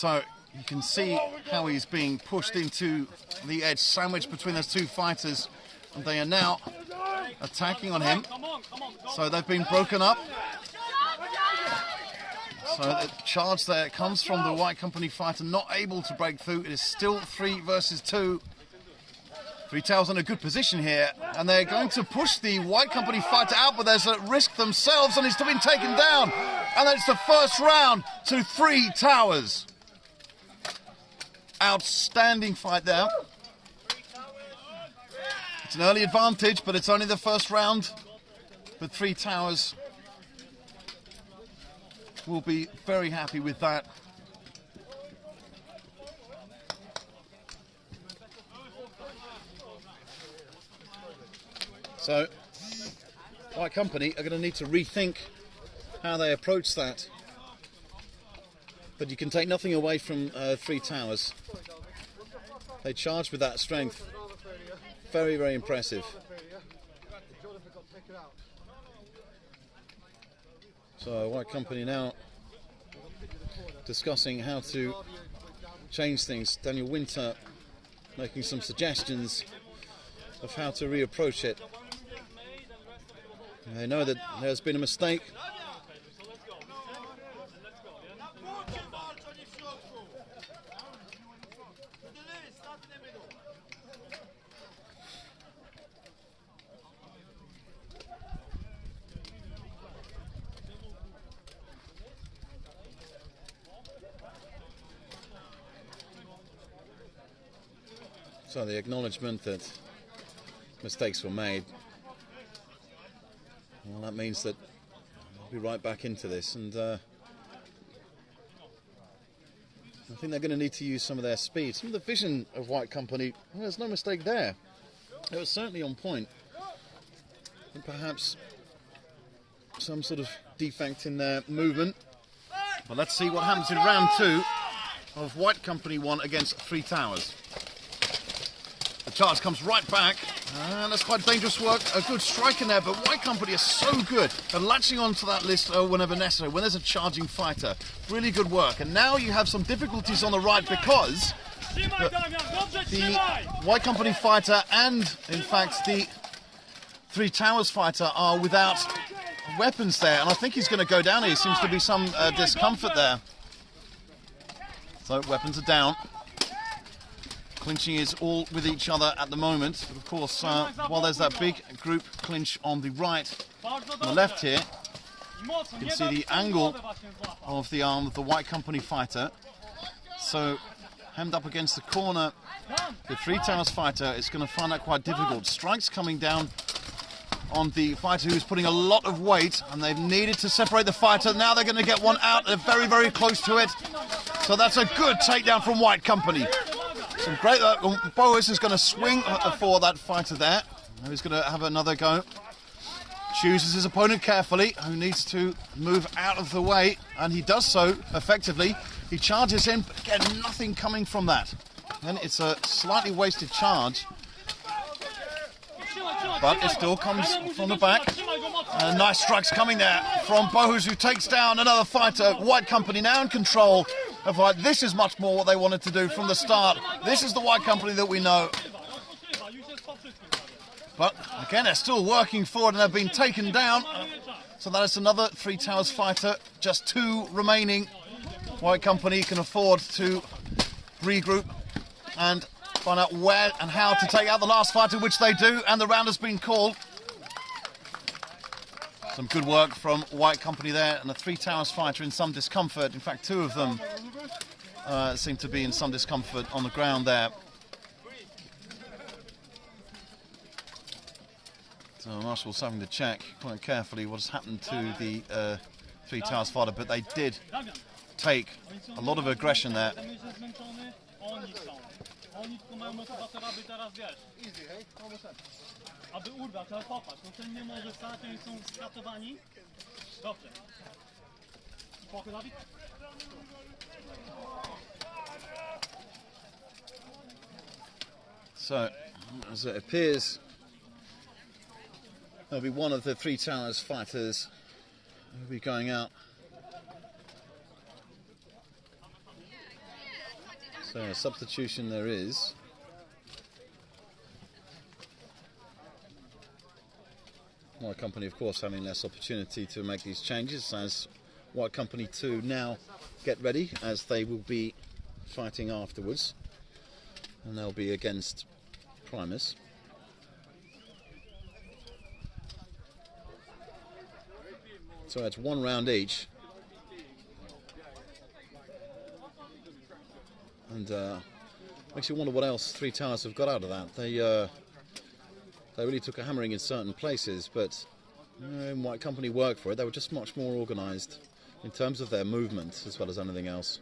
So you can see how he's being pushed into the edge, sandwiched between those two fighters, and they are now attacking on him. So they've been broken up. So the charge there comes from the White Company fighter, not able to break through. It is still 3 versus 2. Three Tails in a good position here, and they're going to push the White Company fighter out, but there's a risk themselves, and he's been taken down. And it's the first round to Three Towers. Outstanding fight there. It's an early advantage, but it's only the first round. But Three Towers will be very happy with that. So, White Company are going to need to rethink how they approach that. But you can take nothing away from Three Towers. They charge with that strength. Very, very impressive. So, White Company now discussing how to change things. Daniel Winter making some suggestions of how to reapproach it. They know that there's been a mistake. So the acknowledgement that mistakes were made. Well, that means that we'll be right back into this, and I think they're going to need to use some of their speed. Some of the vision of White Company, well, there's no mistake there. It was certainly on point. And perhaps some sort of defect in their movement. But let's see what happens in round 2 of White Company 1 against Three Towers. The charge comes right back, and that's quite dangerous work. A good strike in there, but White Company are so good at latching onto that list whenever necessary, when there's a charging fighter. Really good work. And now you have some difficulties on the right because the White Company fighter and, in fact, the Three Towers fighter are without weapons there. And I think he's going to go down here. Seems to be some discomfort there. So weapons are down. Clinching is all with each other at the moment. But of course, while there's that big group clinch on the right, on the left here, you can see the angle of the arm of the White Company fighter. So, hemmed up against the corner, the Three Towers fighter is going to find that quite difficult. Strikes coming down on the fighter who's putting a lot of weight, and they've needed to separate the fighter. Now they're going to get one out. They're very, very close to it. So that's a good takedown from White Company. Some great work. Boas is going to swing for that fighter there. He's going to have another go. Chooses his opponent carefully, who needs to move out of the way, and he does so effectively. He charges in, but again, nothing coming from that. And it's a slightly wasted charge, but it still comes from the back. And nice strikes coming there from Bohus, who takes down another fighter. White Company now in control of fight. This is much more what they wanted to do from the start. This is the White Company that we know. But again, they're still working forward, and they've been taken down. So that is another Three Towers fighter. Just 2 remaining. White Company can afford to regroup and find out where and how to take out the last fighter, which they do, and the round has been called. Some good work from White Company there, and the Three Towers fighter in some discomfort. In fact, 2 of them seem to be in some discomfort on the ground there. So Marshall's having to check quite carefully what has happened to the Three Towers fighter, but they did take a lot of aggression there. Aby urwać, ale popatrz, no ten nie może stać, oni są skratowani. Dobrze. Spoko, Dawid? So, as it appears, there'll be one of the Three Towers fighters who'll be going out. So a substitution there is. White Company, of course, having less opportunity to make these changes as White Company 2 now get ready, as they will be fighting afterwards. And they'll be against Primus. So it's 1 round each. And makes you wonder what else Three Towers have got out of that. They really took a hammering in certain places, but White Company worked for it. They were just much more organised in terms of their movement as well as anything else.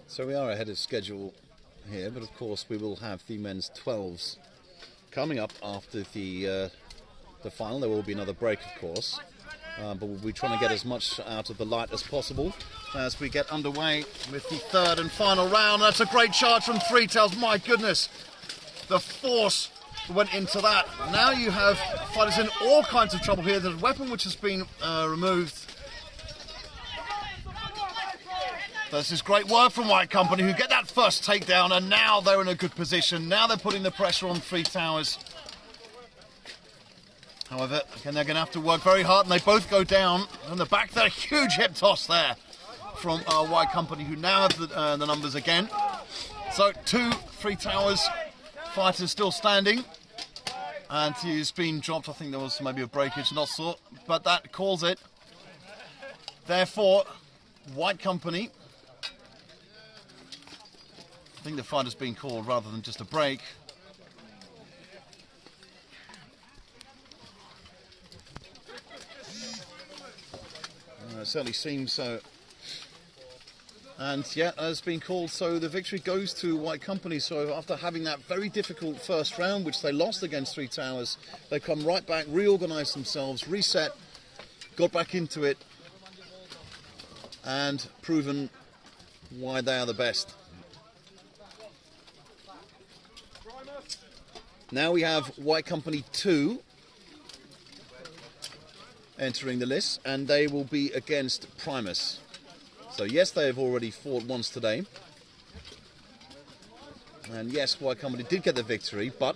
So we are ahead of schedule here, but of course we will have the men's 12s coming up after the final. There will be another break, of course, but we'll be trying to get as much out of the light as possible as we get underway with the third and final round. That's a great charge from Three Tails. My goodness, the force went into that. Now you have fighters in all kinds of trouble here. There's a weapon which has been removed. This is great work from White Company, who get that first takedown, and now they're in a good position. Now they're putting the pressure on Three Towers. However, again, they're going to have to work very hard, and they both go down on the back there. Huge hip toss there from White Company, who now have the numbers again. So 2 Three Towers fighters still standing, and he's been dropped. I think there was maybe a breakage, not so, but that calls it. Therefore, White Company, I think the fight has been called rather than just a break. It certainly seems so. And yeah, has been called, so the victory goes to White Company. So after having that very difficult first round, which they lost against Three Towers, they come right back, reorganised themselves, reset, got back into it, and proven why they are the best. Now we have White Company 2 entering the list, and they will be against Primus. So yes, they have already fought once today. And yes, White Company did get the victory, but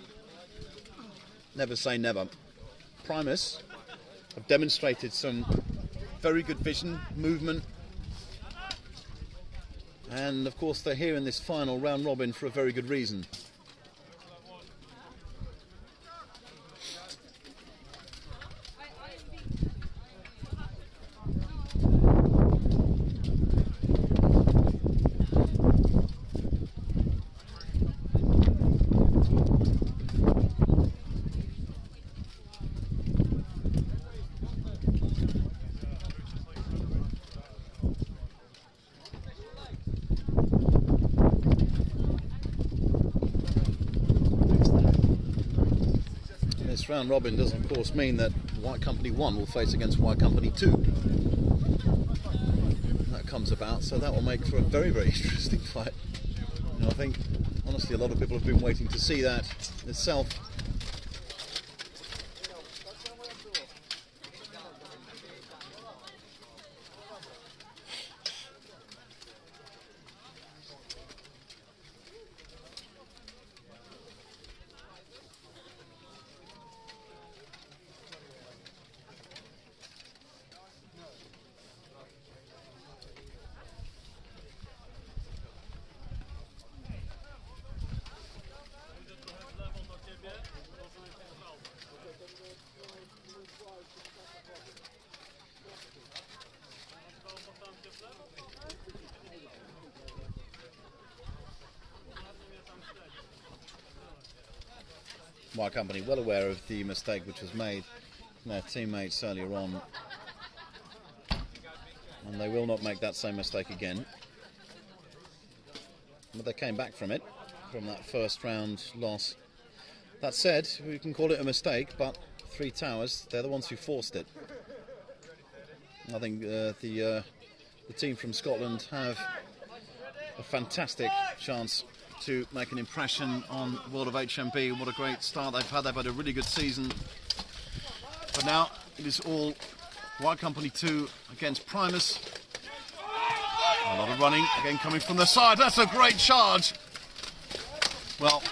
never say never. Primus have demonstrated some very good vision, movement, and of course they're here in this final round robin for a very good reason. Round robin does of course mean that White Company 1 will face against White Company 2. That comes about, so that will make for a very, very interesting fight. And I think honestly a lot of people have been waiting to see that itself. White Company well aware of the mistake which was made from their teammates earlier on, and they will not make that same mistake again. But they came back from it, from that first round loss That said, we can call it a mistake, but Three Towers, they're the ones who forced it. I think the team from Scotland have a fantastic chance to make an impression on the world of HMB. What a great start they've had. They've had a really good season. But now it is all White Company 2 against Primus. A lot of running, again coming from the side. That's a great charge. Well,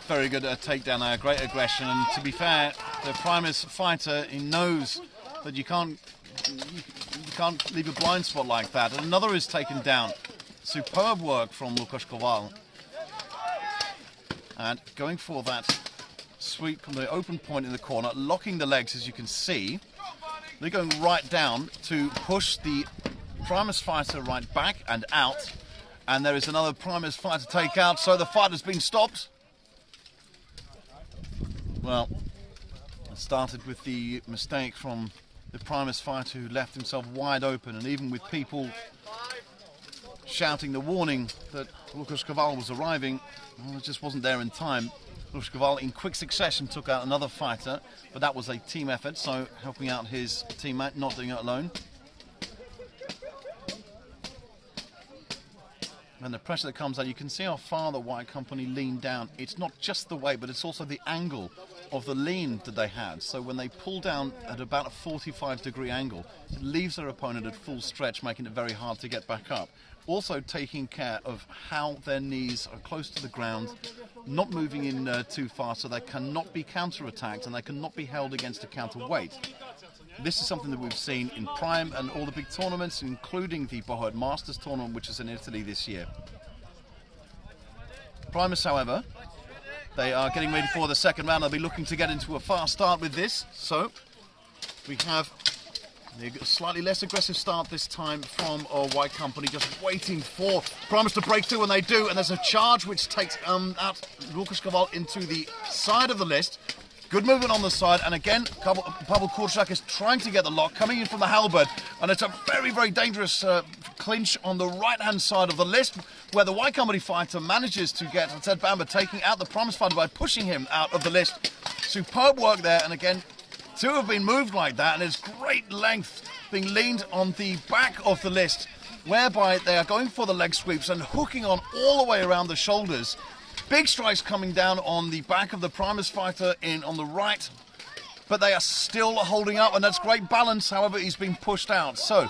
very good takedown there, great aggression. And to be fair, the Primus fighter, he knows that you can't leave a blind spot like that. And another is taken down. Superb work from Łukasz Kowal. And going for that sweep from the open point in the corner, locking the legs, as you can see. They're going right down to push the Primus fighter right back and out. And there is another Primus fighter take out, so the fight has been stopped. Well, it started with the mistake from the Primus fighter who left himself wide open, and even with people shouting the warning that Łukasz Kowal was arriving, well, it just wasn't there in time. Łukasz Kowal in quick succession took out another fighter, but that was a team effort, so helping out his teammate, not doing it alone. And the pressure that comes out, you can see how far the White Company leaned down. It's not just the weight, but it's also the angle of the lean that they had. So when they pull down at about a 45-degree angle, it leaves their opponent at full stretch, making it very hard to get back up. Also taking care of how their knees are close to the ground, not moving in too far, so they cannot be counter-attacked and they cannot be held against a counterweight. This is something that we've seen in Prime and all the big tournaments, including the Buhurt Masters tournament, which is in Italy this year. Primus, however, they are getting ready for the second round. They'll be looking to get into a fast start with this. So we have a slightly less aggressive start this time from White Company, just waiting for Primus to break through, and they do. And there's a charge which takes out Łukasz Kowal into the side of the list. Good movement on the side, and again, Pavel Kurczak is trying to get the lock, coming in from the halberd, and it's a very, very dangerous clinch on the right-hand side of the list, where the White Company fighter manages to get Ted Bamba taking out the Primus fighter by pushing him out of the list. Superb work there, and again, two have been moved like that, and there's great length being leaned on the back of the list, whereby they are going for the leg sweeps and hooking on all the way around the shoulders. Big strikes coming down on the back of the Primus fighter on the right, but they are still holding up, and that's great balance. However, he's been pushed out. So,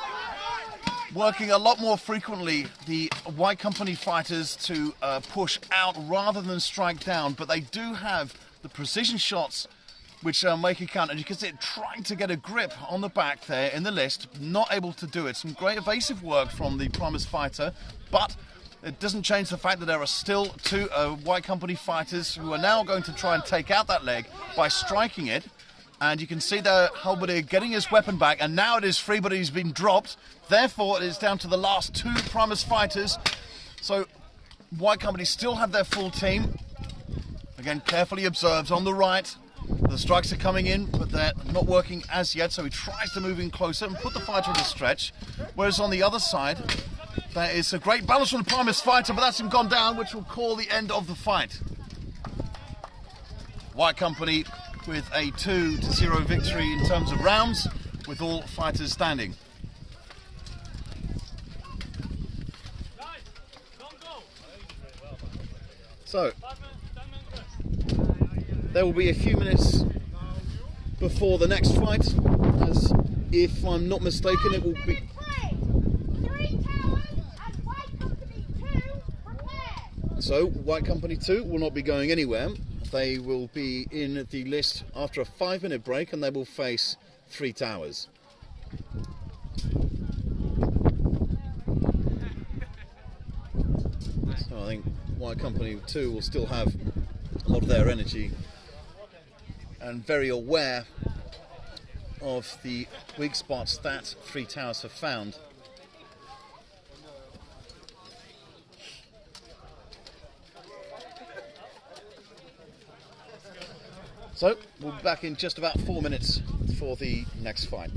working a lot more frequently, the White Company fighters to push out rather than strike down, but they do have the precision shots which make it count. And you can see it trying to get a grip on the back there in the list, not able to do it. Some great evasive work from the Primus fighter, but it doesn't change the fact that there are still two White Company fighters who are now going to try and take out that leg by striking it. And you can see there Halberd getting his weapon back, and now it is free, but he's been dropped. Therefore, it is down to the last two Primus fighters. So, White Company still have their full team. Again, carefully observes on the right. The strikes are coming in, but they're not working as yet, so he tries to move in closer and put the fighter at a stretch. Whereas on the other side, there is a great balance from the Primus fighter, but that's him gone down, which will call the end of the fight. White Company with a 2-0 victory in terms of rounds, with all fighters standing. So, there will be a few minutes before the next fight, as if I'm not mistaken, it will be... So, White Company 2 will not be going anywhere. They will be in the list after a 5-minute break, and they will face Three Towers. So I think White Company 2 will still have a lot of their energy and very aware of the weak spots that Three Towers have found. So, we'll be back in just about 4 minutes for the next fight.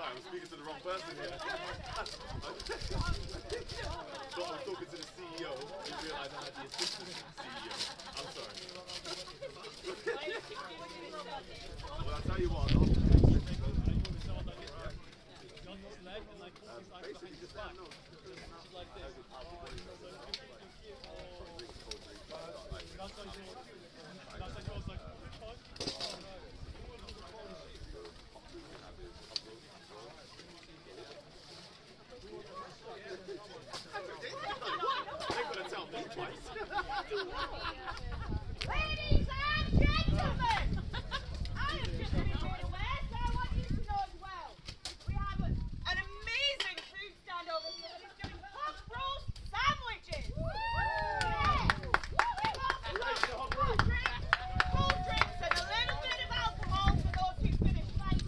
sorry, I'm speaking to the wrong person here. Thought I was talking to the CEO and realised I had the assistant CEO. I'm sorry. Well, I'll tell you what, basically just let them know. Ladies and gentlemen, I have just been made aware, so I want you to know as well. We have an amazing food stand over here that is doing hot roast sandwiches. Yeah. Cold drinks and a little bit of alcohol for those who finish late.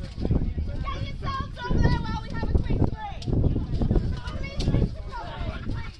Get yourselves over there while we have a quick break. One of these drinks to come, please.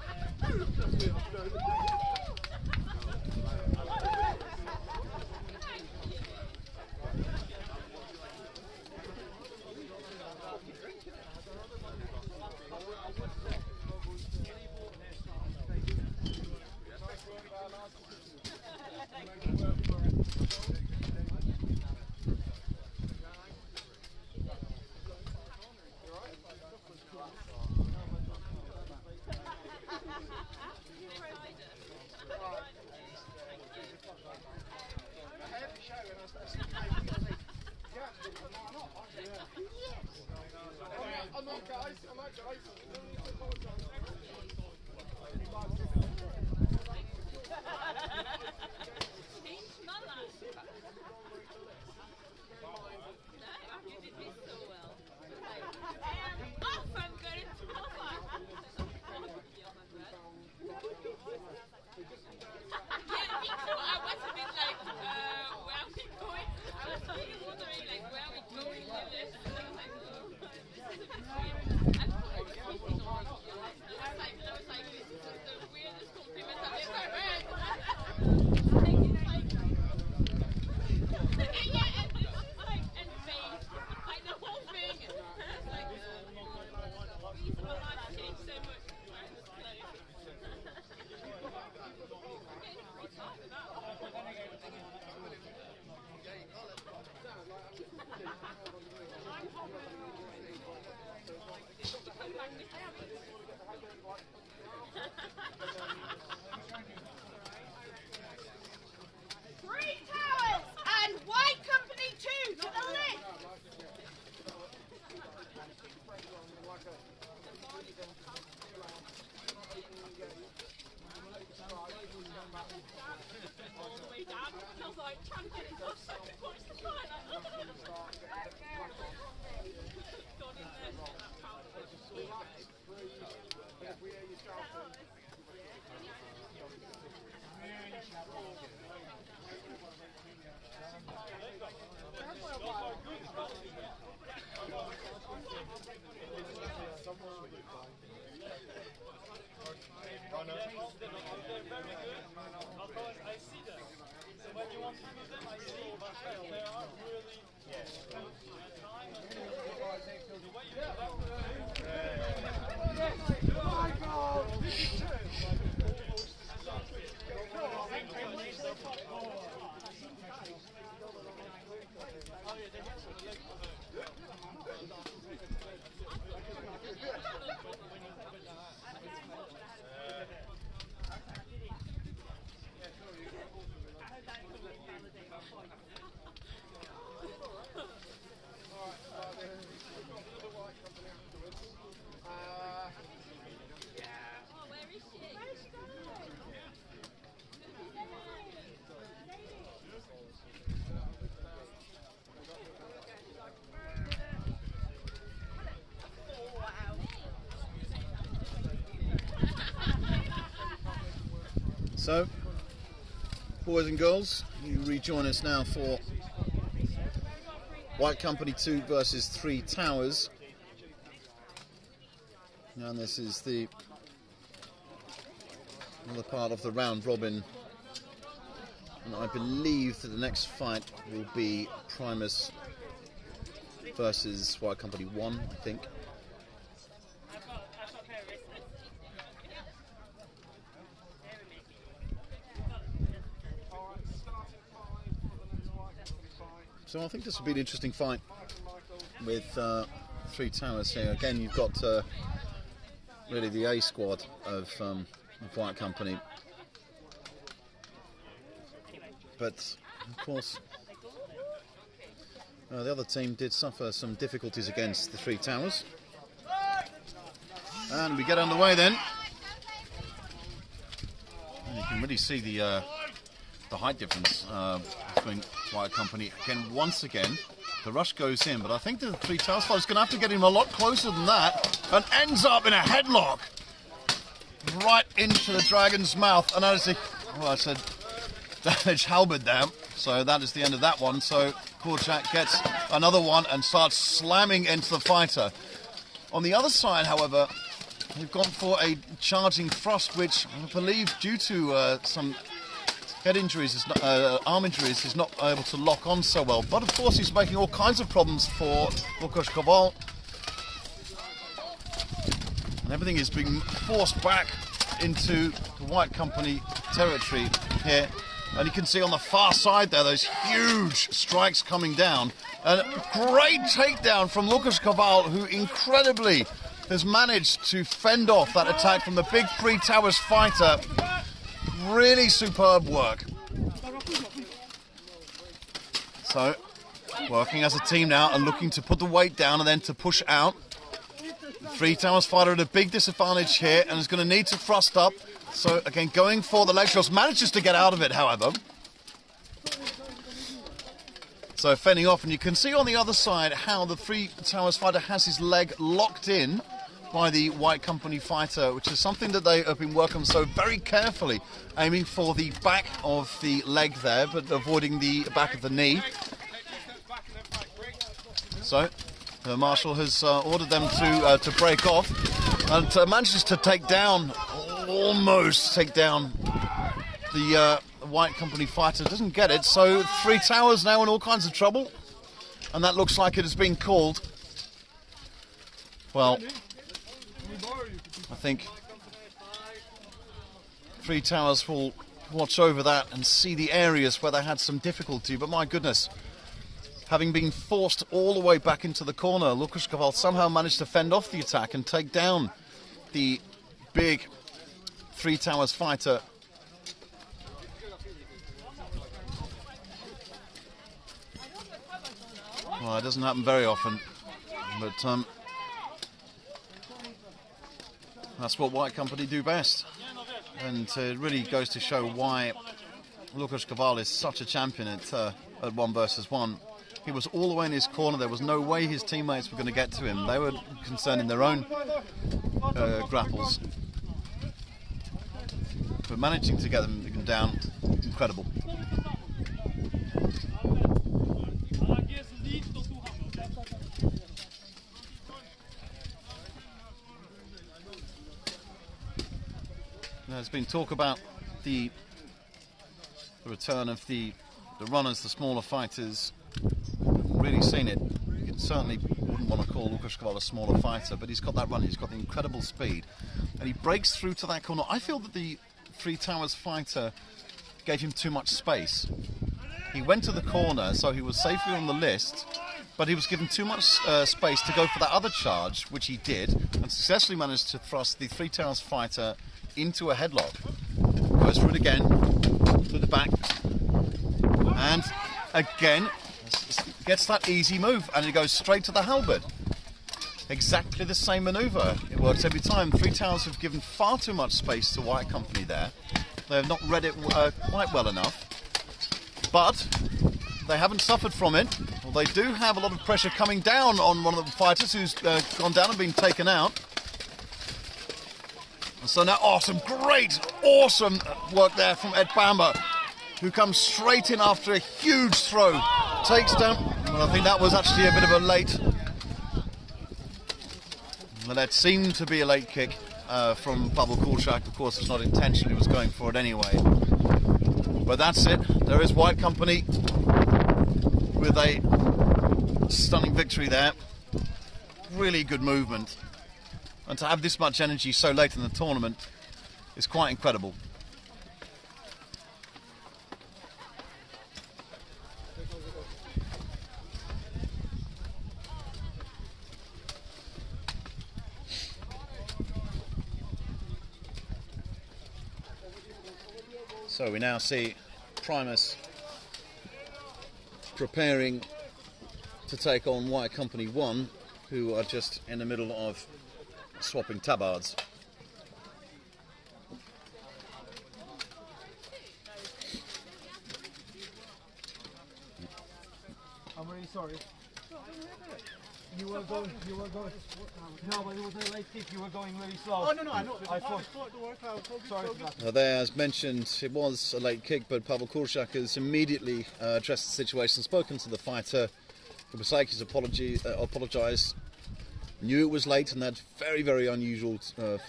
Three towers and White Company 2 to the left. All the way down. I was like trying to get it off so I could watch the fire. Gone in there for that power. I see them. So when you want to use them, I see they are really time and the way you So, boys and girls, you rejoin us now for White Company 2 versus 3 Towers. And this is the another part of the round robin. And I believe that the next fight will be Primus versus White Company 1, I think. So I think this will be an interesting fight with three towers here. Again, you've got really the A squad of White Company. But, of course, the other team did suffer some difficulties against the three towers. And we get underway then. And you can really see the height difference between White Company. Again, once again, the rush goes in, but I think the three towers fighter is going to have to get him a lot closer than that, and ends up in a headlock right into the dragon's mouth. And as I said, damage halberd there. So that is the end of that one. So Korczak gets another one and starts slamming into the fighter. On the other side, however, they've gone for a charging thrust, which I believe, due to some head injuries, arm injuries, is not able to lock on so well. But of course, he's making all kinds of problems for Łukasz Kowal. And everything is being forced back into the White Company territory here. And you can see on the far side there, those huge strikes coming down. And a great takedown from Łukasz Kowal, who incredibly has managed to fend off that attack from the big three towers fighter. Really superb work. So, working as a team now and looking to put the weight down and then to push out. Three towers fighter at a big disadvantage here and is going to need to thrust up. So, again, going for the leg shots, manages to get out of it, however. So, fending off, and you can see on the other side how the three towers fighter has his leg locked in by the White Company fighter, which is something that they have been working so very carefully, aiming for the back of the leg there, but avoiding the back of the knee. So, the marshal has ordered them to break off, and manages to take down, almost take down the White Company fighter. Doesn't get it, so three towers now in all kinds of trouble, and that looks like it has been called. Well, I think three towers will watch over that and see the areas where they had some difficulty, but my goodness, having been forced all the way back into the corner, Łukasz Kowal somehow managed to fend off the attack and take down the big three towers fighter. Well, it doesn't happen very often, but that's what White Company do best. And it really goes to show why Łukasz Kowal is such a champion at 1 versus 1. He was all the way in his corner. There was no way his teammates were going to get to him. They were concerned in their own grapples. But managing to get them down, incredible. There's been talk about the return of the runners, the smaller fighters. Really seen it. You certainly wouldn't want to call Łukasz Kowal a smaller fighter, but he's got that run, he's got the incredible speed. And he breaks through to that corner. I feel that the three towers fighter gave him too much space. He went to the corner, so he was safely on the list, but he was given too much space to go for that other charge, which he did, and successfully managed to thrust the three towers fighter into a headlock. Goes through it again, to the back, and again gets that easy move, and it goes straight to the halberd. Exactly the same manoeuvre. It works every time. Three towers have given far too much space to White Company there. They have not read it quite well enough, but they haven't suffered from it. Well, they do have a lot of pressure coming down on one of the fighters who's gone down and been taken out. And so now, some great, awesome work there from Ed Bamba, who comes straight in after a huge throw. Takes down, well, I think that was actually a bit of a late, well, that seemed to be a late kick from Pavel Korczak. Of course, it's not intentional, he was going for it anyway. But that's it. There is White Company with a Stunning victory there. Really good movement. And to have this much energy so late in the tournament is quite incredible. So we now see Primus preparing to take on White Company 1, who are just in the middle of swapping tabards. I'm really sorry. You were going. No, but it was a late kick. You were going really slow. Oh, no, I know. I thought. Sorry for that. There, as mentioned, it was a late kick, but Pavel Kurczak has immediately addressed the situation, spoken to the fighter. Kubasaki's apologised, knew it was late, and that's very, very unusual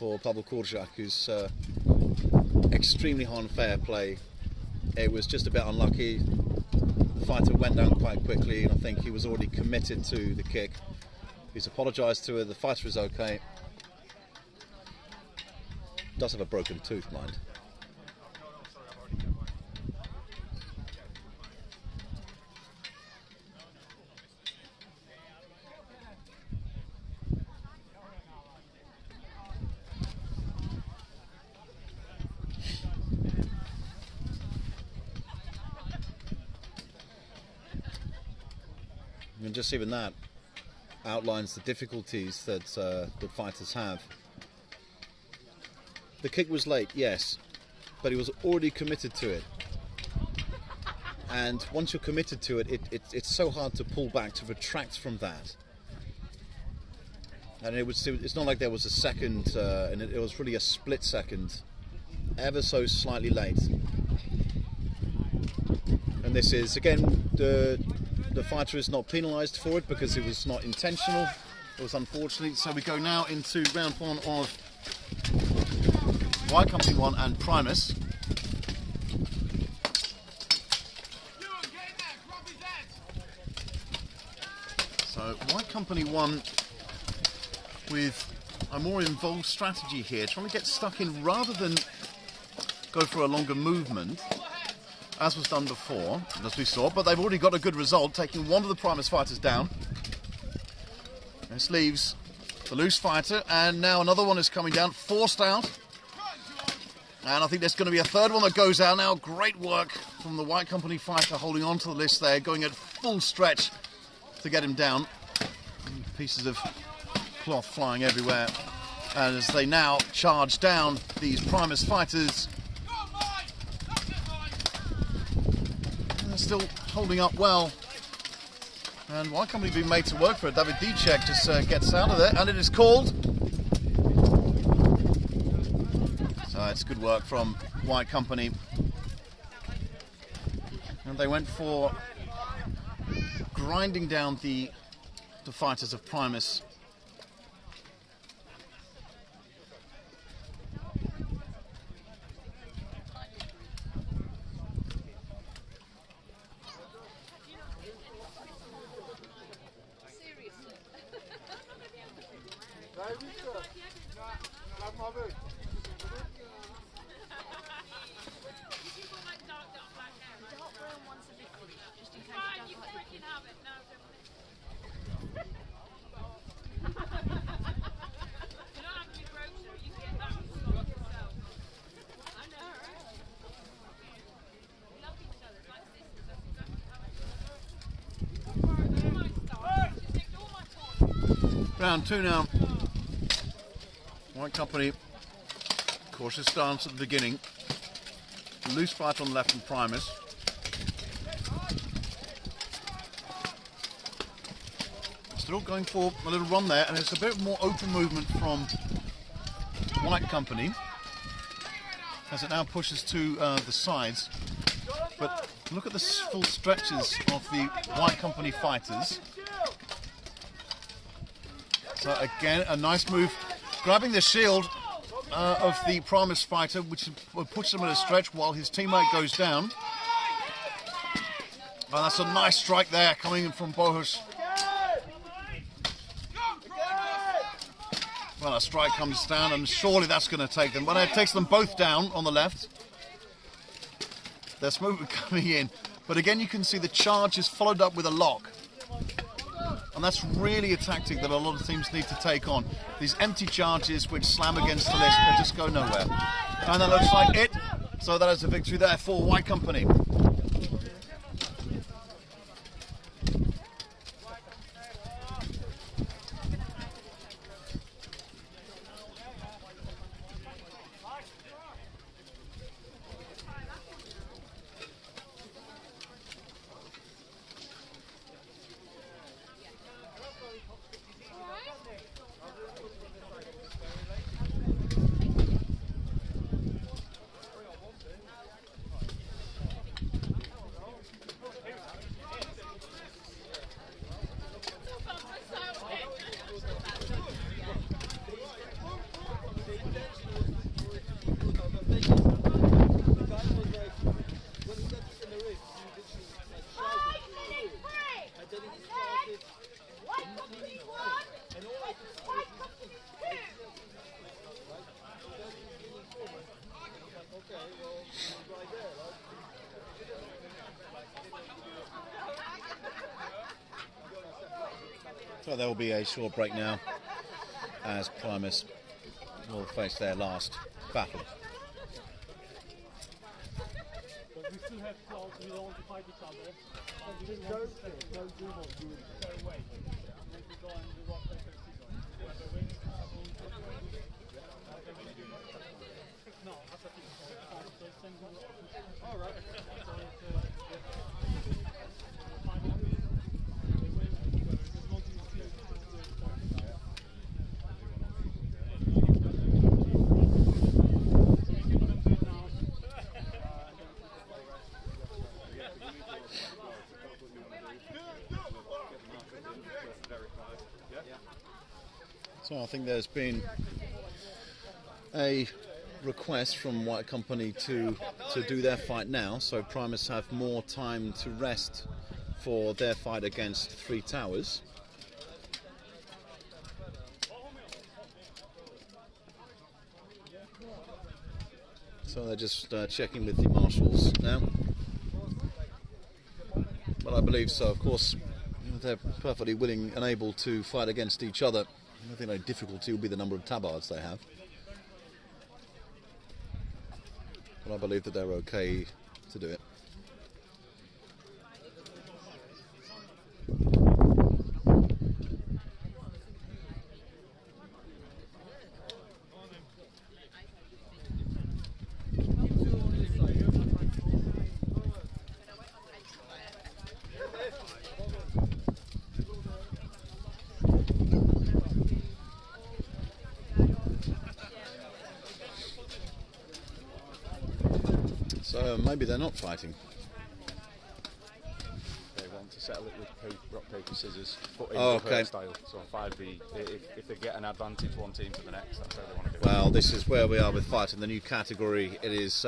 for Pavel Kurczak, who's extremely high on fair play. It was just a bit unlucky. The fighter went down quite quickly, and I think he was already committed to the kick. He's apologised to her. The fighter is okay. Does have a broken tooth, mind. And just even that outlines the difficulties that the fighters have. The kick was late, yes, but he was already committed to it. And once you're committed to it, it's so hard to pull back, to retract from that. And it's not like there was a second, and it was really a split second, ever so slightly late. And this is, again, the fighter is not penalised for it because it was not intentional. It was unfortunate. So we go now into round one of White Company 1 and Primus. So White Company 1 with a more involved strategy here, trying to get stuck in rather than go for a longer movement, as was done before, as we saw, but they've already got a good result, taking one of the Primus fighters down. This leaves the loose fighter, and now another one is coming down, forced out. And I think there's going to be a third one that goes out now. Great work from the White Company fighter, holding on to the list there, going at full stretch to get him down. Pieces of cloth flying everywhere. And as they now charge down these Primus fighters, they're still holding up well. And White Company being made to work for it. David Dicek just gets out of there, and it is called. So it's good work from White Company. And they went for grinding down the fighters of Primus. Round two now. White Company, cautious stance at the beginning. Loose fight on the left from Primus. Still going for a little run there, and it's a bit more open movement from White Company as it now pushes to the sides. But look at the full stretches of the White Company fighters. So again, a nice move, grabbing the shield of the Primus fighter, which puts him at a stretch while his teammate goes down. Oh, that's a nice strike there coming in from Buhurt. Well, a strike comes down, and surely that's going to take them. But it takes them both down on the left. There's movement coming in. But again, you can see the charge is followed up with a lock. And that's really a tactic that a lot of teams need to take on. These empty charges which slam against the list, they just go nowhere. And that looks like it. So that is a victory there for White Company. So there will be a short break now as Primus will face their last battle. But we still have claws, we don't want to fight each other. But we didn't want to stay. No, do not do it. Stay away. We need to go and do rock, paper, scissors. Whoever wins, no, that's a team. So it's same one. All right. So So I think there's been a request from White Company to do their fight now, so Primus have more time to rest for their fight against Three Towers. So they're just checking with the marshals now. But I believe so, of course, they're perfectly willing and able to fight against each other. I think the difficulty will be the number of tabards they have. But I believe that they're okay to do it. So maybe they're not fighting. They want to settle it with rock, paper, scissors, but in Oh, Buhurt okay. style. So 5v, if they get an advantage one team to the next, that's how they want to do it. Well, this is where we are with fighting the new category. It is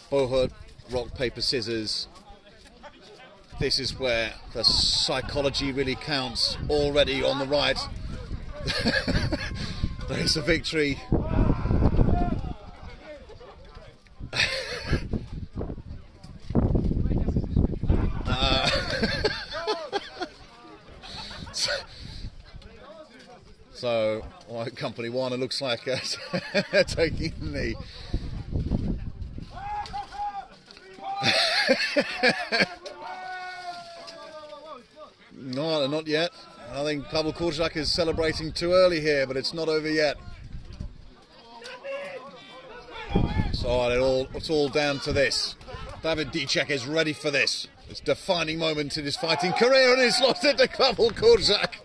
Buhurt, rock, paper, scissors. This is where the psychology really counts. Already on the right. There is a victory. So, White Company 1, it looks like they're taking the knee. No, not yet. I think Pavel Kurzak is celebrating too early here, but it's not over yet. So it's all down to this. David Dicek is ready for this. It's a defining moment in his fighting career, and he's lost it to Pavel Kurzak.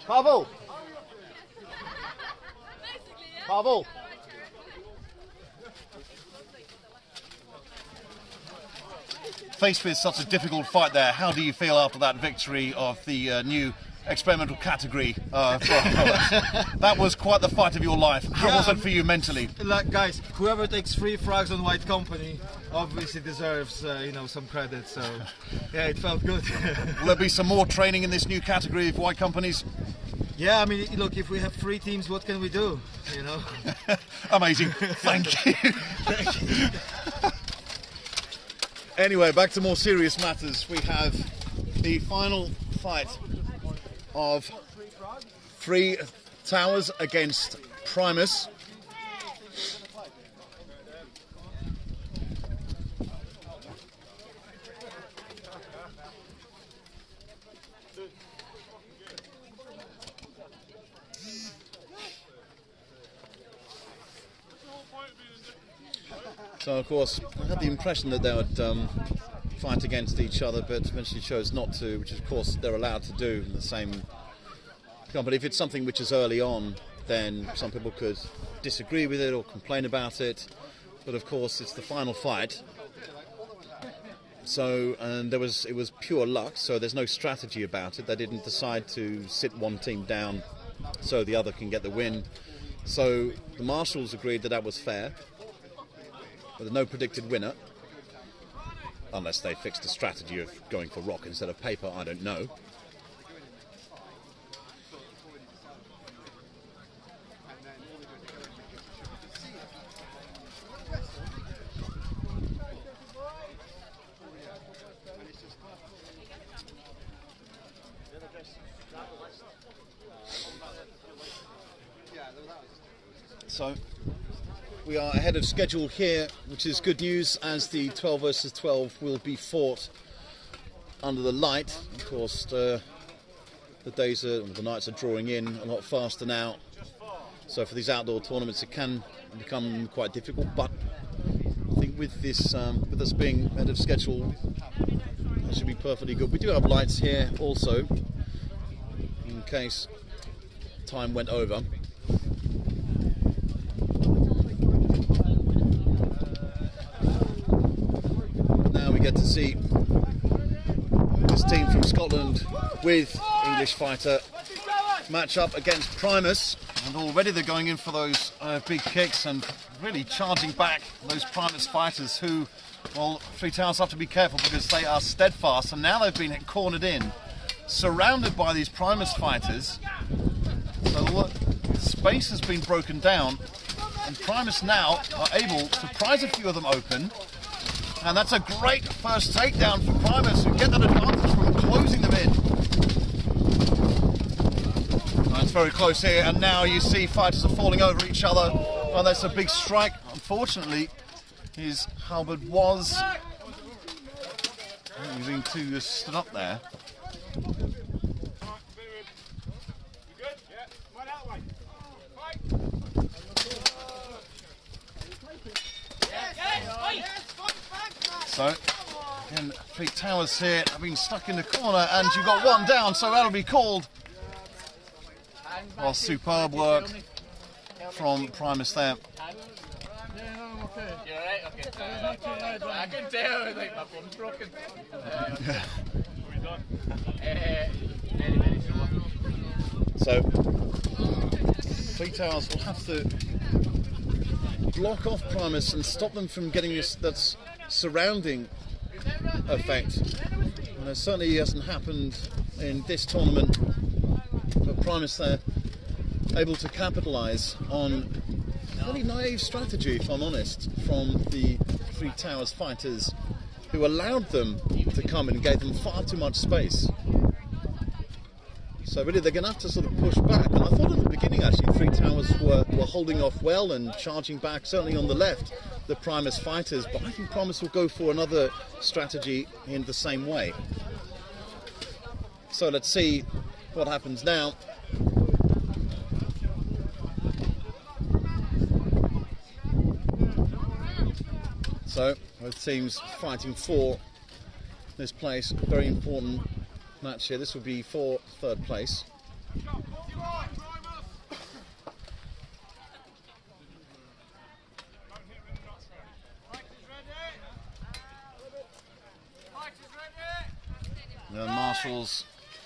Pavel! Pavel! faced with such a difficult fight there, how do you feel after that victory of the new experimental category? That was quite the fight of your life. How was it for you mentally? Like, guys, whoever takes 3 frags on White Company obviously deserves, you know, some credit. So, yeah, it felt good. Will there be some more training in this new category of White Companies? Yeah, I mean, look, if we have 3 teams, what can we do? You know. Amazing. Thank you. Anyway, back to more serious matters. We have the final fight of 3 Towers against Primus. So, of course, I had the impression that they would fight against each other, but eventually chose not to, which, of course, they're allowed to do in the same company. If it's something which is early on, then some people could disagree with it or complain about it. But, of course, it's the final fight. So, and it was pure luck, so there's no strategy about it. They didn't decide to sit one team down so the other can get the win. So the marshals agreed that was fair. But there's no predicted winner, unless they fixed a strategy of going for rock instead of paper, I don't know. So we are ahead of schedule here, which is good news, as the 12 versus 12 will be fought under the light. Of course, the nights are drawing in a lot faster now. So for these outdoor tournaments, it can become quite difficult. But I think with this, with us being ahead of schedule, that should be perfectly good. We do have lights here also, in case time went over. Get to see this team from Scotland with English fighter match up against Primus, and already they're going in for those big kicks and really charging back those Primus fighters who, well, 3 Towers have to be careful because they are steadfast, and now they've been cornered in, surrounded by these Primus fighters. So space has been broken down, and Primus now are able to prise a few of them open. And that's a great first takedown for Primus, who get that advantage from closing them in. Oh, it's very close here, and now you see fighters are falling over each other. Oh, that's a big strike. Unfortunately, his halberd was using to stood up there. So, again, 3 Towers here have been stuck in the corner, and you've got one down, so that'll be called. Well, superb work from Primus there. I can tell, like, my phone's broken. So, 3 Towers will have to block off Primus and stop them from getting this that's surrounding effect. And it certainly hasn't happened in this tournament. But Primus there able to capitalise on a really naive strategy, if I'm honest, from the 3 Towers fighters, who allowed them to come and gave them far too much space. So really they're going to have to sort of push back. And I thought in the beginning actually 3 Towers were holding off well and charging back, certainly on the left, the Primus fighters. But I think Primus will go for another strategy in the same way. So let's see what happens now. So both teams fighting for this place. Very important match here. This will be for 3rd place. whistles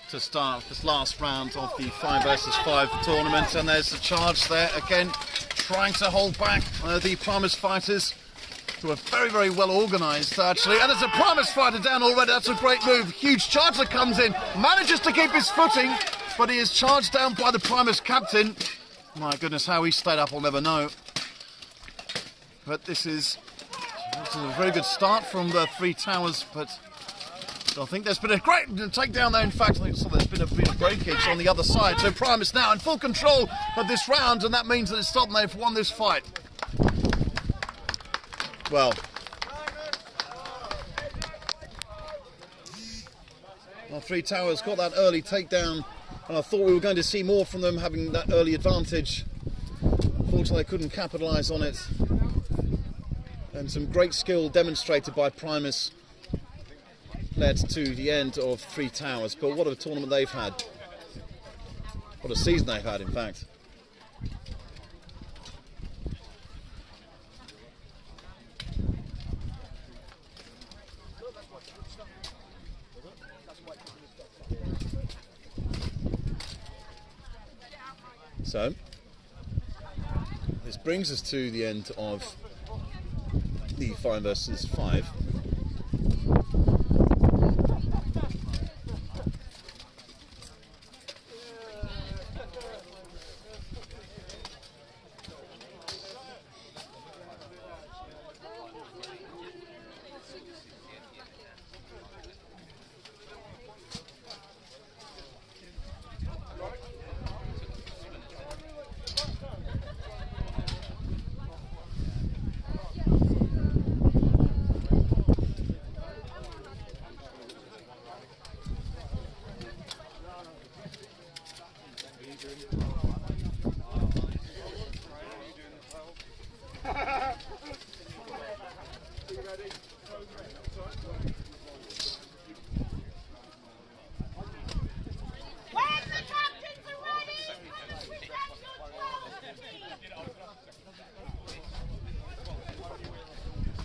to start this last round of the 5 versus 5 tournament, and there's the charge there again, trying to hold back the Primus fighters, who are very, very well organised actually. And there's a Primus fighter down already. That's a great move. Huge charge that comes in, manages to keep his footing, but he is charged down by the Primus captain. My goodness, how he stayed up, I'll never know. But this is a very good start from the Three Towers, but I think there's been a great takedown there. In fact, I think there's been a bit of breakage on the other side. So Primus now in full control of this round, and that means that it's stopped and they've won this fight. Well, Three Towers got that early takedown, and I thought we were going to see more from them having that early advantage. Unfortunately, they couldn't capitalise on it. And some great skill demonstrated by Primus led to the end of Three Towers. But what a tournament they've had. What a season they've had, in fact. So, this brings us to the end of the 5 versus 5.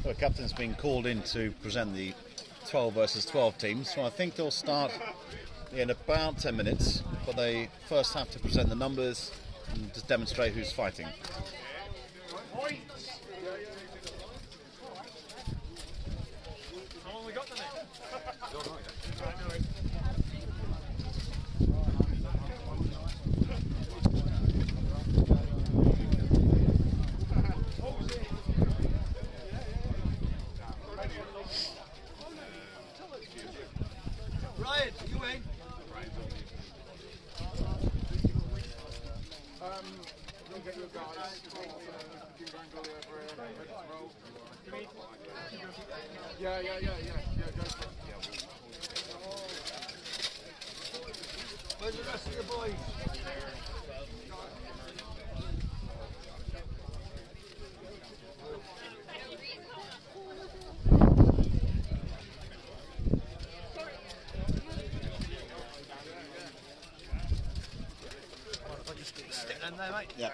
The captain's been called in to present the 12 versus 12 teams, so I think they'll start in about 10 minutes, but they first have to present the numbers and just demonstrate who's fighting. Where's the rest of the boys? Stick them there, mate. Yeah.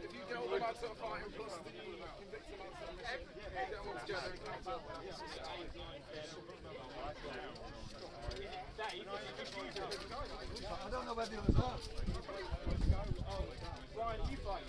If you get all the lads that are fighting plus the Invicta lads that are missing, get them all together and count up. I don't know where the others are. Ryan, are you fighting?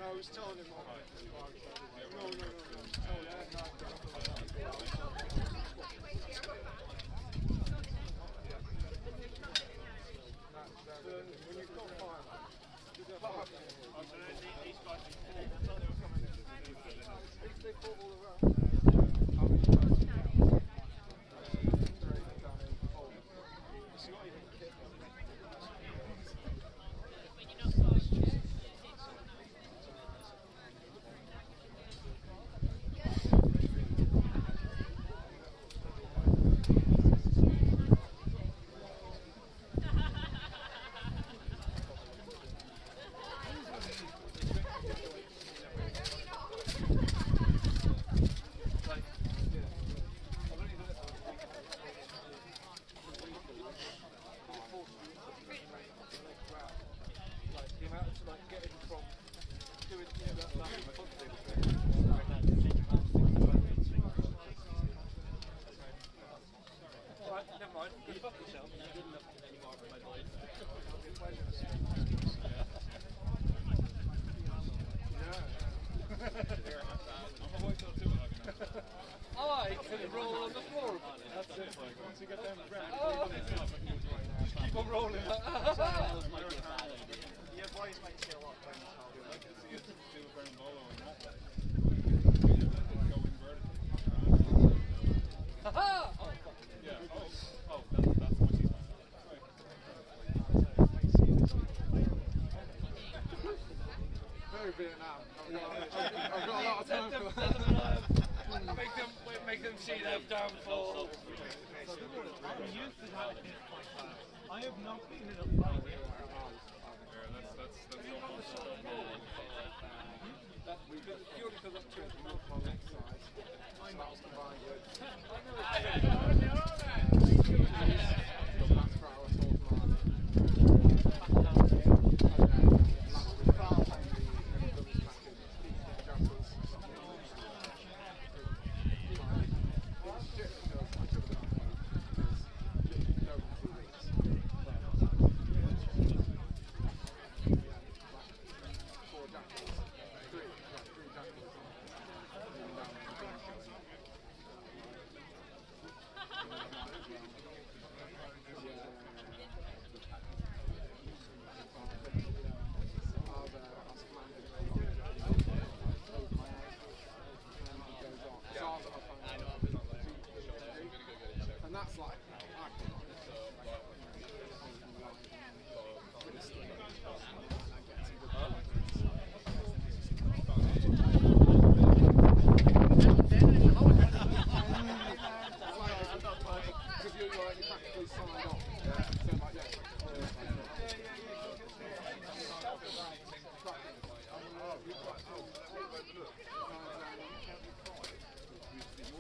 I was telling him Make them see their downfall. I have not been in a fight yet. Purely because that's true.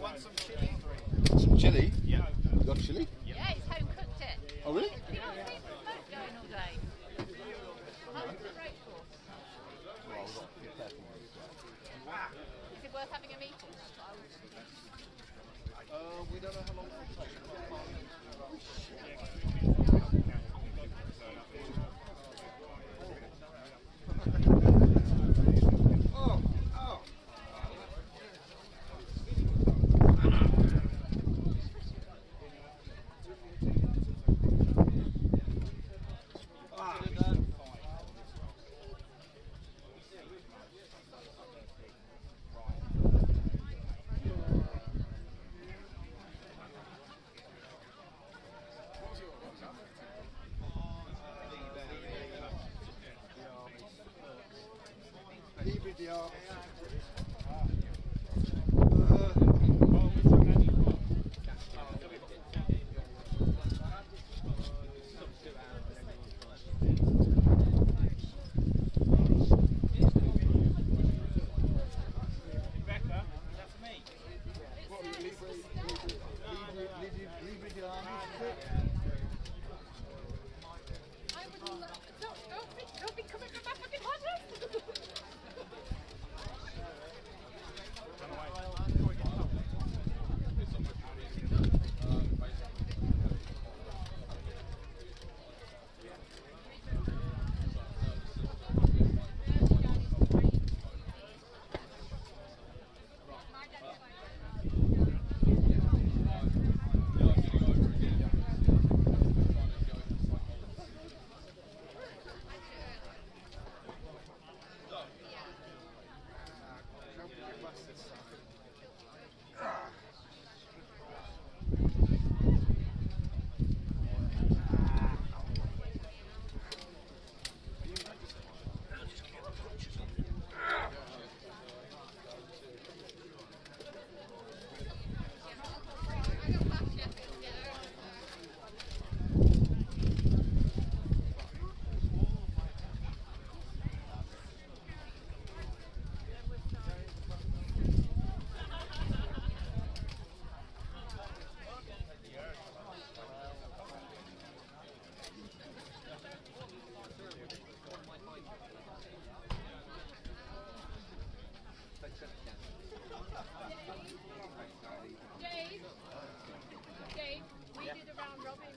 Want some chili? Some chili? Yeah. You got chili? Yeah, he's home cooked it. Oh, really? You not seen the smoke going all day? How was the break for? Is it worth having a meeting? That's what I was thinking. We don't know how long it'll take. Oh, oh. Liberi the Armis. Invicta, that's me. What, Liberi the Armis? I would love. Don't be coming from my fucking husband. Dave, we did a round robin.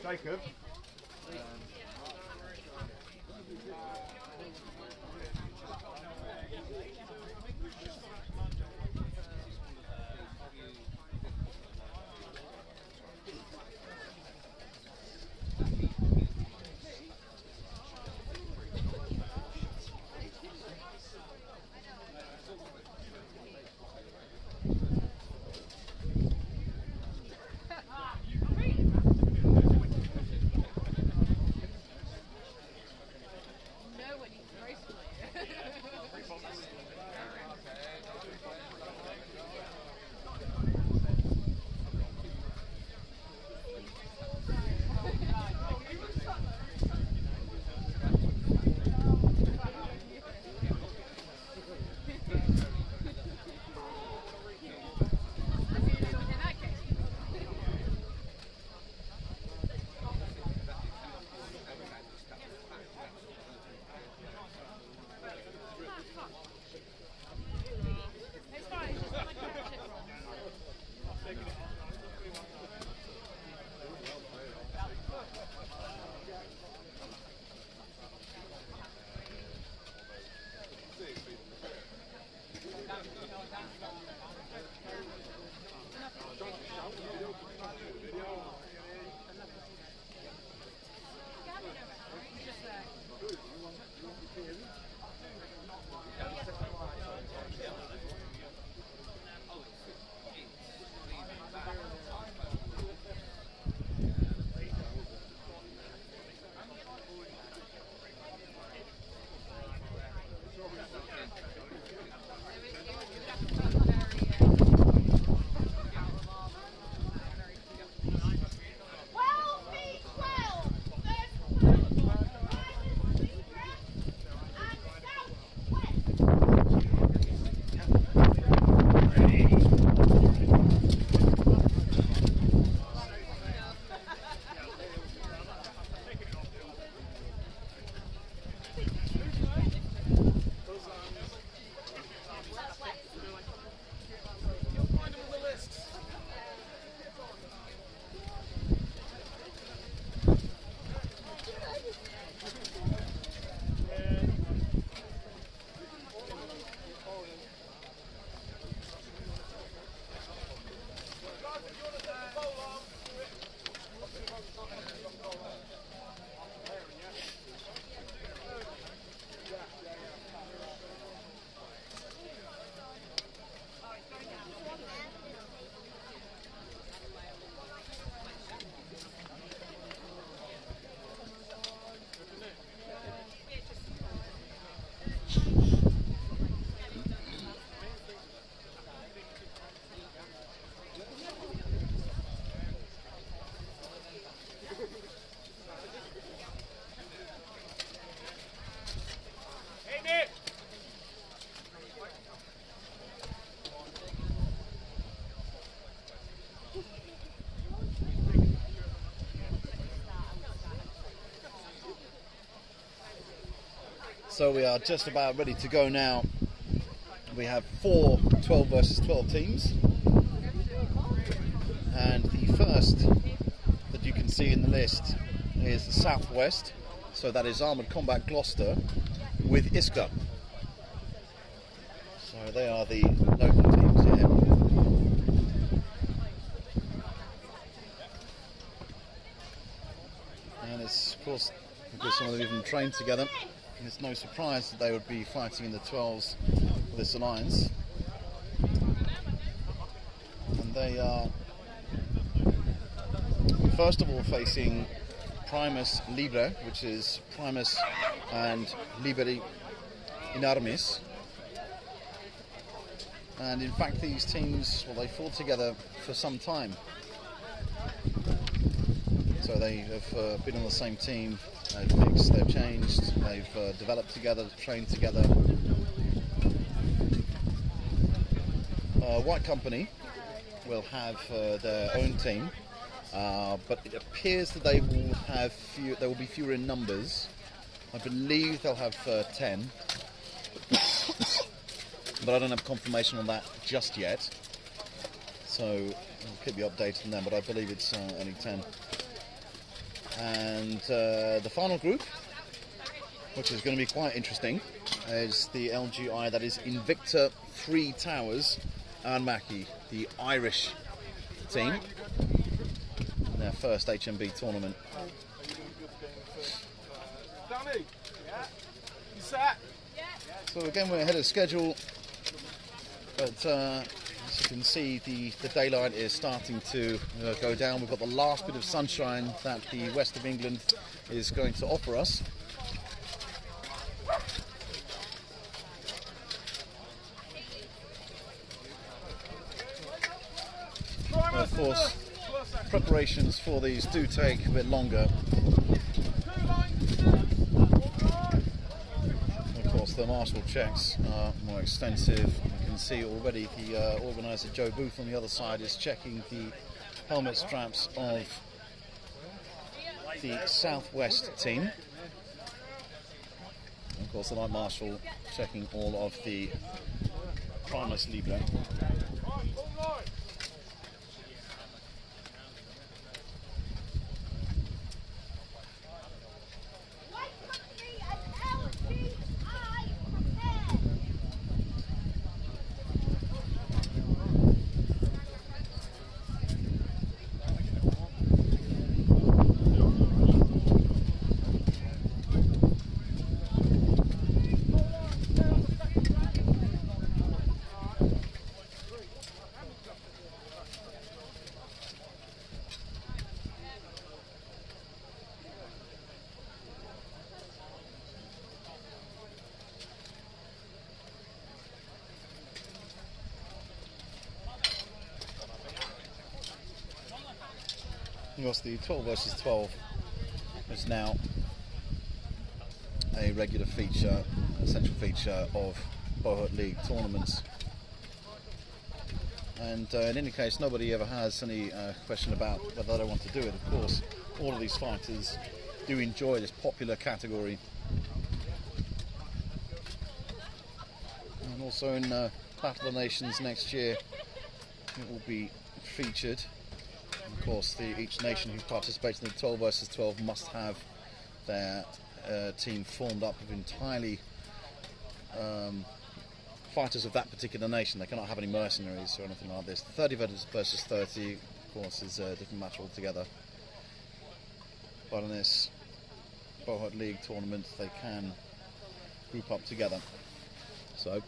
Jacob. So we are just about ready to go now. We have 4 12 versus 12 teams. And the first that you can see in the list is the Southwest. So that is Armoured Combat Gloucester with ISCA. So they are the local teams here. And it's, of course, because some of them even trained together, and it's no surprise that they would be fighting in the 12s for this alliance. And they are first of all facing Primus Liberi, which is Primus and Liberi in Armis. And in fact these teams, well, they fought together for some time. So they have been on the same team, they've mixed, they've changed, they've developed together, trained together. White Company will have their own team, but it appears that they will have there will be fewer in numbers. I believe they'll have 10, but I don't have confirmation on that just yet. So I'll keep you updated on them, but I believe it's only 10. And the final group, which is going to be quite interesting, is the LGI that is Invicta, Three Towers and MACI, the Irish team. Their first HMB tournament. Danny, you set? So again, we're ahead of schedule, but as you can see, the daylight is starting to go down. We've got the last bit of sunshine that the west of England is going to offer us. But of course, preparations for these do take a bit longer. Of course, the marshal checks are more extensive. You can see already the organiser Joe Booth on the other side is checking the helmet straps of the Southwest team. And of course, the Light Marshal checking all of the Primus Liberi. Of course, the 12 versus 12 is now a regular feature, essential feature of Buhurt League tournaments. And in any case, nobody ever has any question about whether they want to do it. Of course, all of these fighters do enjoy this popular category. And also in Battle of the Nations next year, it will be featured. Of course, each nation who participates in the 12 versus 12 must have their team formed up of entirely fighters of that particular nation. They cannot have any mercenaries or anything like this. 30 versus 30, of course, is a different match altogether. But in this Buhurt League tournament, they can group up together. So.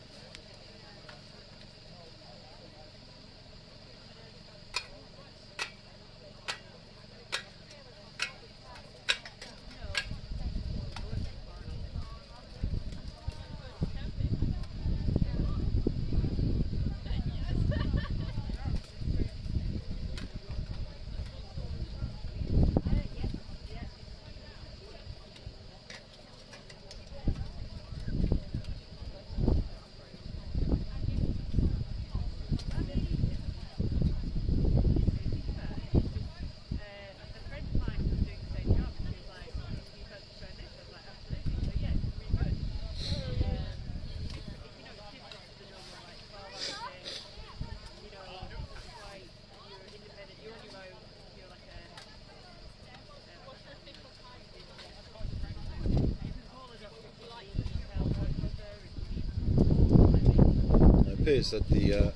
It appears that the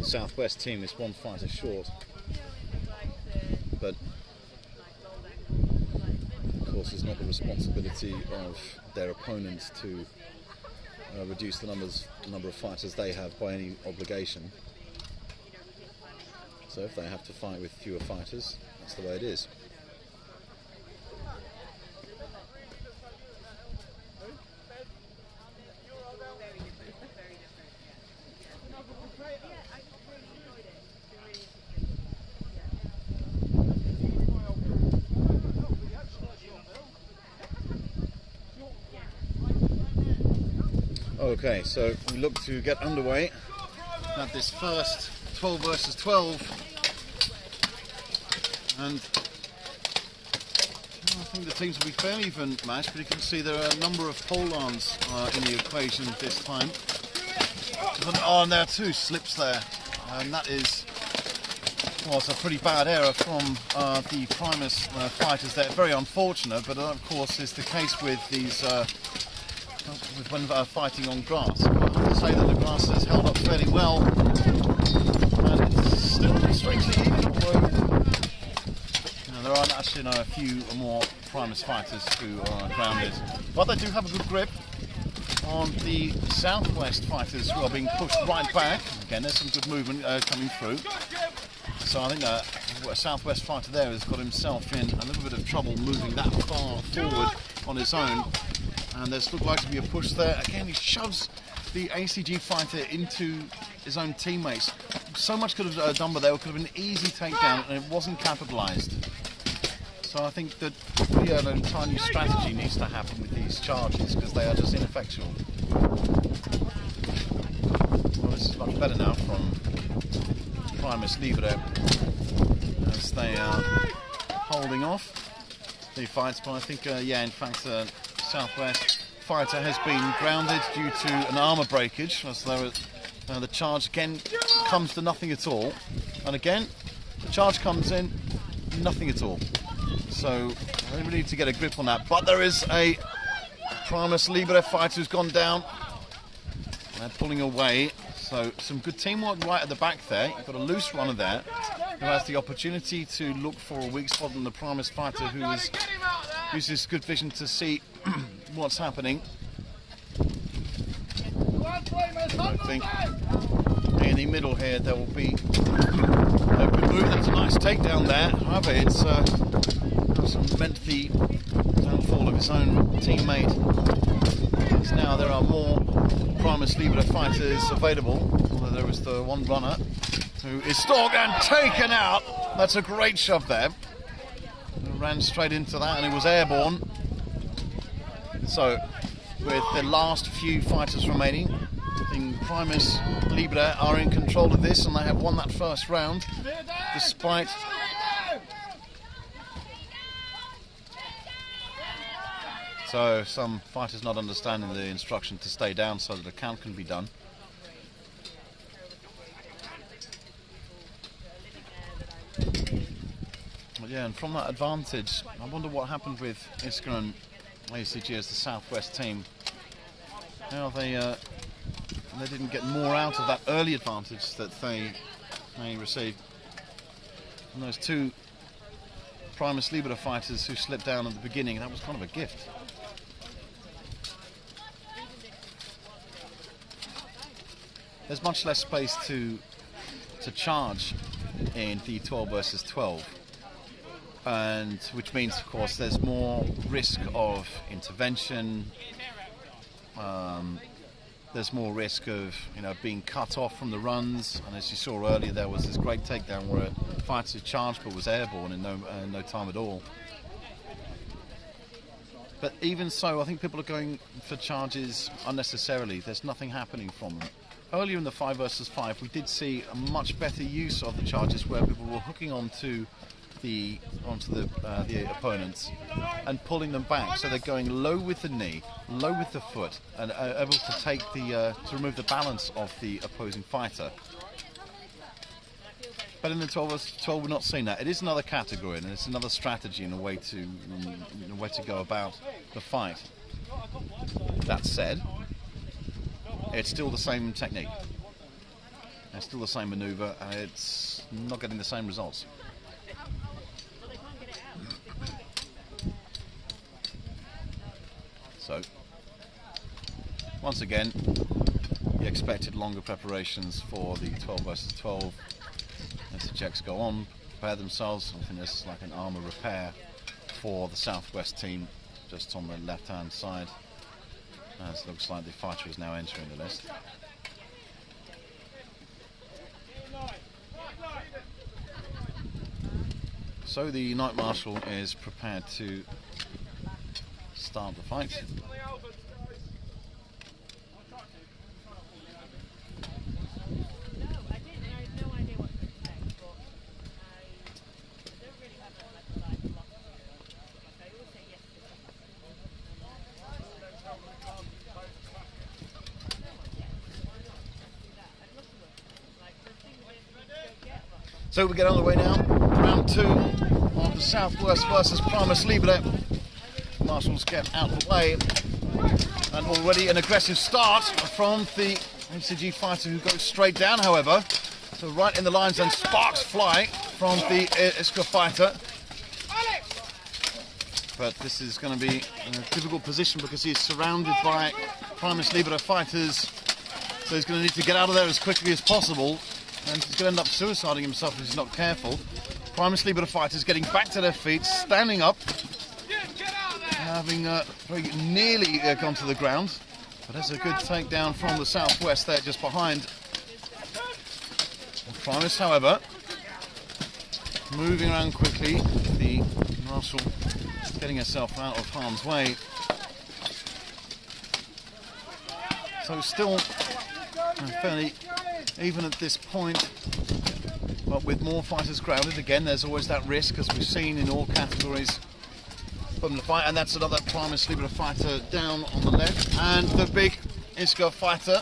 Southwest team is one fighter short, but of course it's not the responsibility of their opponents to reduce the number of fighters they have by any obligation. So if they have to fight with fewer fighters, that's the way it is. Okay, so we look to get underway at this first 12 versus 12, and I think the teams will be fairly even matched, but you can see there are a number of pole-arms in the equation this time. Oh, and there are two slips there, and that is Well, it's a pretty bad error from the Primus fighters there. Very unfortunate, but that, of course, is the case with these when fighting on grass. I have to say that the grass has held up fairly well, and it's still strangely even, although there are actually a few more Primus fighters who are grounded. But they do have a good grip on the Southwest fighters who are being pushed right back. Again, there's some good movement coming through. So I think a Southwest fighter there has got himself in a little bit of trouble moving that far forward on his own. And there's looked like to be a push there. Again, he shoves the ACG fighter into his own teammates. So much could have done, but there could have been an easy takedown, and it wasn't capitalised. So I think that an entire new strategy needs to happen with these charges, because they are just ineffectual. Well, this is much better now from Primus Liberi, as they are holding off the fights. But I think, in fact, Southwest fighter has been grounded due to an armour breakage, as though the charge again comes to nothing at all. And again, the charge comes in, nothing at all. So I really need to get a grip on that. But there is a Primus Liberi fighter who's gone down. They're pulling away. So some good teamwork right at the back there. You've got a loose runner there who has the opportunity to look for a weak spot in the Primus fighter, who uses good vision to see what's happening. I think in the middle here there will be a good move. That's a nice takedown there. However, it's meant the downfall of his own teammate. Because now there are more Primus Liberi fighters available. Although there was the one runner who is stalked and taken out. That's a great shove there. Ran straight into that, and it was airborne. So, with the last few fighters remaining, the Primus Liberi are in control of this, and they have won that first round, despite so some fighters not understanding the instruction to stay down so that a count can be done. But yeah, and from that advantage, I wonder what happened with ISCA and ACG as the Southwest team. How they didn't get more out of that early advantage that they received. And those two Primus Liberi fighters who slipped down at the beginning, that was kind of a gift. There's much less space to charge in the 12 versus 12, and which means, of course, there's more risk of intervention. There's more risk of being cut off from the runs, and as you saw earlier, there was this great takedown where a fighter charged but was airborne in no time at all. But even so, I think people are going for charges unnecessarily. There's nothing happening from them. Earlier in the 5 versus 5, we did see a much better use of the charges, where people were hooking onto the opponents and pulling them back. So they're going low with the knee, low with the foot, and able to take to remove the balance of the opposing fighter. But in the 12 versus 12, we're not seeing that. It is another category, and it's another strategy and a way to go about the fight. That said, it's still the same technique. It's still the same manoeuvre, and it's not getting the same results. So, once again, the expected longer preparations for the 12 versus 12 as the Czechs go on, prepare themselves. I think there's like an armour repair for the Southwest team just on the left-hand side. As it looks like the fighter is now entering the list. So the Night Marshal is prepared to start the fight. So we get on the way now. Round 2 of the Southwest versus Primus Liberi. Marshals get out of the way. And already an aggressive start from the MCG fighter who goes straight down, however. So right in the lines and sparks fly from the ISCA fighter. But this is going to be a difficult position because he's surrounded by Primus Liberi fighters. So he's going to need to get out of there as quickly as possible. And he's going to end up suiciding himself if he's not careful. Primus Liberi fighters getting back to their feet, standing up. Having very nearly gone to the ground. But there's a good takedown from the Southwest there just behind. Primus, however, moving around quickly. The marshal getting herself out of harm's way. So still fairly even at this point, but with more fighters crowded. Again, there's always that risk, as we've seen in all categories from the fight. And that's another Primus Liberi fighter down on the left. And the big ISCA fighter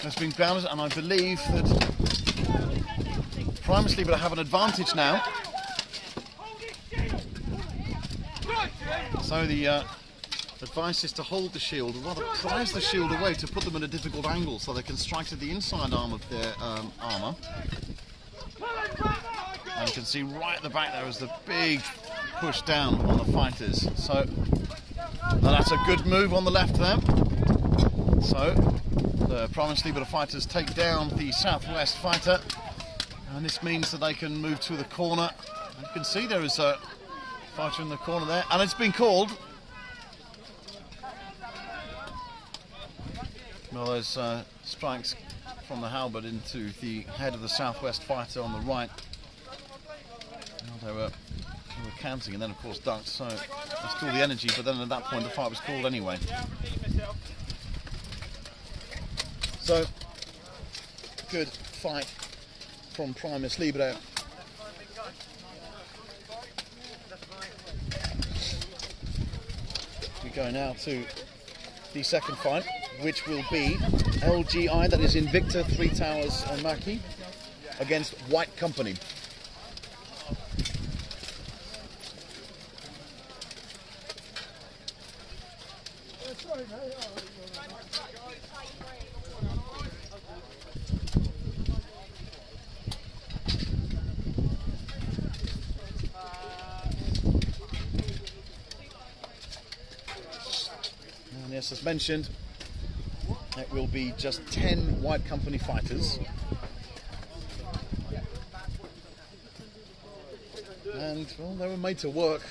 has been grounded, and I believe that Primus Liberi have an advantage now. So the advice is to hold the shield, or rather prise the shield away to put them in a difficult angle so they can strike at the inside arm of their armour. And you can see right at the back there is the big push down on the fighters. So that's a good move on the left there. So the Primus Liberi fighters take down the Southwest fighter, and this means that they can move to the corner. You can see there is a fighter in the corner there, and it's been called. Well, those strikes from the halberd into the head of the Southwest fighter on the right. Well, they were counting and then of course ducked, so there's still the energy, but then at that point the fight was called anyway. So, good fight from Primus Liberi. We go now to the second fight, which will be LGI, that is Invicta, 3 Towers and MACI, against White Company. And yes, as mentioned, it will be just 10 White Company fighters. And, well, they were made to work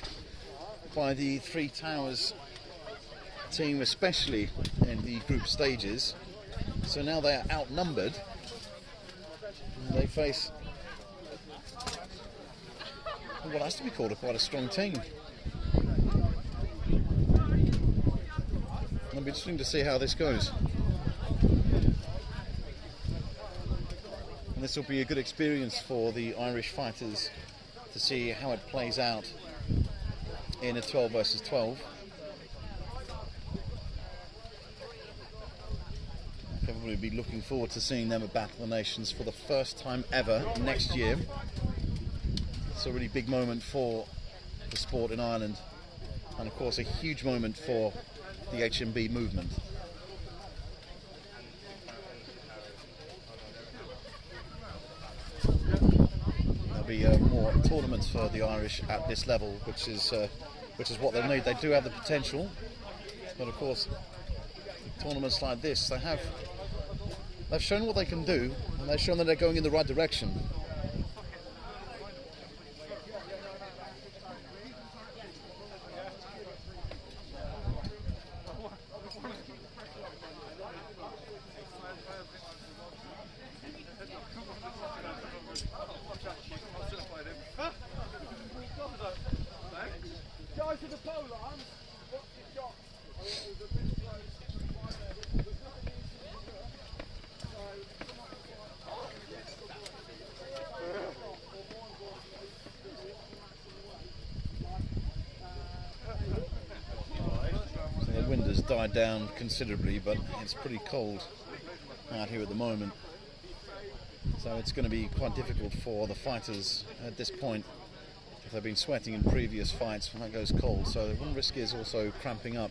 by the 3 Towers team, especially in the group stages. So now they are outnumbered. And they face what has to be called quite a strong team. It'll be interesting to see how this goes. And this will be a good experience for the Irish fighters to see how it plays out in a 12 versus 12. Probably be looking forward to seeing them at Battle of the Nations for the first time ever next year. It's a really big moment for the sport in Ireland, and of course a huge moment for the HMB movement. There'll be more tournaments for the Irish at this level, which is what they need. They do have the potential, but of course tournaments like this, they've shown what they can do, and they've shown that they're going in the right direction. Died down considerably, but it's pretty cold out here at the moment. So So it's going to be quite difficult for the fighters at this point if they've been sweating in previous fights when that goes cold. So one risk is also cramping up.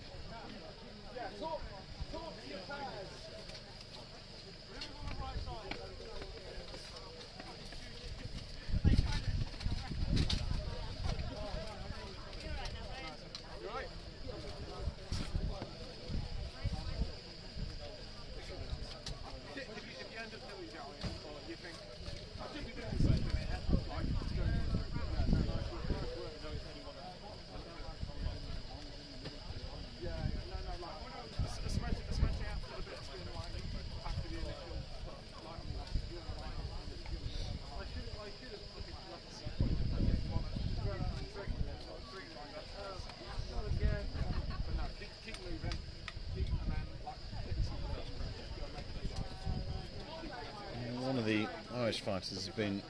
One of the Irish fighters has been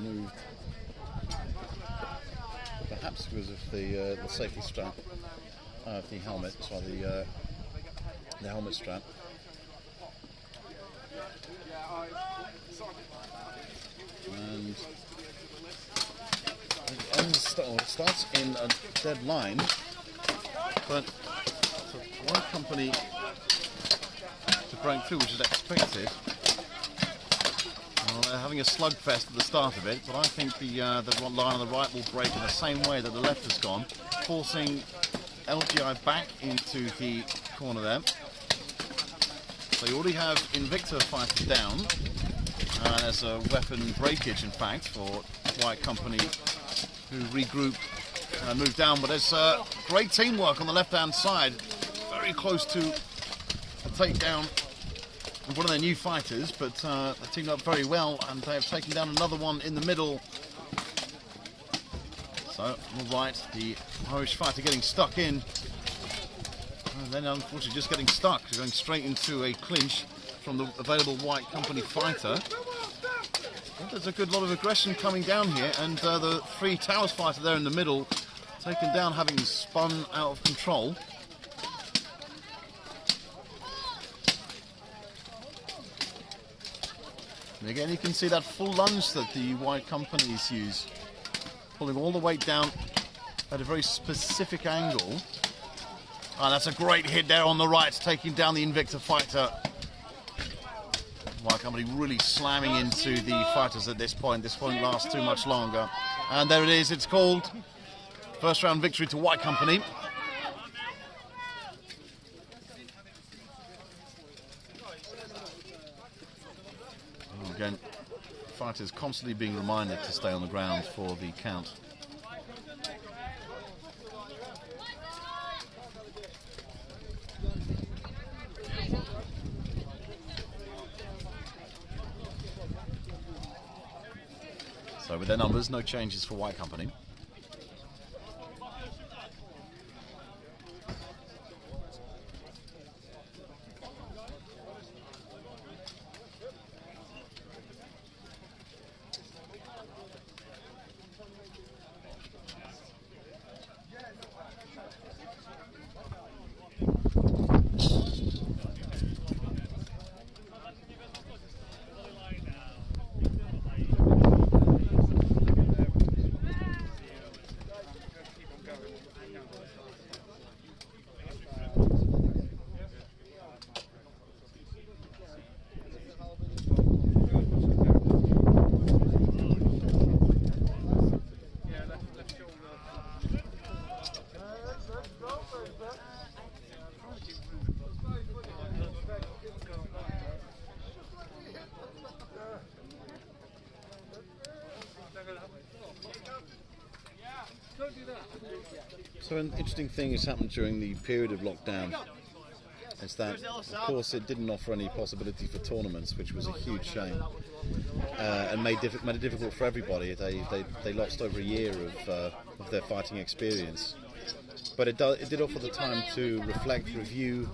moved, perhaps because of the safety strap of the helmet, sorry, the helmet strap. And it starts in a dead line, but for one company to break through, which is expected. Well, they're having a slugfest at the start of it, but I think the line on the right will break in the same way that the left has gone, forcing LGI back into the corner there. So you already have Invicta fighters down. There's a weapon breakage, in fact, for White Company, who regroup and move down. But there's great teamwork on the left-hand side, very close to a takedown of one of their new fighters, but they teamed up very well, and they have taken down another one in the middle. So, on the right, the Irish fighter getting stuck in, and then unfortunately just getting stuck, going straight into a clinch from the available White Company fighter. But there's a good lot of aggression coming down here, and the Three Towers fighter there in the middle, taken down, having spun out of control. And again, you can see that full lunge that the White Companies use, pulling all the weight down at a very specific angle. And that's a great hit there on the right, taking down the Invicta fighter. White Company really slamming into the fighters at this point. This won't last too much longer. And there it is, it's called. First round victory to White Company. And again, fighters constantly being reminded to stay on the ground for the count. So with their numbers, no changes for White Company. So an interesting thing has happened during the period of lockdown is that, of course, it didn't offer any possibility for tournaments, which was a huge shame, and made it difficult for everybody. They lost over a year of their fighting experience, but it did offer the time to reflect, review,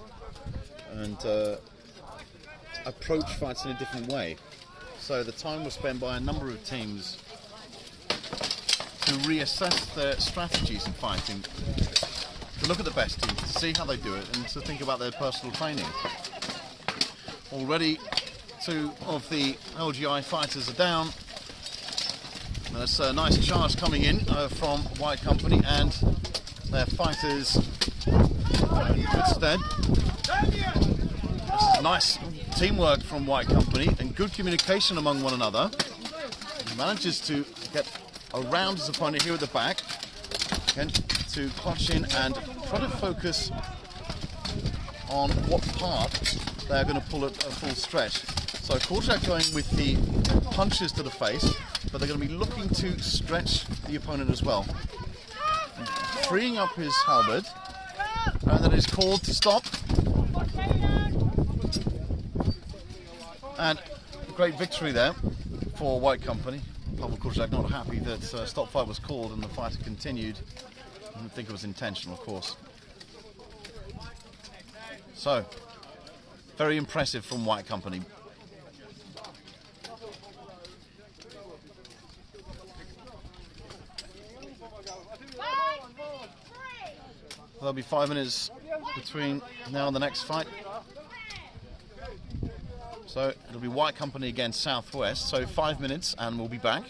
and approach fights in a different way. So the time was spent by a number of teams to reassess their strategies in fighting, to look at the best teams, to see how they do it, and to think about their personal training. Already two of the LGI fighters are down. There's a nice charge coming in from White Company, and their fighters in good stead. This is nice teamwork from White Company and good communication among one another. He manages to get around his opponent here at the back, again, to clutch in and try to focus on what part they're going to pull at a full stretch. So Korczak going with the punches to the face, but they're going to be looking to stretch the opponent as well. Freeing up his halberd, and that is called to stop. And great victory there for White Company. Pavel Korczak not happy that stop fight was called and the fight continued. I don't think it was intentional, of course. So, very impressive from White Company. There'll be 5 minutes between now and the next fight. So it'll be White Company against Southwest. So 5 minutes and we'll be back.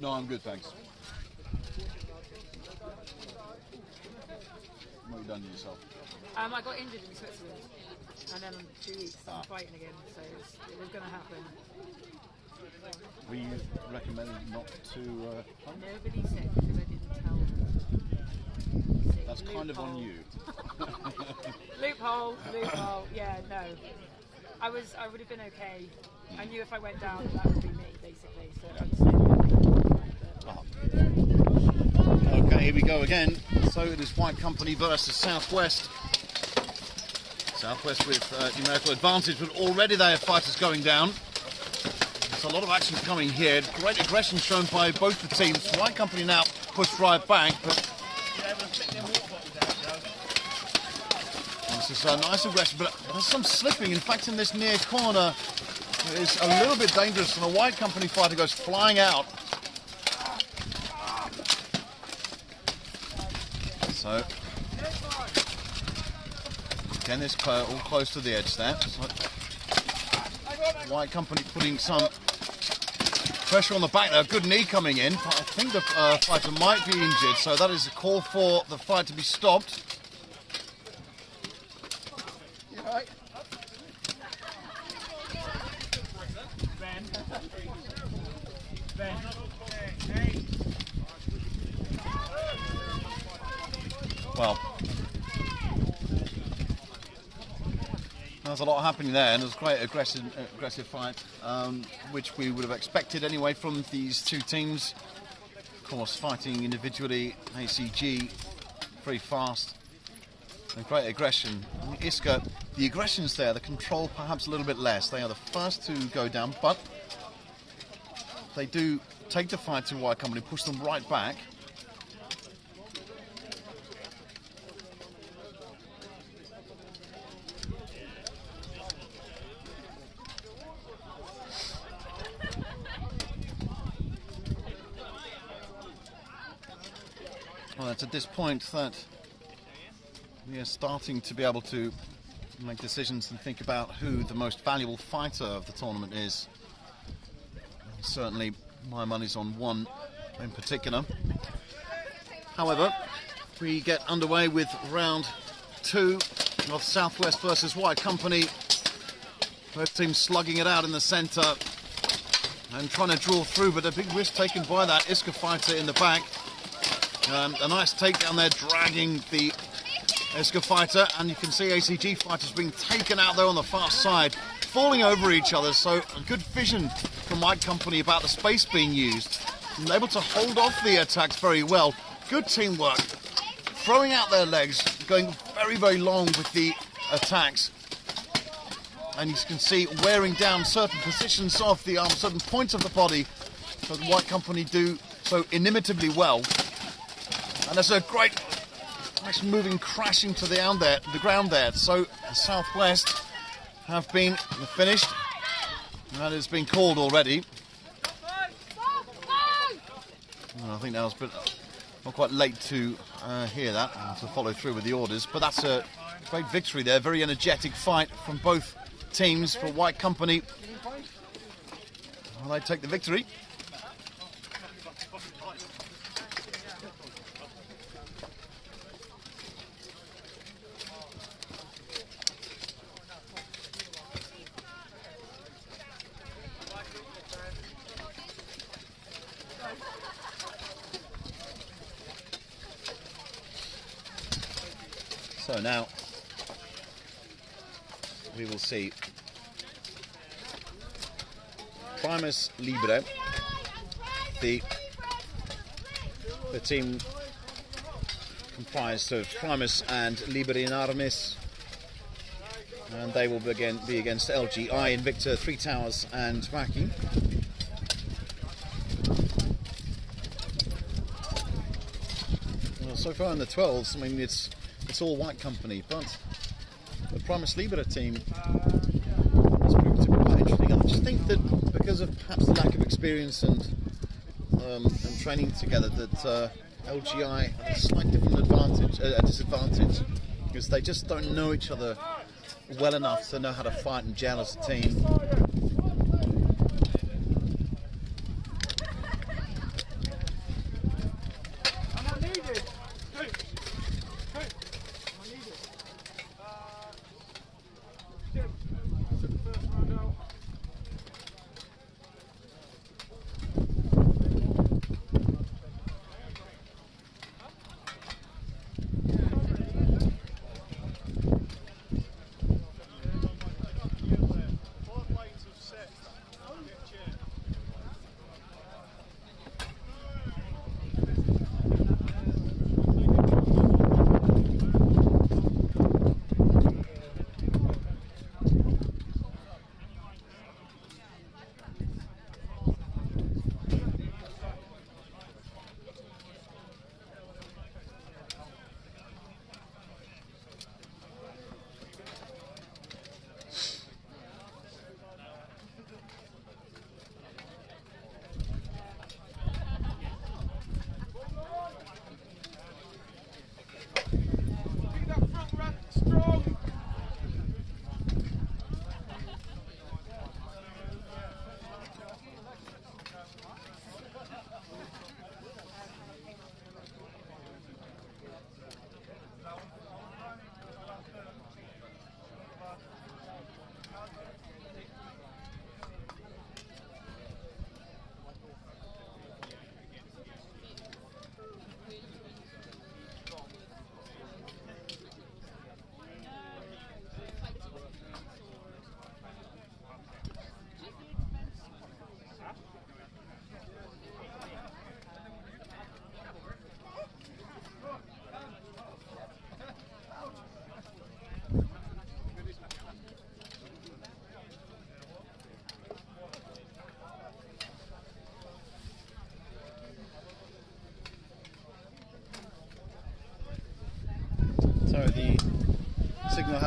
No, I'm good, thanks. What have you done to yourself? I got injured in Switzerland, and then in 2 weeks I'm fighting again, so it was going to happen. Were you recommended not to hunt? Nobody said because I didn't tell them. That's kind of on you. Loophole. Yeah, no. I would have been okay. I knew if I went down, that would be me, basically. So Okay, here we go again. So it is White Company versus Southwest. Southwest with numerical advantage, but already they have fighters going down. There's a lot of action coming here. Great aggression shown by both the teams. White Company now pushed right back, but this is a nice aggression, but there's some slipping. In fact, in this near corner, it's a little bit dangerous, and a White Company fighter goes flying out. So, again, this all close to the edge there. So, White Company putting some pressure on the back there. Good knee coming in. I think the fighter might be injured, so that is a call for the fight to be stopped. You all right? Well, there's a lot happening there, and it was quite an aggressive fight, which we would have expected anyway from these two teams. Of course, fighting individually, ACG, very fast, and great aggression. ISCA, the aggression's there, the control perhaps a little bit less. They are the first to go down, but they do take the fight to White Company, push them right back. Well, it's at this point that we are starting to be able to make decisions and think about who the most valuable fighter of the tournament is. Certainly, my money's on one in particular. However, we get underway with round 2 of Southwest versus White Company. Both teams slugging it out in the centre and trying to draw through, but a big risk taken by that ISCA fighter in the back. A nice takedown there, dragging the ISCA fighter, and you can see ACG fighters being taken out there on the far side, falling over each other, so a good vision from White Company about the space being used, and able to hold off the attacks very well. Good teamwork, throwing out their legs, going very, very long with the attacks, and you can see wearing down certain positions of the arm, certain points of the body, so the White Company do so inimitably well. And there's a great, nice moving, crashing to the ground there. So the Southwest have been finished. That has been called already. Well, I think that was not quite late to hear that and to follow through with the orders. But that's a great victory there. Very energetic fight from both teams for White Company. Well, they take the victory. So now we will see Primus Liberi, the team comprised of Primus and Liberi and Armis, and they will again be against LGI, Invicta, Three Towers and MACI. Well, so far in the 12s, I mean, it's all White Company, but the Primus Liberi team has proved to be quite interesting. I just think that because of perhaps the lack of experience and training together, that LGI have a slight different disadvantage, because they just don't know each other well enough to know how to fight and gel as a team.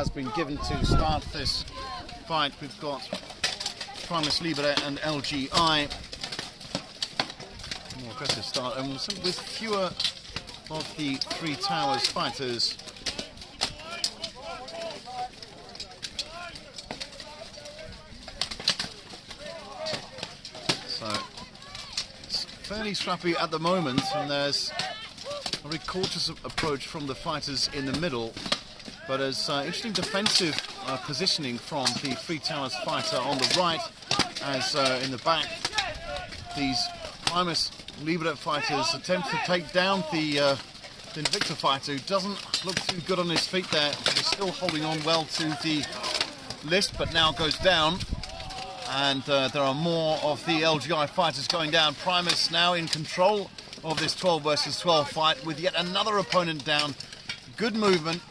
has been given to start this fight. We've got Primus, Liberi and LGI. More aggressive start, and with fewer of the Three Towers fighters. So it's fairly scrappy at the moment, and there's a very cautious approach from the fighters in the middle, but there's interesting defensive positioning from the Three Towers fighter on the right, as in the back these Primus Liberi fighters attempt to take down the Invicta fighter, who doesn't look too good on his feet there, but he's still holding on well to the list, but now goes down. And there are more of the LGI fighters going down. Primus now in control of this 12 versus 12 fight with yet another opponent down. Good movement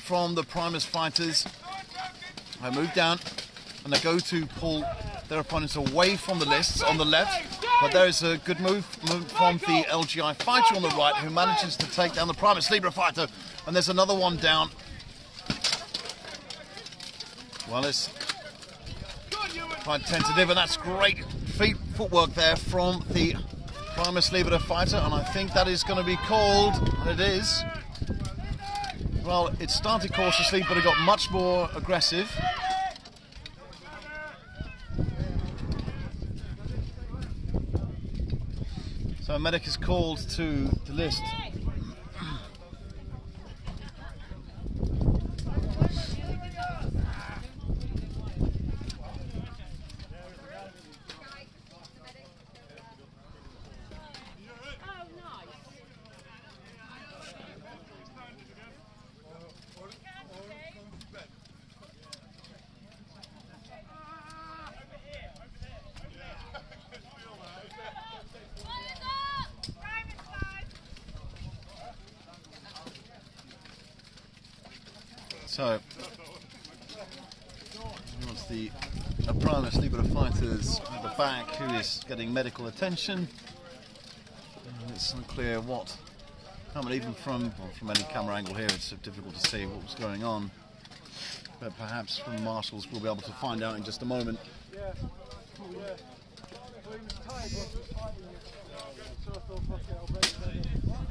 from the Primus fighters. They move down and they go to pull their opponents away from the lists on the left. But there is a good move from the LGI fighter on the right, who manages to take down the Primus Liberi fighter. And there's another one down. Well, it's quite tentative, and that's great footwork there from the Primus Liberi fighter, and I think that is going to be called, and it is. Well, it started cautiously, but it got much more aggressive. So a medic is called to the list. So, what's the Primus Liberi fighters at the back, who is getting medical attention. It's unclear what, even from any camera angle here, it's difficult to see what was going on. But perhaps from marshals we'll be able to find out in just a moment. Yeah. Well, he was tired, wasn't he, fighting it? So I thought, fuck it, I'll break it down.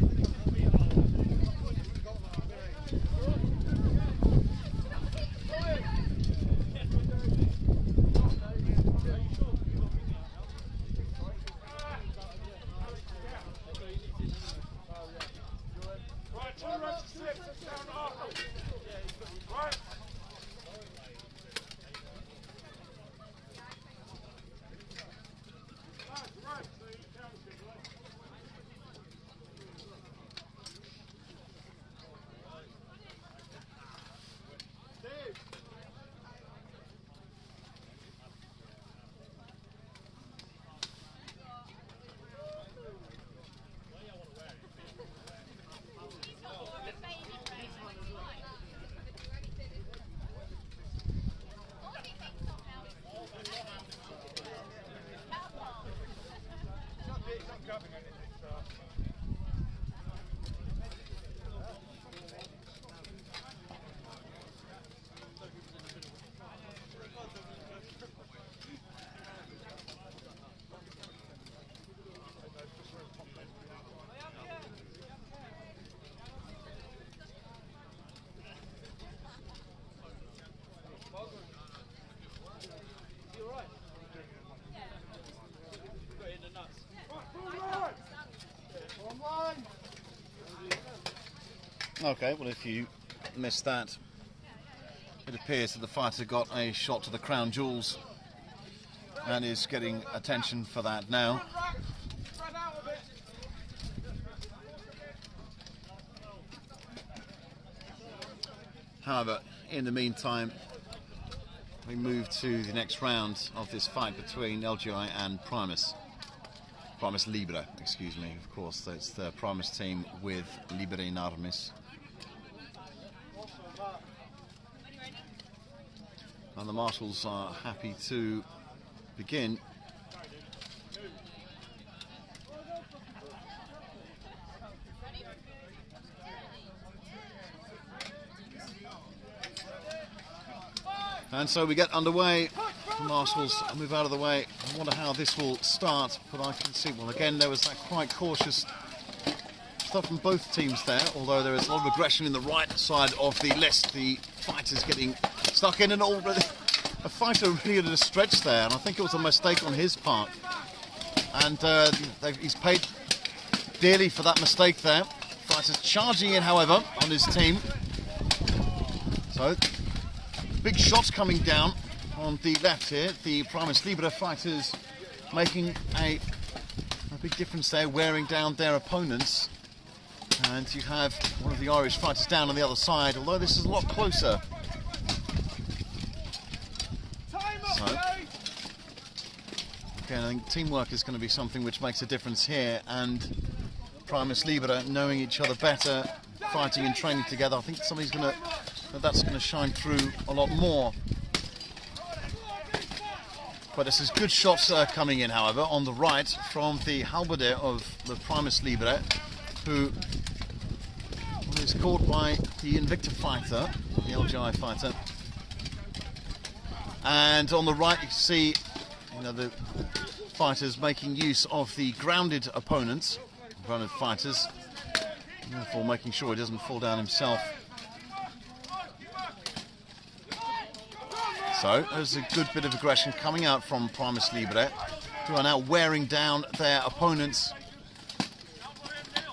Okay, well, if you missed that, it appears that the fighter got a shot to the crown jewels and is getting attention for that now. However, in the meantime, we move to the next round of this fight between LGI and Primus Liberi, excuse me. Of course, that's the Primus team with Liberi and Armis. And the marshals are happy to begin. And so we get underway. The marshals move out of the way. I wonder how this will start, but I can see, well, again, there was that quite cautious stuff from both teams there, although there is a lot of aggression in the right side of the list. The fighters getting stuck in, and already a fighter really at a stretch there, and I think it was a mistake on his part. And he's paid dearly for that mistake there. Fighters charging in, however, on his team. So, big shots coming down on the left here. The Primus Liberi fighters making a big difference there, wearing down their opponents. And you have one of the Irish fighters down on the other side, although this is a lot closer. So, again, I think teamwork is going to be something which makes a difference here, and Primus Liberi knowing each other better, fighting and training together. I think that's going to shine through a lot more. But this is good shots coming in, however, on the right from the halberdier of the Primus Liberi, who is caught by the Invicta fighter, the LGI fighter. And on the right you see the fighters making use of the grounded opponents, grounded fighters, and therefore making sure he doesn't fall down himself. So there's a good bit of aggression coming out from Primus Liberi, who are now wearing down their opponents.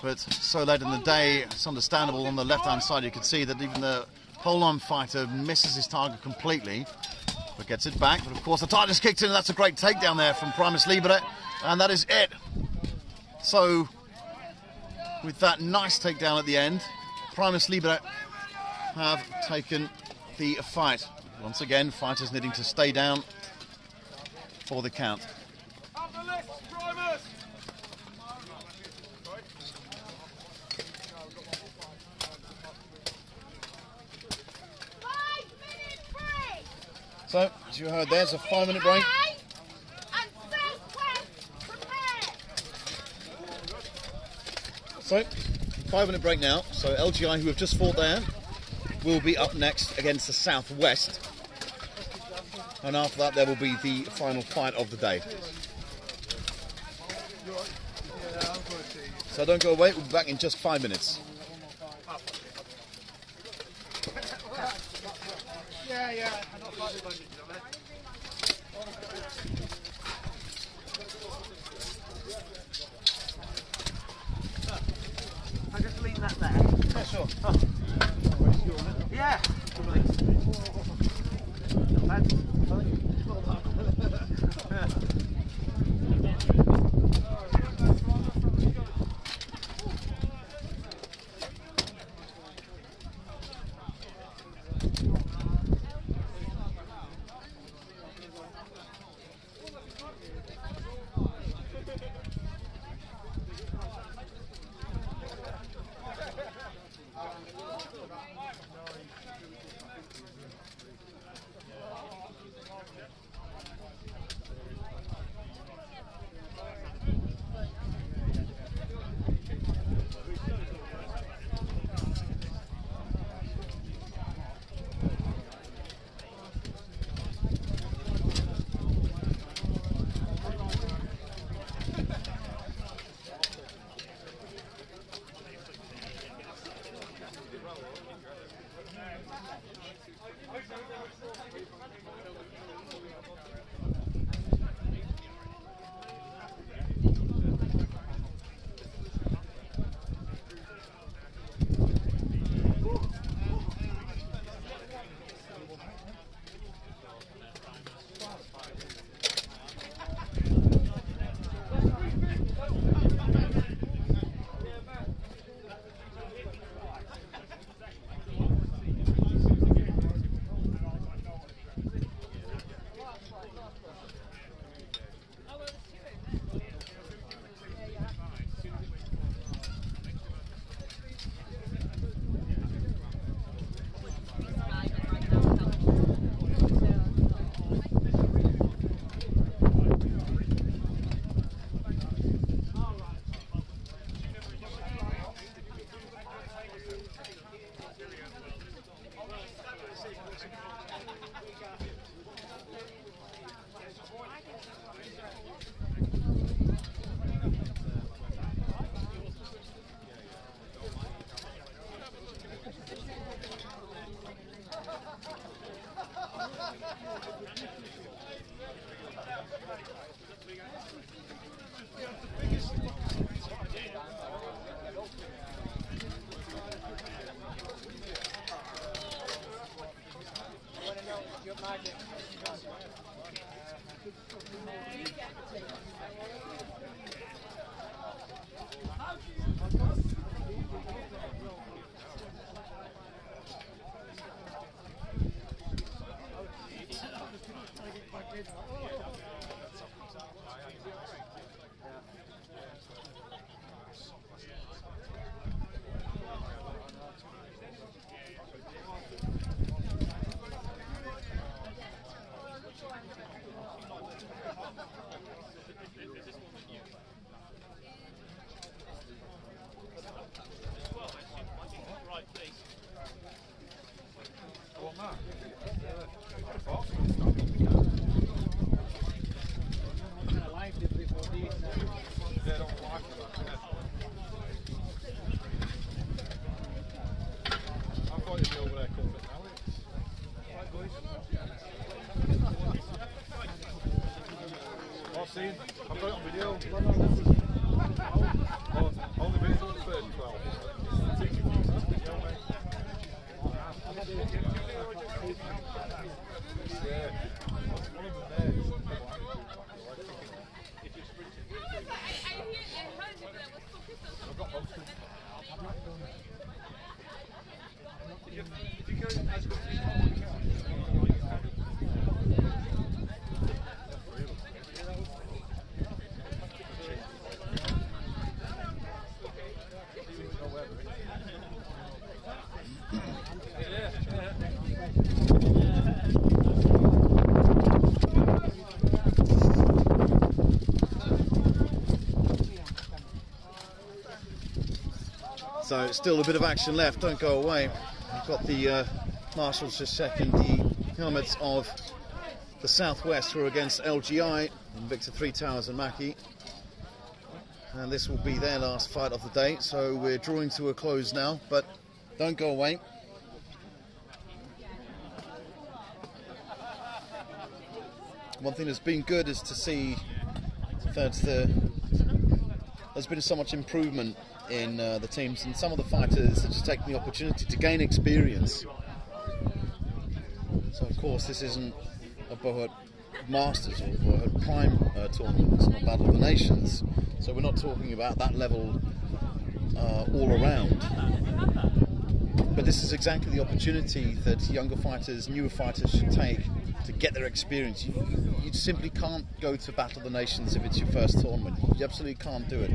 But so late in the day, it's understandable. On the left-hand side, you can see that even the pole-arm fighter misses his target completely, but gets it back. But of course, the target's kicked in, and that's a great takedown there from Primus Liberi, and that is it. So, with that nice takedown at the end, Primus Liberi have taken the fight. Once again, fighters needing to stay down for the count. Up the list, Primus! So, as you heard, there's a 5-minute break. So, 5-minute break now. So LGI, who have just fought there, will be up next against the Southwest. And after that, there will be the final fight of the day. So don't go away, we'll be back in just 5 minutes. Yeah. I just leave that there. Yeah, sure. Yeah. I've got it on video. Only been on the first 12. Yeah. One of them there. I've got most of them. If you go as good as So still a bit of action left, don't go away. We've got the marshals just checking the helmets of the Southwest who are against LGI, Invicta 3 Towers and MACI. And this will be their last fight of the day, so we're drawing to a close now, but don't go away. One thing that's been good is to see that there's been so much improvement in the teams, and some of the fighters are just taking the opportunity to gain experience. So of course this isn't a Buhurt Masters or Buhurt Prime tournament, it's not Battle of the Nations, so we're not talking about that level all around. But this is exactly the opportunity that younger fighters, newer fighters should take to get their experience. You simply can't go to Battle of the Nations if it's your first tournament. You absolutely can't do it.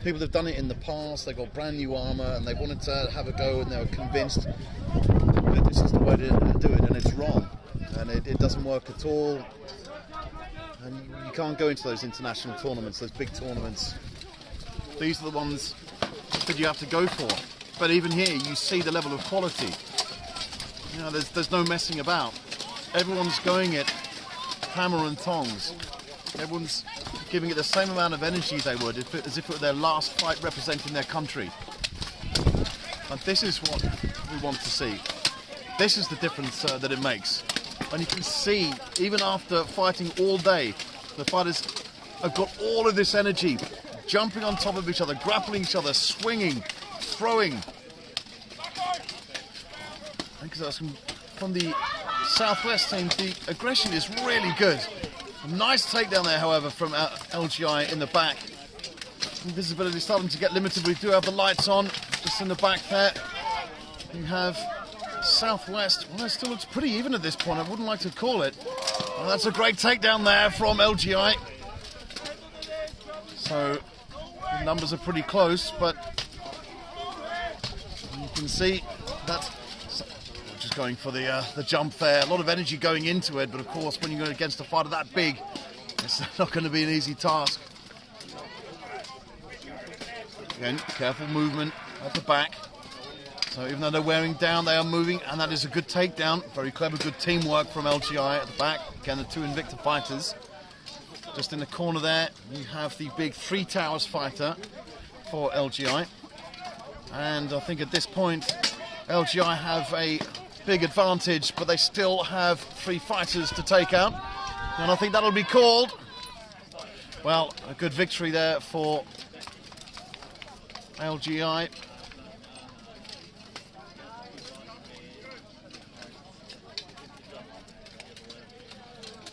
People have done it in the past, they got brand new armour and they wanted to have a go and they were convinced that this is the way to do it, and it's wrong. And it doesn't work at all. And you can't go into those international tournaments, those big tournaments. These are the ones that you have to go for. But even here, you see the level of quality. You know, there's no messing about. Everyone's going it hammer and tongs. Everyone's giving it the same amount of energy they would as if it were their last fight representing their country. And this is what we want to see. This is the difference that it makes. And you can see, even after fighting all day, the fighters have got all of this energy, jumping on top of each other, grappling each other, swinging, throwing. I think that's from the Southwest team. The aggression is really good. A nice takedown there, however, from LGI in the back. Visibility starting to get limited. We do have the lights on, just in the back there. You have Southwest. Well, it still looks pretty even at this point. I wouldn't like to call it. Well, that's a great takedown there from LGI. So the numbers are pretty close, but you can see that just going for the jump there. A lot of energy going into it, but of course when you're going against a fighter that big, it's not going to be an easy task. Again, careful movement at the back. So even though they're wearing down, they are moving, and that is a good takedown. Very clever, good teamwork from LGI at the back. Again, the two Invicta fighters. Just in the corner there, you have the big 3 Towers fighter for LGI. And I think at this point, LGI have a big advantage, but they still have 3 fighters to take out, and I think that'll be called. Well, a good victory there for LGI.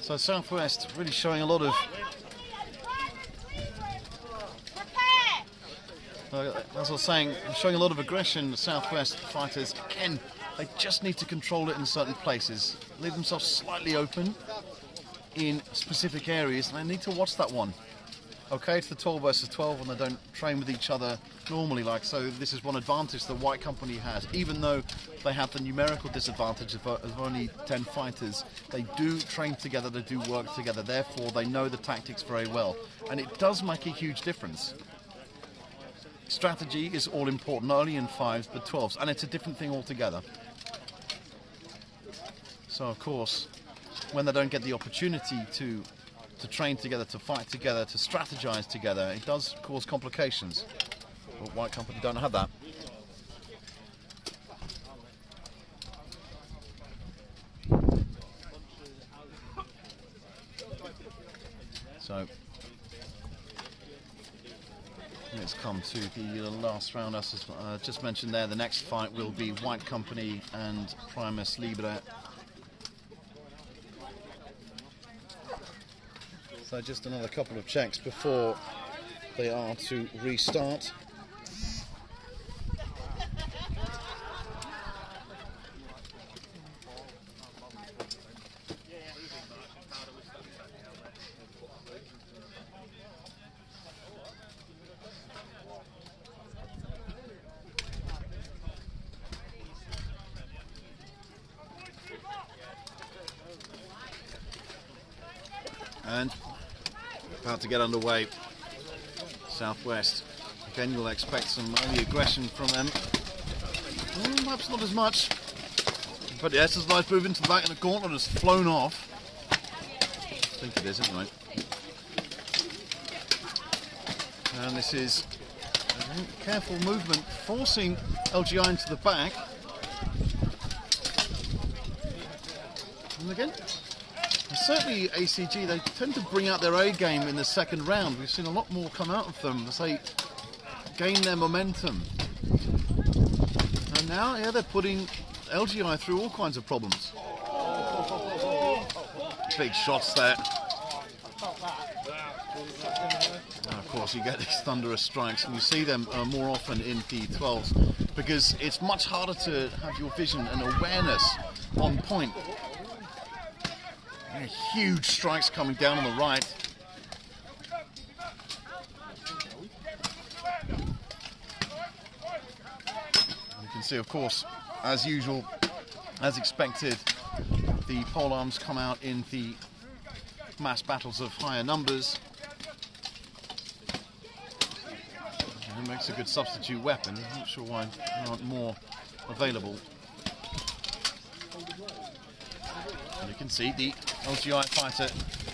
So Southwest really showing a lot of, as I was saying, showing a lot of aggression. The Southwest fighters, again, they just need to control it in certain places, leave themselves slightly open in specific areas, and they need to watch that one. Okay, it's the 12 versus 12 and they don't train with each other normally, like so. This is one advantage the White Company has, even though they have the numerical disadvantage of only 10 fighters. They do train together, they do work together, therefore they know the tactics very well, and it does make a huge difference. Strategy is all important, not only in 5s but 12s, and it's a different thing altogether. So of course, when they don't get the opportunity to train together, to fight together, to strategize together, it does cause complications. But White Company don't have that. So let's come to the last round. As just mentioned there, the next fight will be White Company and Primus Liberi. So just another couple of checks before they are to restart. And about to get underway. Southwest. Again, you'll expect some early aggression from them. Perhaps not as much. But yes, as a nice move into the back, and the gauntlet has flown off. I think it is, anyway. And this is a careful movement, forcing LGI into the back. And again, certainly ACG, they tend to bring out their A game in the second round. We've seen a lot more come out of them as they gain their momentum. And now, yeah, they're putting LGI through all kinds of problems. Big shots there. And of course, you get these thunderous strikes, and you see them more often in the 12s because it's much harder to have your vision and awareness on point. Huge strikes coming down on the right. You can see, of course, as usual, as expected, the pole arms come out in the mass battles of higher numbers. And it makes a good substitute weapon. I'm not sure why there aren't more available. And you can see the LGI fighter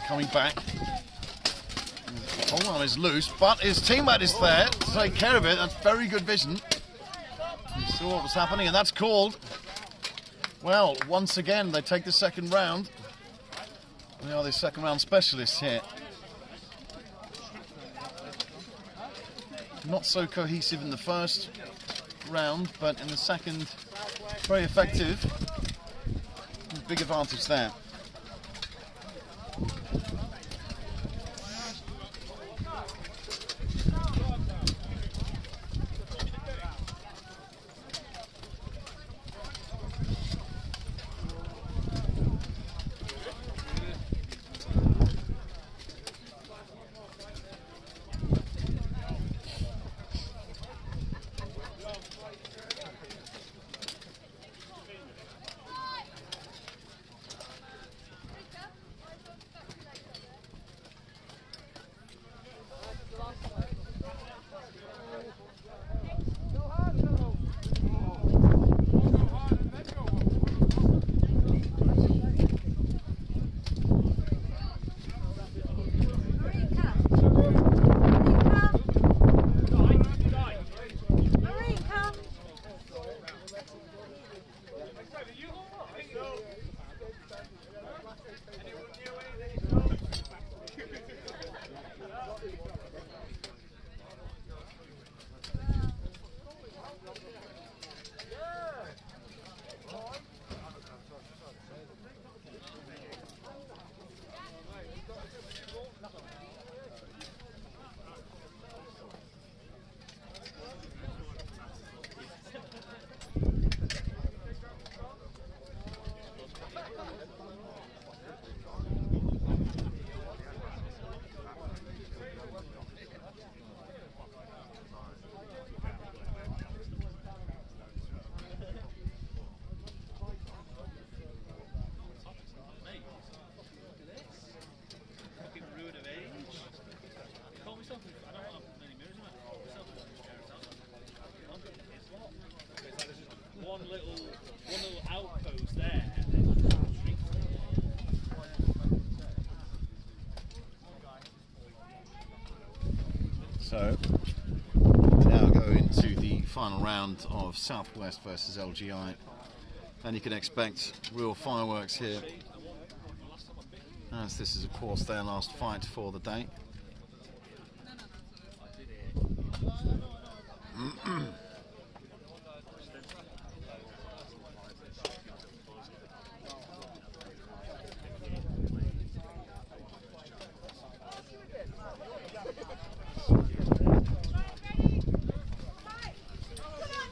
coming back. The pole arm is loose, but his teammate is there to take care of it. That's very good vision. You saw what was happening, and that's called. Well, once again, they take the second round. They are the second round specialists here. Not so cohesive in the first round, but in the second, very effective. Big advantage there. So we now go into the final round of Southwest versus LGI, and you can expect real fireworks here, as this is of course their last fight for the day.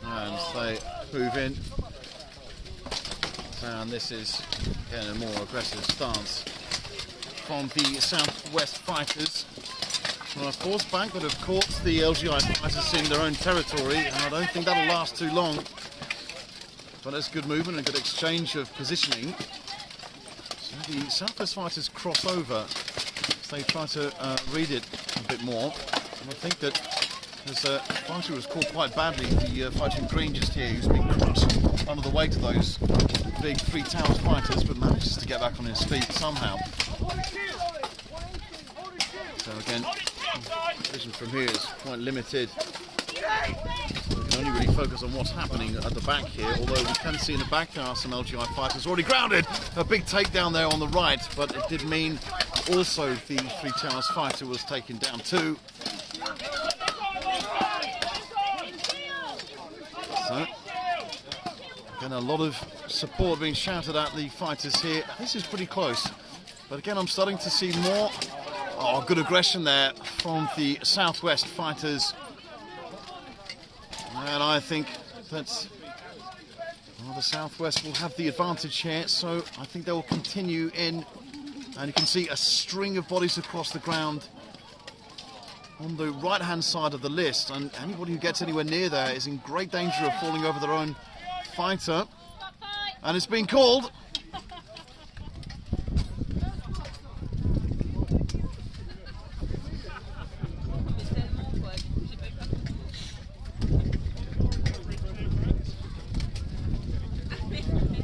And they move in, and this is again a more aggressive stance from the Southwest fighters. Well, of course, Bank that have caught the LGI fighters in their own territory, and I don't think that'll last too long. But there's good movement and good exchange of positioning. So the Southwest fighters cross over as they try to read it a bit more. And I think that there's a fighter who was caught quite badly, the fighter in green just here, who's been crushed under the weight of those big Three Towers fighters, but manages to get back on his feet somehow. So again, vision from here is quite limited. We can only really focus on what's happening at the back here, although we can see in the back there are some LGI fighters already grounded. A big takedown there on the right, but it did mean also the Three Towers fighter was taken down too. So, again, a lot of support being shouted at the fighters here. This is pretty close, but again, I'm starting to see more good aggression there from the Southwest fighters, and I think that the Southwest will have the advantage here, so I think they will continue in, and you can see a string of bodies across the ground on the right hand side of the list, and anybody who gets anywhere near there is in great danger of falling over their own fighter, and it's been called.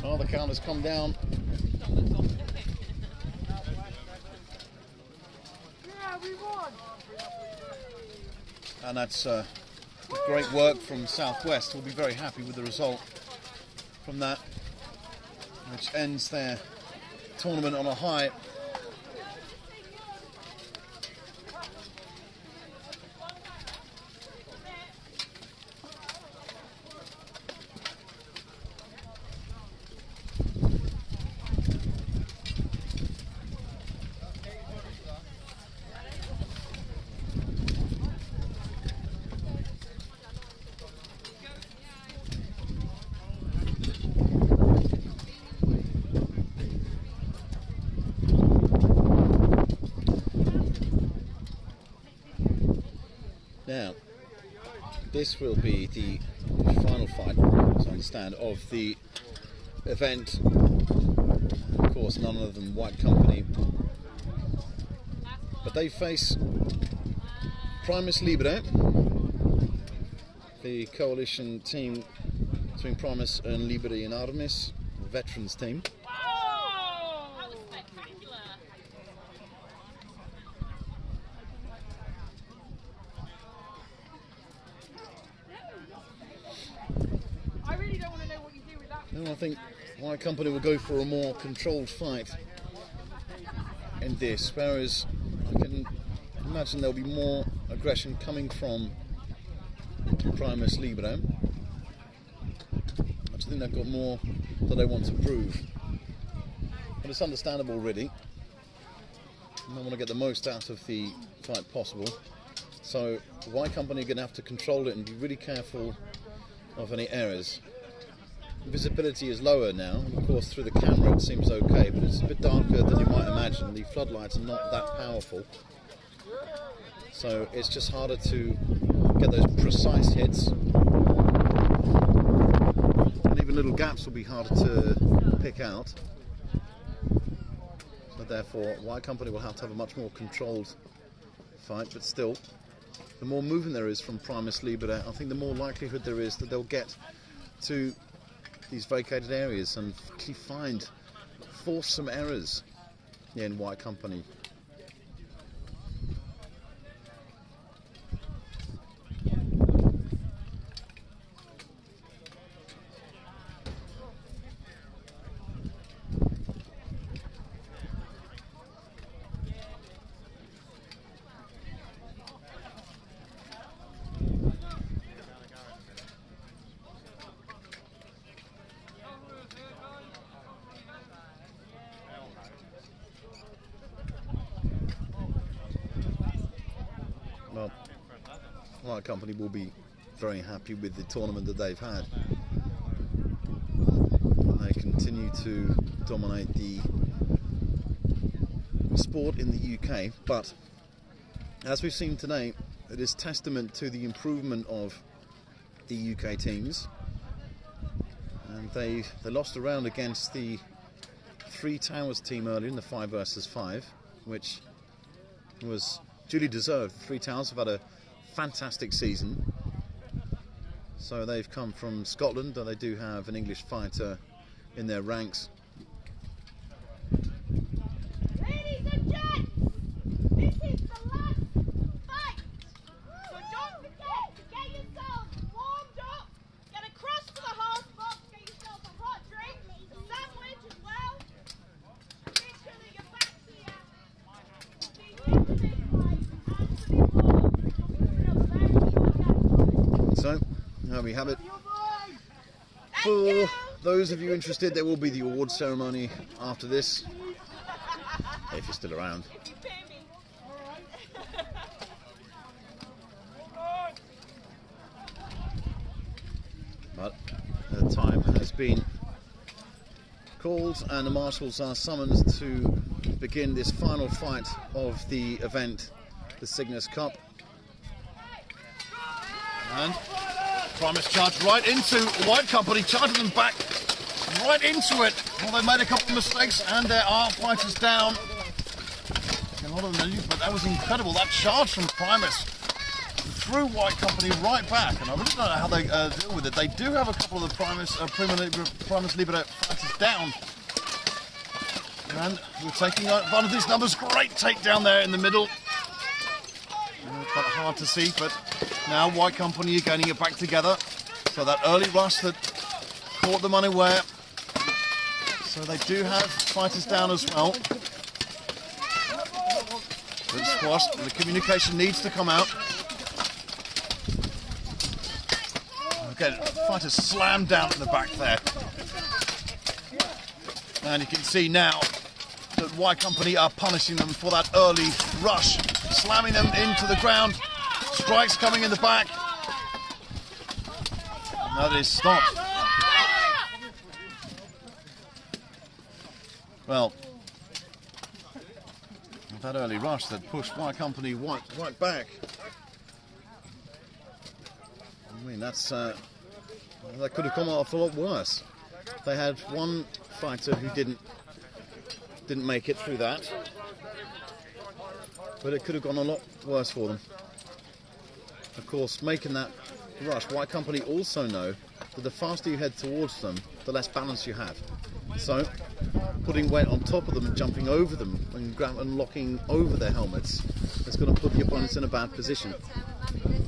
Oh, the count has come down. Yeah, we won. And that's great work from Southwest. We'll be very happy with the result from that, which ends their tournament on a high. Now, this will be the final fight, as I understand, of the event. Of course, none other than White Company. But they face Primus Liberi, the coalition team between Primus and Liberi and Armis, the veterans team. No, I think White Company will go for a more controlled fight in this, whereas I can imagine there'll be more aggression coming from Primus Liberi. I just think they've got more that they want to prove. But it's understandable, really. They want to get the most out of the fight possible. So White Company are going to have to control it and be really careful of any errors. Visibility is lower now, and of course through the camera it seems okay, but it's a bit darker than you might imagine. The floodlights are not that powerful, so it's just harder to get those precise hits, and even little gaps will be harder to pick out. So therefore White Company will have to have a much more controlled fight, but still, the more movement there is from Primus Liberi, I think the more likelihood there is that they'll get to these vacated areas and actually force some errors in White Company. Well, White Company will be very happy with the tournament that they've had. And they continue to dominate the sport in the UK, but as we've seen today, it is testament to the improvement of the UK teams. And they lost a round against the Three Towers team earlier in the 5 versus 5, which was duly deserved. Three Towers have had a fantastic season. So they've come from Scotland, and they do have an English fighter in their ranks. Ladies and gents, this is the last fight. So don't forget to get yourselves warmed up, get across to the horse box, get yourself a hot drink, a sandwich as well. Make sure that you're back here. So, there we have it. For those of you interested, there will be the award ceremony after this, if you're still around. But the time has been called and the marshals are summoned to begin this final fight of the event, the Cygnus Cup. And Primus charged right into White Company, charging them back right into it. Well, they made a couple of mistakes and there are fighters down. A lot of them, but that was incredible. That charge from Primus threw White Company right back, and I really don't know how they deal with it. They do have a couple of the Primus Liberi fighters down. And we're taking one of these numbers. Great takedown there in the middle. Quite hard to see, but now White Company are getting it back together. So that early rush that caught them unaware. So they do have fighters down as well. But squash, the communication needs to come out. Again, fighters slammed down in the back there. And you can see now that White Company are punishing them for that early rush, slamming them into the ground. Strikes coming in the back. And that is stopped. Well, that early rush that pushed White Company right back. I mean, that's that could have come off a lot worse. They had one fighter who didn't make it through that, but it could have gone a lot worse for them. Of course, making that rush, White Company also know that the faster you head towards them, the less balance you have. So, putting weight on top of them and jumping over them and locking over their helmets is going to put the opponents in a bad position.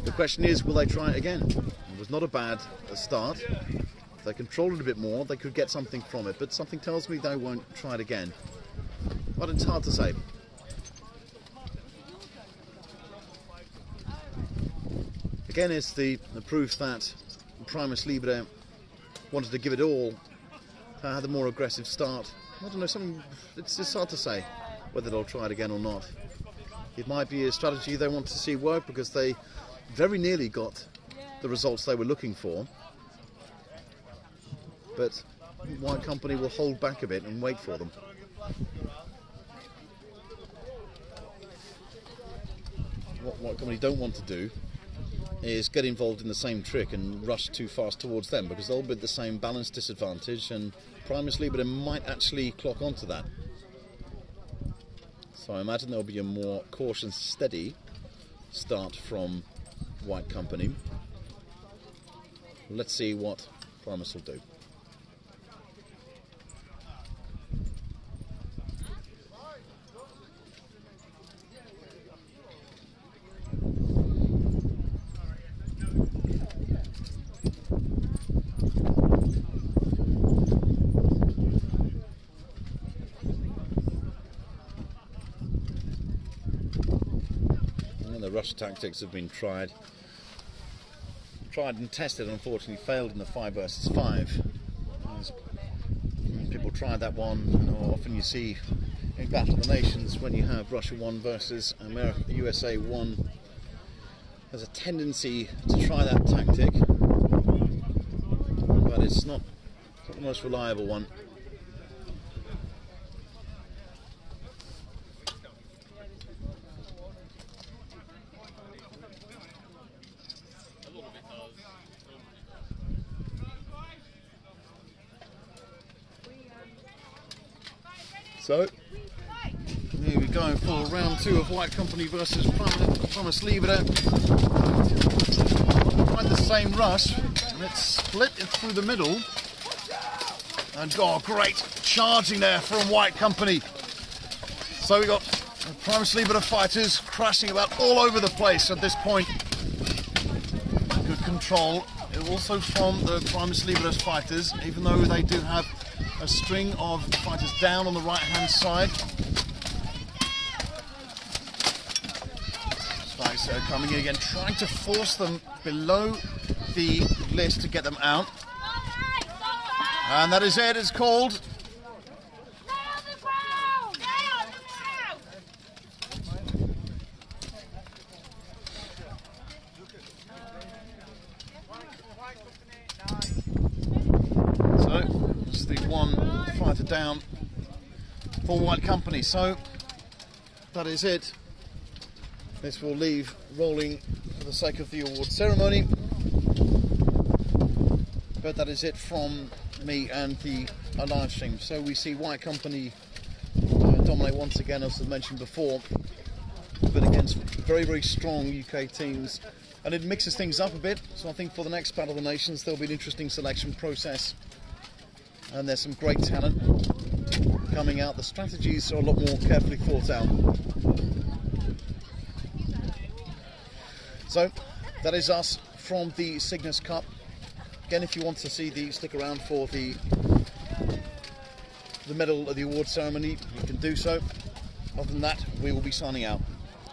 The question is, will they try it again? It was not a bad start. If they controlled it a bit more, they could get something from it, but something tells me they won't try it again. But it's hard to say. Again, it's the proof that Primus Liberi wanted to give it all, had a more aggressive start. I don't know, it's just hard to say whether they'll try it again or not. It might be a strategy they want to see work because they very nearly got the results they were looking for. But White Company will hold back a bit and wait for them. What White Company don't want to do is get involved in the same trick and rush too fast towards them, because they'll be at the same balance disadvantage and Primus Liberi might actually clock onto that. So I imagine there'll be a more cautious, steady start from White Company. Let's see what Primus will do. Rush tactics have been tried and tested, unfortunately failed in the 5 versus 5. As people tried that one, and often you see in Battle of the Nations when you have Russia 1 versus USA 1, There's a tendency to try that tactic, but it's not the most reliable one. So, here we go for round 2 of White Company versus Primus Liberi. Quite the same rush, and it's split it through the middle. And great charging there from White Company. So we got Primus Liberi fighters crashing about all over the place at this point. Good control. Also from the Primus Liberi fighters, even though they do have a string of fighters down on the right hand side. Spikes are coming in again, trying to force them below the list to get them out. And that is it, it's called. Down for White Company. So that is it. This will leave rolling for the sake of the award ceremony. But that is it from me and the live stream. So we see White Company dominate once again, as I mentioned before, but against very, very strong UK teams. And it mixes things up a bit. So I think for the next Battle of the Nations there'll be an interesting selection process. And there's some great talent coming out. The strategies are a lot more carefully thought out. So that is us from the Cygnus Cup. Again, if you want to see stick around for the medal of the award ceremony, you can do so. Other than that, we will be signing out.